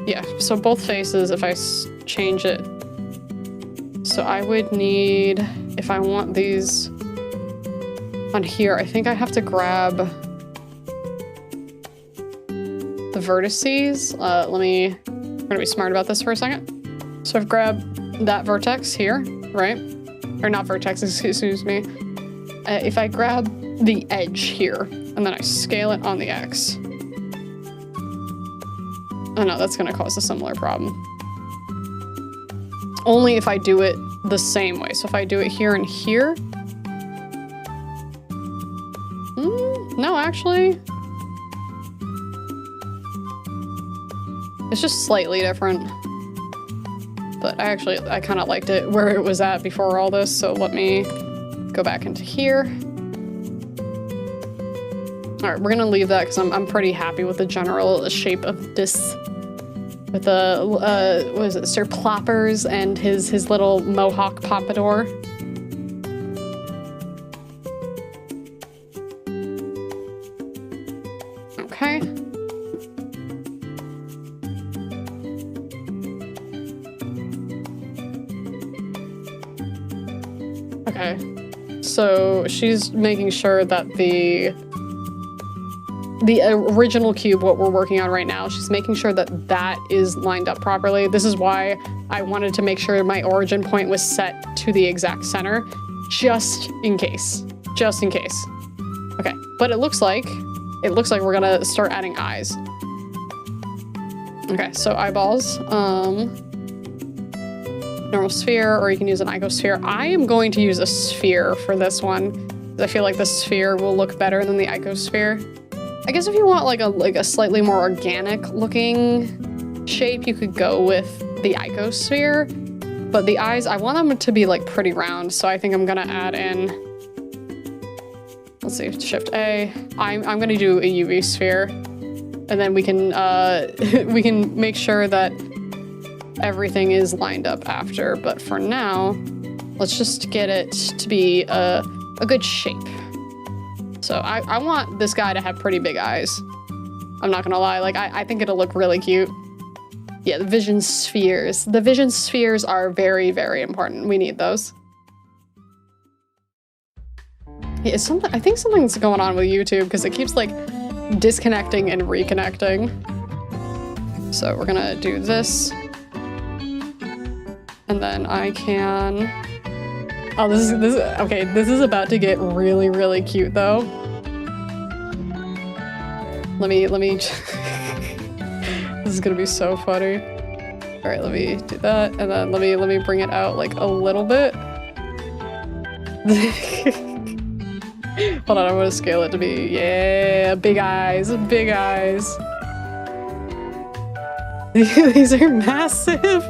Yeah, so both faces, if I change it. So I would need, if I want these on here, I think I have to grab the vertices. I'm gonna be smart about this for a second. So I've grabbed that vertex here, right? Or not vertex, excuse me. If I grab the edge here, and then I scale it on the X. Oh no, that's gonna cause a similar problem. Only if I do it the same way. So if I do it here and here. No, actually. It's just slightly different. But I kind of liked it where it was at before all this, so let me go back into here. All right, we're gonna leave that because I'm pretty happy with the general shape of this. With the, what is it, Sir Ploppers and his little mohawk pompadour. Okay. Okay. So she's making sure that the original cube, what we're working on right now, she's making sure that that is lined up properly. This is why I wanted to make sure my origin point was set to the exact center, just in case. Just in case. Okay, but it looks like we're gonna start adding eyes. Okay, so eyeballs, normal sphere, or you can use an icosphere. I am going to use a sphere for this one. I feel like the sphere will look better than the icosphere. I guess if you want like a slightly more organic looking shape, you could go with the icosphere. But the eyes, I want them to be like pretty round, so I think I'm gonna add in, let's see, Shift A. I'm gonna do a UV sphere, and then we can we can make sure that everything is lined up after. But for now, let's just get it to be a good shape. So I want this guy to have pretty big eyes. I'm not gonna lie, like I think it'll look really cute. Yeah, the vision spheres. The vision spheres are very, very important. We need those. Yeah, I think something's going on with YouTube because it keeps like disconnecting and reconnecting. So we're gonna do this. And then I can, oh, this is okay, this is about to get really, really cute though. Let me this is gonna be so funny. All right, let me do that, and then let me bring it out like a little bit. Hold on, I'm gonna scale it to be, yeah, big eyes, big eyes. These are massive.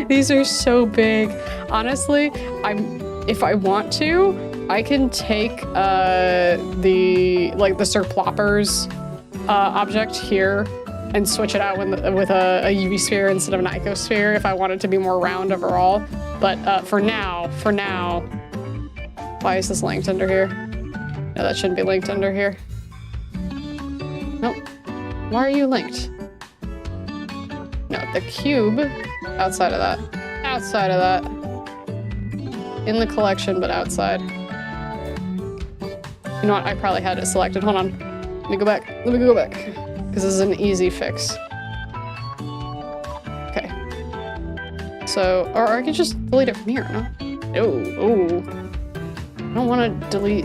These are so big. Honestly, if I want to, I can take the Sir Plopper's object here and switch it out with a UV sphere instead of an icosphere if I want it to be more round overall. But for now, why is this linked under here? No, that shouldn't be linked under here. Nope. Why are you linked? No, the cube outside of that. Outside of that. In the collection, but outside. You know what? I probably had it selected. Hold on. Let me go back. Let me go back. Because this is an easy fix. Okay. So, or I could just delete it from here, no? Oh. I don't want to delete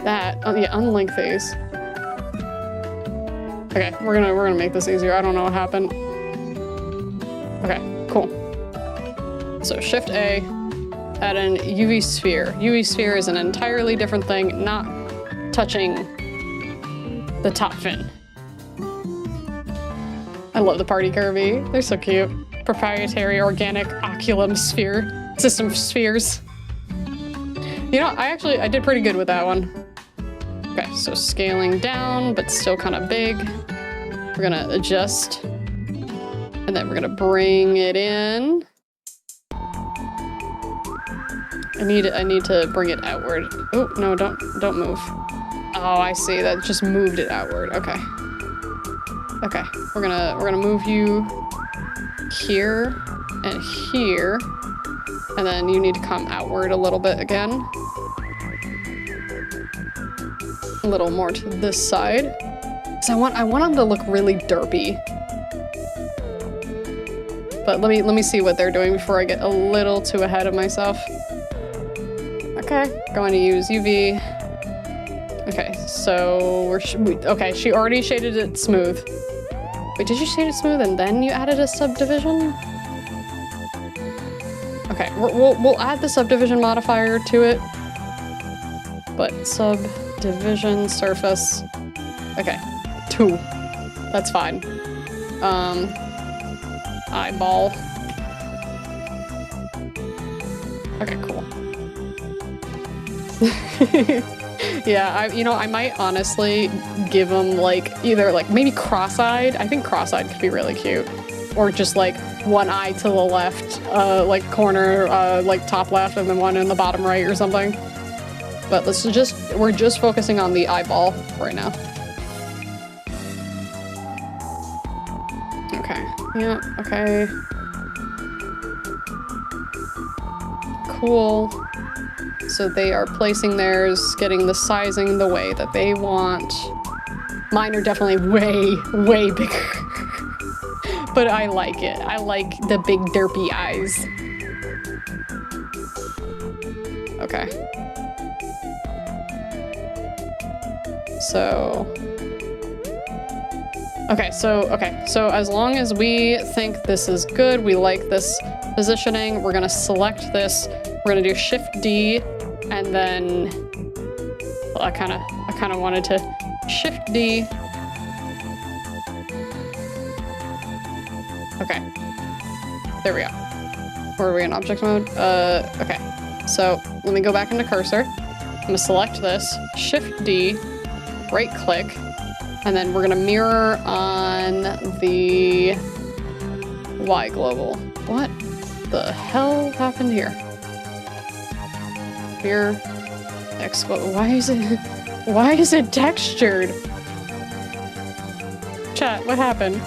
that. Oh, yeah, unlink these. Okay, we're gonna make this easier. I don't know what happened. Okay, cool. So Shift A, add in UV sphere. UV sphere is an entirely different thing, not touching the top fin. I love the party Kirby. They're so cute. Proprietary organic oculum sphere. System of spheres. You know, I did pretty good with that one. Okay, so scaling down, but still kind of big. We're gonna adjust. And then we're gonna bring it in. I need to bring it outward. Oh, no, don't move. Oh, I see, that just moved it outward. Okay. Okay, we're gonna move you here and here. And then you need to come outward a little bit again. A little more to this side. Cause I want them to look really derpy. But let me see what they're doing before I get a little too ahead of myself. Okay, going to use UV. Okay, so okay, she already shaded it smooth. Wait, did you shade it smooth and then you added a subdivision? Okay, we'll add the subdivision modifier to it. But subdivision surface. Okay, 2. That's fine. Eyeball. Okay, cool. Yeah, I might honestly give them like either like maybe cross-eyed. I think cross-eyed could be really cute. Or just like one eye to the left, like corner, like top left, and then one in the bottom right or something. But we're just focusing on the eyeball right now. Okay, yeah, okay. Cool. So they are placing theirs, getting the sizing the way that they want. Mine are definitely way, way bigger. But I like it. I like the big derpy eyes. Okay. So... Okay, so as long as we think this is good, we like this positioning, we're gonna select this, we're gonna do Shift D, and then well, I kinda wanted to Shift D. Okay. There we go. Where are we in object mode? Okay. So let me go back into cursor. I'm gonna select this, Shift D, right click, and then we're gonna mirror on the Y global. What the hell happened here? Mirror X global. Why is it textured? Chat, what happened?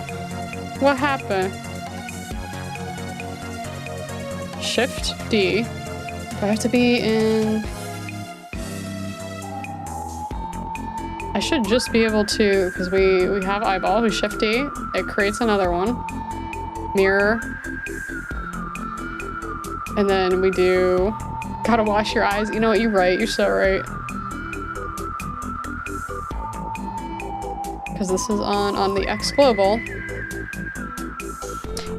What happened? Shift D. Do I have to be in? I should just be able to, because we have eyeball, we Shift D, it creates another one. Mirror. And then we do, gotta wash your eyes. You know what, you're right, you're so right. Because this is on the X global.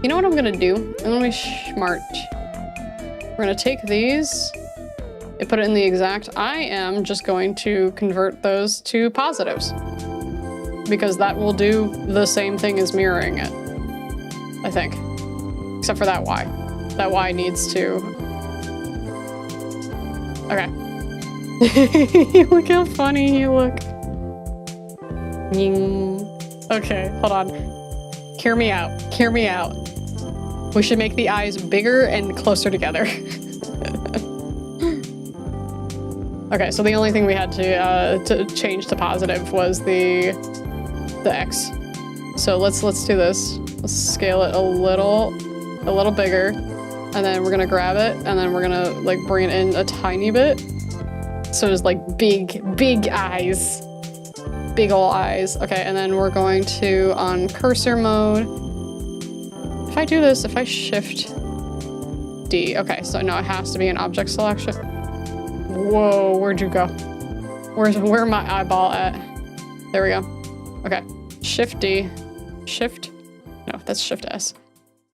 You know what I'm gonna do? I'm gonna be smart. We're gonna take these and put it in the exact. I am just going to convert those to positives because that will do the same thing as mirroring it, I think. Except for that Y. That Y needs to. Okay. Look how funny you look. Okay, hold on. Hear me out. Hear me out. We should make the eyes bigger and closer together. Okay, so the only thing we had to change to positive was the X. So let's do this. Let's scale it a little bigger, and then we're gonna grab it, and then we're gonna like bring it in a tiny bit. So there's like big eyes, big ol' eyes. Okay, and then we're going to on cursor mode. If I do this, if I Shift D, okay, so no, it has to be an object selection. Whoa, where'd you go? Where my eyeball at? There we go. Okay, Shift D, Shift, no, that's Shift S.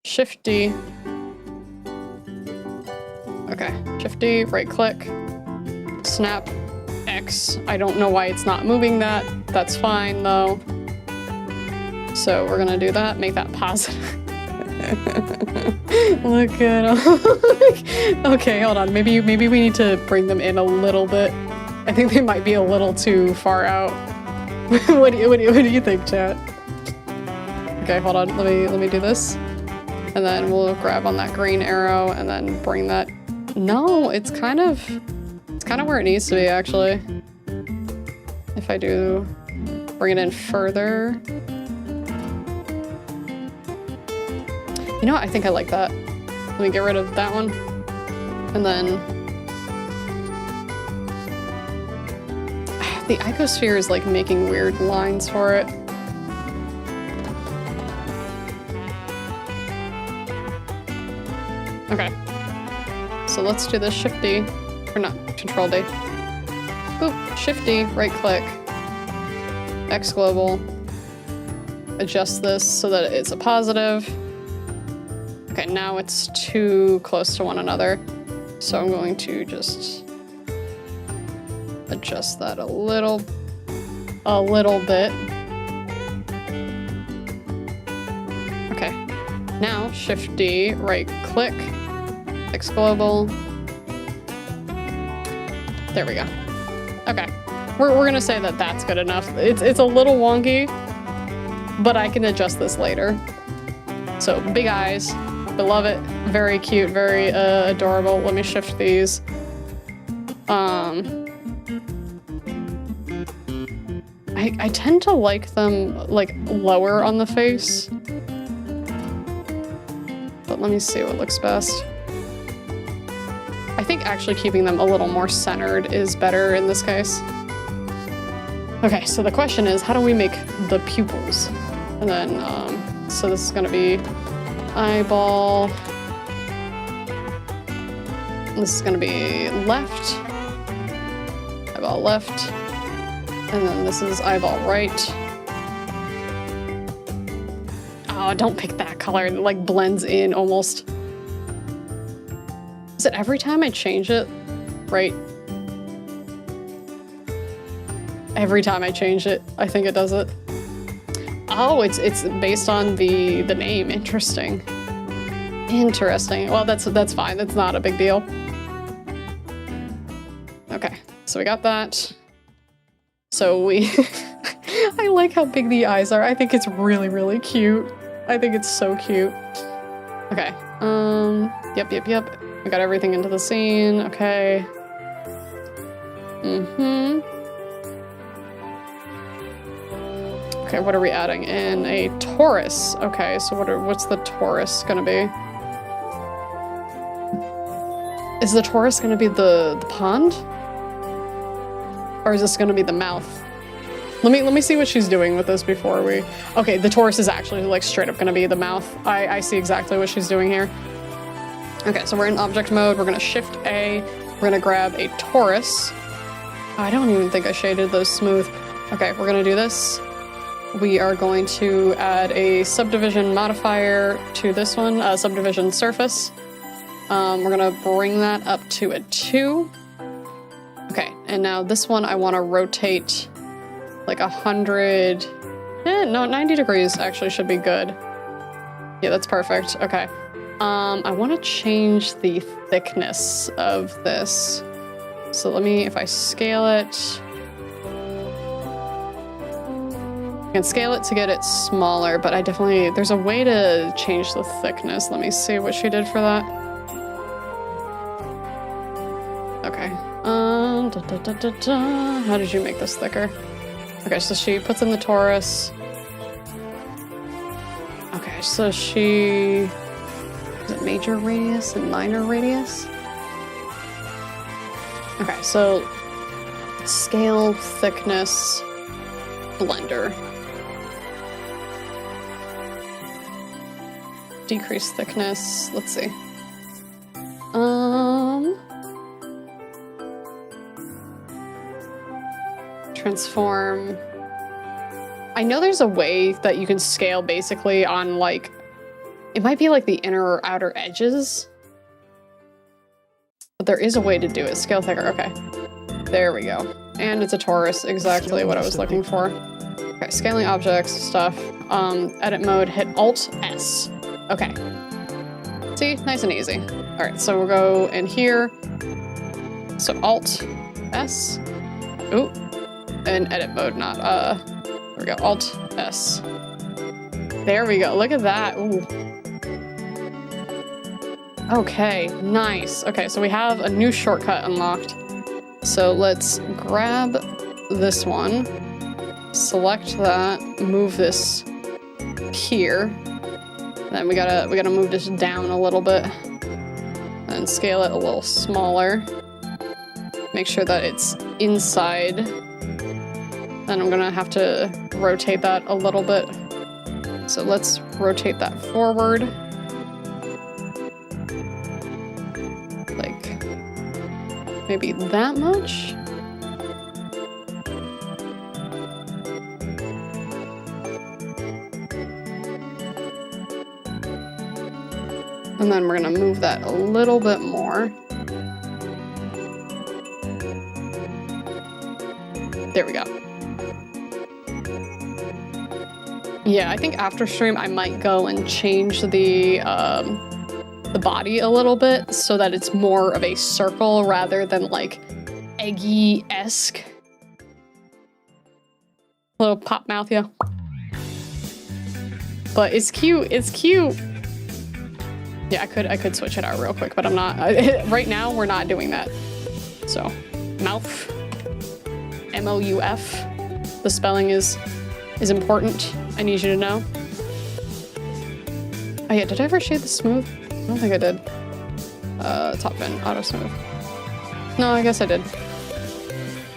Shift D. Okay, Shift D, right click, snap X. I don't know why it's not moving that. That's fine though. So we're gonna do that, make that positive. Look at them. Okay, hold on. Maybe we need to bring them in a little bit. I think they might be a little too far out. What do you think, chat? Okay, hold on. Let me do this, and then we'll grab on that green arrow and then bring that. No, it's kind of where it needs to be actually. If I do bring it in further. You know what? I think I like that. Let me get rid of that one. And then... the icosphere is like making weird lines for it. Okay. So let's do this Shift D. Or not, Control D. Boop, Shift D, right click. X global. Adjust this so that it's a positive. Okay, now it's too close to one another. So I'm going to just adjust that a little bit. Okay, now Shift D, right click, X global. There we go. Okay, we're gonna say that that's good enough. It's a little wonky, but I can adjust this later. So big eyes. I love it. Very cute, very adorable. Let me shift these. I tend to like them like lower on the face. But let me see what looks best. I think actually keeping them a little more centered is better in this case. Okay, so the question is, how do we make the pupils? And then, so this is gonna be eyeball. This is gonna be left, eyeball left, and then this is eyeball right. Oh, don't pick that color, it like blends in almost. Is it every time I change it? Right. Every time I change it, I think it does it. Oh, it's based on the name. Interesting. Interesting. Well, that's fine. That's not a big deal. Okay, so we got that. So we... I like how big the eyes are. I think it's really, really cute. I think it's so cute. Okay, yep. We got everything into the scene. Okay. Okay, what are we adding in? A Taurus. Okay, so what's the Taurus gonna be? Is the Taurus gonna be the pond? Or is this gonna be the mouth? Let me see what she's doing with this before we... Okay, the Taurus is actually like straight up gonna be the mouth. I see exactly what she's doing here. Okay, so we're in object mode. We're gonna shift A. We're gonna grab a Taurus. Oh, I don't even think I shaded those smooth. Okay, we're gonna do this. We are going to add a subdivision modifier to this one, subdivision surface. We're gonna bring that up to a 2. Okay, and now this one I wanna rotate like 100, no, 90 degrees actually should be good. Yeah, that's perfect, okay. I wanna change the thickness of this. So let me, if I scale it, I can scale it to get it smaller, but I definitely, there's a way to change the thickness. Let me see what she did for that. Okay, how did you make this thicker? Okay, so she puts in the Taurus. Okay, so she, is it major radius and minor radius? Okay, so scale, thickness, blender. Decrease thickness, let's see. Transform. I know there's a way that you can scale basically on like, it might be like the inner or outer edges. But there is a way to do it. Scale thicker, okay. There we go. And it's a Taurus, exactly what I was looking for. Okay, scaling objects, stuff. Edit mode, hit Alt-S. Okay. See, nice and easy. All right, so we'll go in here. So Alt-S. Ooh, and edit mode, not, there we go, Alt-S. There we go, look at that, ooh. Okay, nice. Okay, so we have a new shortcut unlocked. So let's grab this one, select that, move this here. Then we gotta move this down a little bit and scale it a little smaller. Make sure that it's inside. Then I'm gonna have to rotate that a little bit. So let's rotate that forward. Like maybe that much? And then we're gonna move that a little bit more. There we go. Yeah, I think after stream I might go and change the body a little bit so that it's more of a circle rather than like eggy-esque. Little pop mouth, yeah. But it's cute, it's cute. Yeah, I could switch it out real quick, but I'm not. Right now, we're not doing that. So, mouth, M-O-U-F. The spelling is important. I need you to know. Oh yeah, did I ever shade the smooth? I don't think I did. Top fin, auto smooth. No, I guess I did.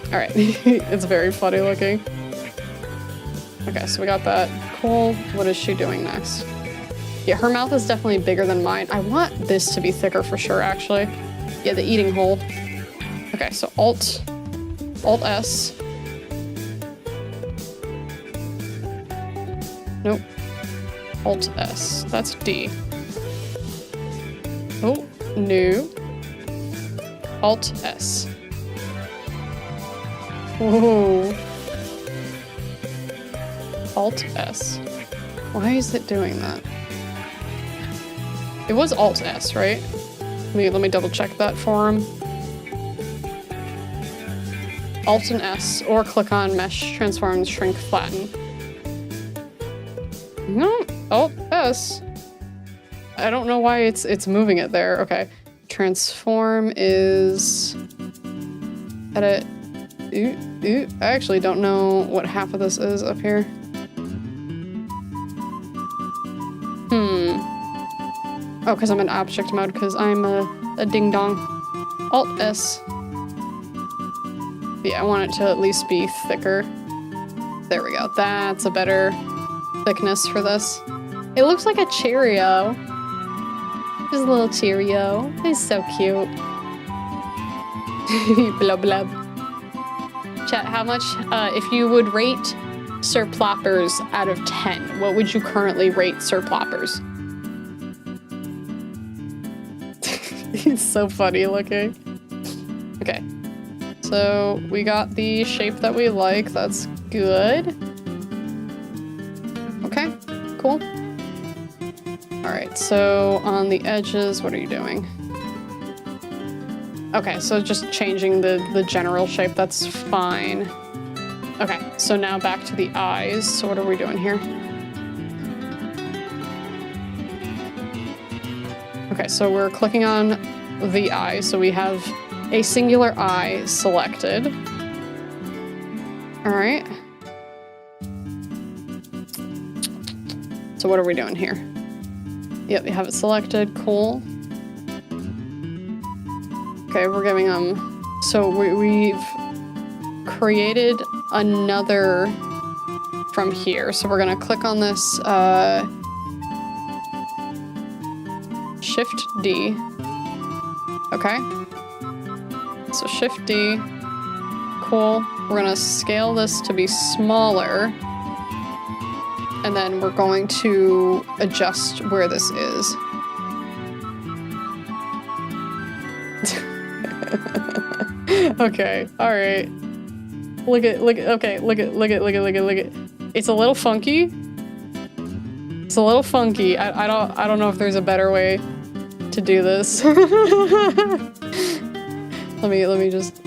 Alright. It's very funny looking. Okay, so we got that. Cool. What is she doing next? Yeah, her mouth is definitely bigger than mine. I want this to be thicker for sure, actually. Yeah, the eating hole. Okay, so Alt S. Nope. Alt S. That's D. Oh, no. Alt S. Whoa. Alt S. Why is it doing that? It was Alt S, right? Let me double check that for him. Alt and S, or click on Mesh, Transform, Shrink, Flatten. No, Alt S. I don't know why it's moving it there. Okay. Transform is edit. I actually don't know what half of this is up here. Oh, because I'm in object mode, because I'm a ding-dong. Alt S. Yeah, I want it to at least be thicker. There we go. That's a better thickness for this. It looks like a Cheerio. Just a little Cheerio. He's so cute. Blub blub. Chat, how much, if you would rate Sir Ploppers out of 10, what would you currently rate Sir Ploppers? He's so funny looking. Okay. So we got the shape that we like. That's good. Okay, cool. All right, so on the edges, what are you doing? Okay, so just changing the general shape, that's fine. Okay, so now back to the eyes. So what are we doing here? Okay, so we're clicking on the eye, so we have a singular eye selected. All right. So what are we doing here? Yep, we have it selected, cool. Okay, we're giving them, so we've created another from here. So we're gonna click on this, Shift D. Okay. So Shift D, cool. We're gonna scale this to be smaller. And then we're going to adjust where this is. Okay, all right. Look at, okay, look at. It's a little funky. It's a little funky. I don't know if there's a better way to do this. let me just,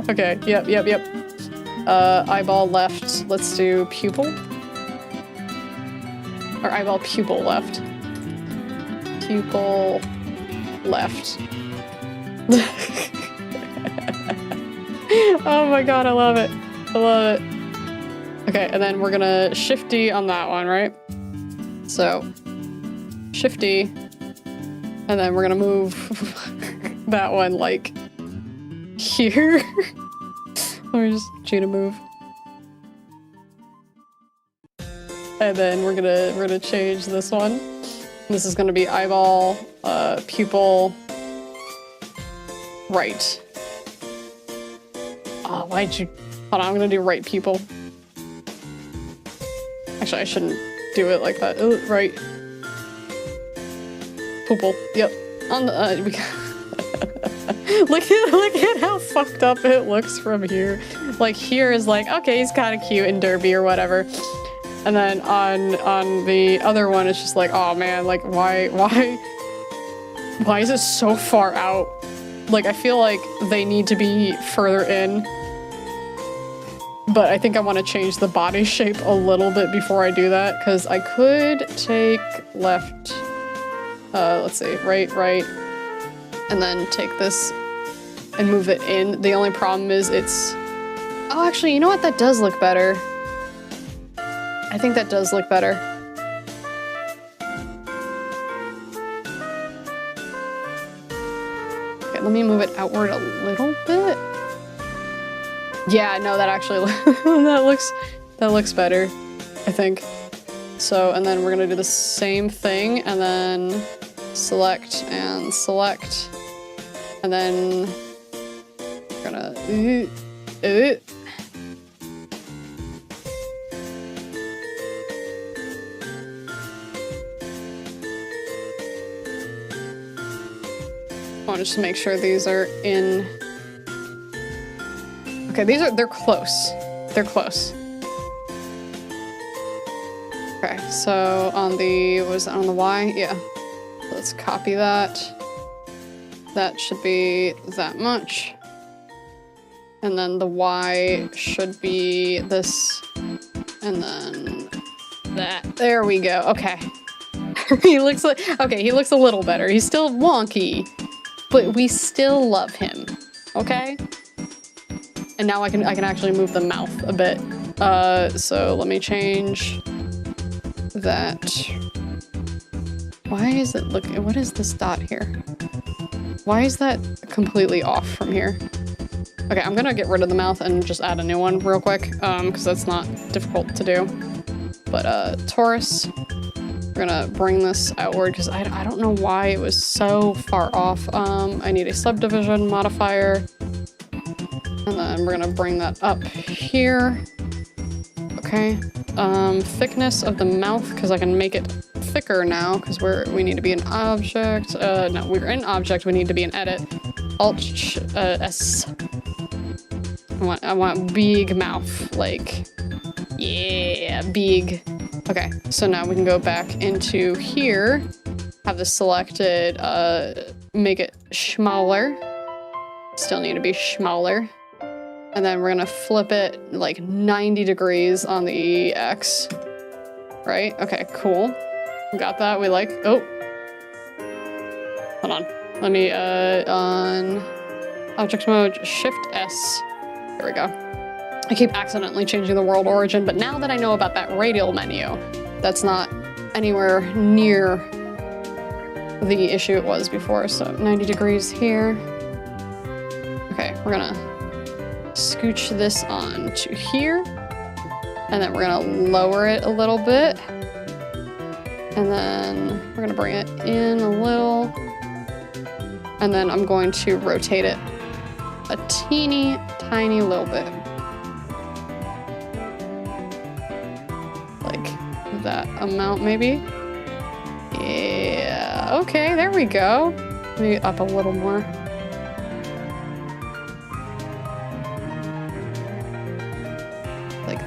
Okay, yep. Eyeball left. Let's do pupil. Or eyeball pupil left. Pupil left. Oh my god, I love it. I love it. Okay, and then we're gonna Shift D on that one, right? So, Shift D, and then we're gonna move that one like here. Let me just cheat a move. And then we're gonna change this one. This is gonna be eyeball, pupil, right. Oh, why'd you? Hold on, I'm gonna do right pupil. Actually, I shouldn't do it like that. Oh, right. Pupil. Yep. On the we look at how fucked up it looks from here. Like here is like, okay, he's kind of cute and derpy or whatever. And then on the other one, it's just like, oh man, like why is it so far out? Like I feel like they need to be further in. But I think I want to change the body shape a little bit before I do that, because I could take left, let's see, right, and then take this and move it in. The only problem is it's, oh, actually, you know what? That does look better. I think that does look better. let me move it outward a little bit. Yeah, no, that actually, that looks better, I think. So, and then we're gonna do the same thing, and then select and select, and then we're gonna, I want to just make sure these are in. Okay, they're close. They're close. Okay, so on the, what was that, on the Y? Yeah. Let's copy that. That should be that much. And then the Y should be this. And then that. There we go. Okay. He looks like, okay, he looks a little better. He's still wonky, but we still love him. Okay? And now I can actually move the mouth a bit. So let me change that. Why is it looking, what is this dot here? Why is that completely off from here? Okay, I'm gonna get rid of the mouth and just add a new one real quick, because that's not difficult to do. But Taurus, we're gonna bring this outward because I don't know why it was so far off. I need a subdivision modifier. And then we're gonna bring that up here. Okay. Thickness of the mouth, because I can make it thicker now, because we need to be an object. No, we're in object, we need to be an edit. Alt S. I want big mouth, like, yeah, big. Okay, so now we can go back into here, have this selected, make it smaller. Still need to be smaller. And then we're gonna flip it like 90 degrees on the X. Right? Okay, cool. Got that. We like, oh. Hold on. Let me, on object mode, Shift S. There we go. I keep accidentally changing the world origin, but now that I know about that radial menu, that's not anywhere near the issue it was before. So 90 degrees here. Okay, we're gonna scooch this on to here, and then we're gonna lower it a little bit, and then we're gonna bring it in a little, and then I'm going to rotate it a teeny tiny little bit, like that amount maybe. Yeah, okay, there we go. Maybe up a little more.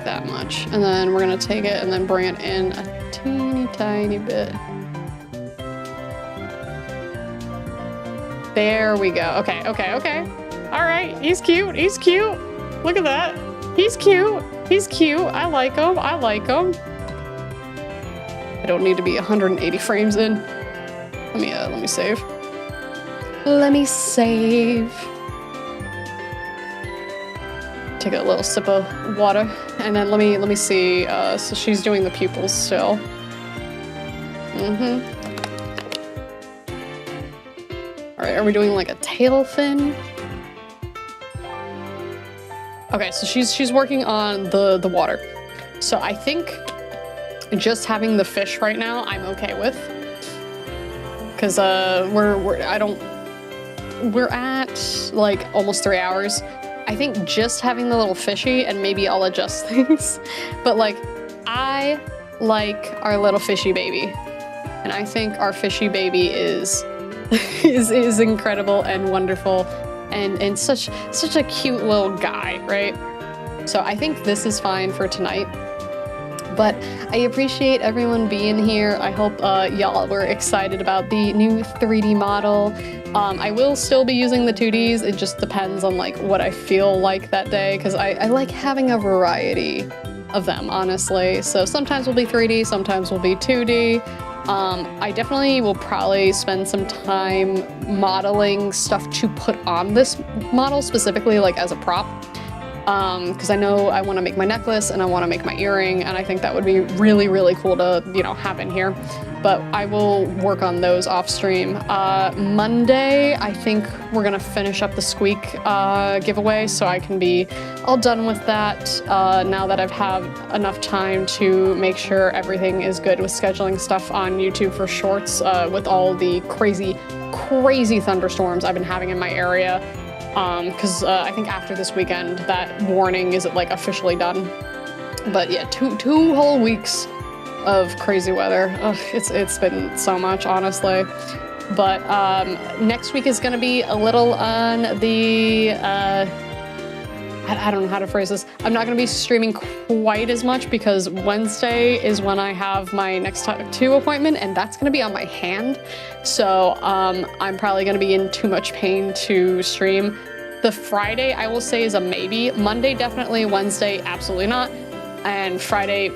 That much, and then we're gonna take it and then bring it in a teeny tiny bit. There we go. Okay, okay, okay. All right, he's cute. He's cute. Look at that. He's cute. He's cute. I like him. I like him. I don't need to be 180 frames in. Let me save. Let me save. Take a little sip of water, and then let me see. So she's doing the pupils still. All right, are we doing like a tail fin? Okay, so she's working on the water. So I think just having the fish right now, I'm okay with, because we're at like almost 3 hours. I think just having the little fishy, and maybe I'll adjust things, but like, I like our little fishy baby, and I think our fishy baby is incredible and wonderful, and such a cute little guy, right? So I think this is fine for tonight. But I appreciate everyone being here. I hope y'all were excited about the new 3D model. I will still be using the 2Ds. It just depends on like what I feel like that day, because I like having a variety of them, honestly. So sometimes we'll be 3D, sometimes we'll be 2D. I definitely will probably spend some time modeling stuff to put on this model, specifically like as a prop. Because I know I want to make my necklace and I want to make my earring, and I think that would be really, really cool to, you know, have in here. but I will work on those off stream. Monday, I think we're gonna finish up the Squeak giveaway, so I can be all done with that now that I've had enough time to make sure everything is good with scheduling stuff on YouTube for shorts with all the crazy thunderstorms I've been having in my area. Because I think after this weekend, that warning is like officially done. But yeah, two whole weeks of crazy weather. Ugh, it's been so much, honestly. But next week is gonna be a little on the I don't know how to phrase this. I'm not gonna be streaming quite as much because Wednesday is when I have my next tattoo appointment, and that's gonna be on my hand. So I'm probably gonna be in too much pain to stream. The Friday, I will say, is a maybe. Monday, definitely. Wednesday, absolutely not. And Friday,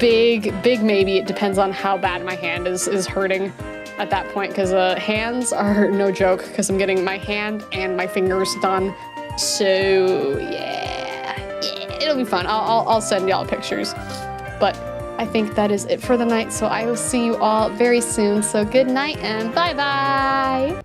big maybe. It depends on how bad my hand is hurting at that point, because hands are no joke, because I'm getting my hand and my fingers done. So yeah, it'll be fun. I'll send y'all pictures. But I think that is it for the night. So I will see you all very soon. So good night and bye-bye.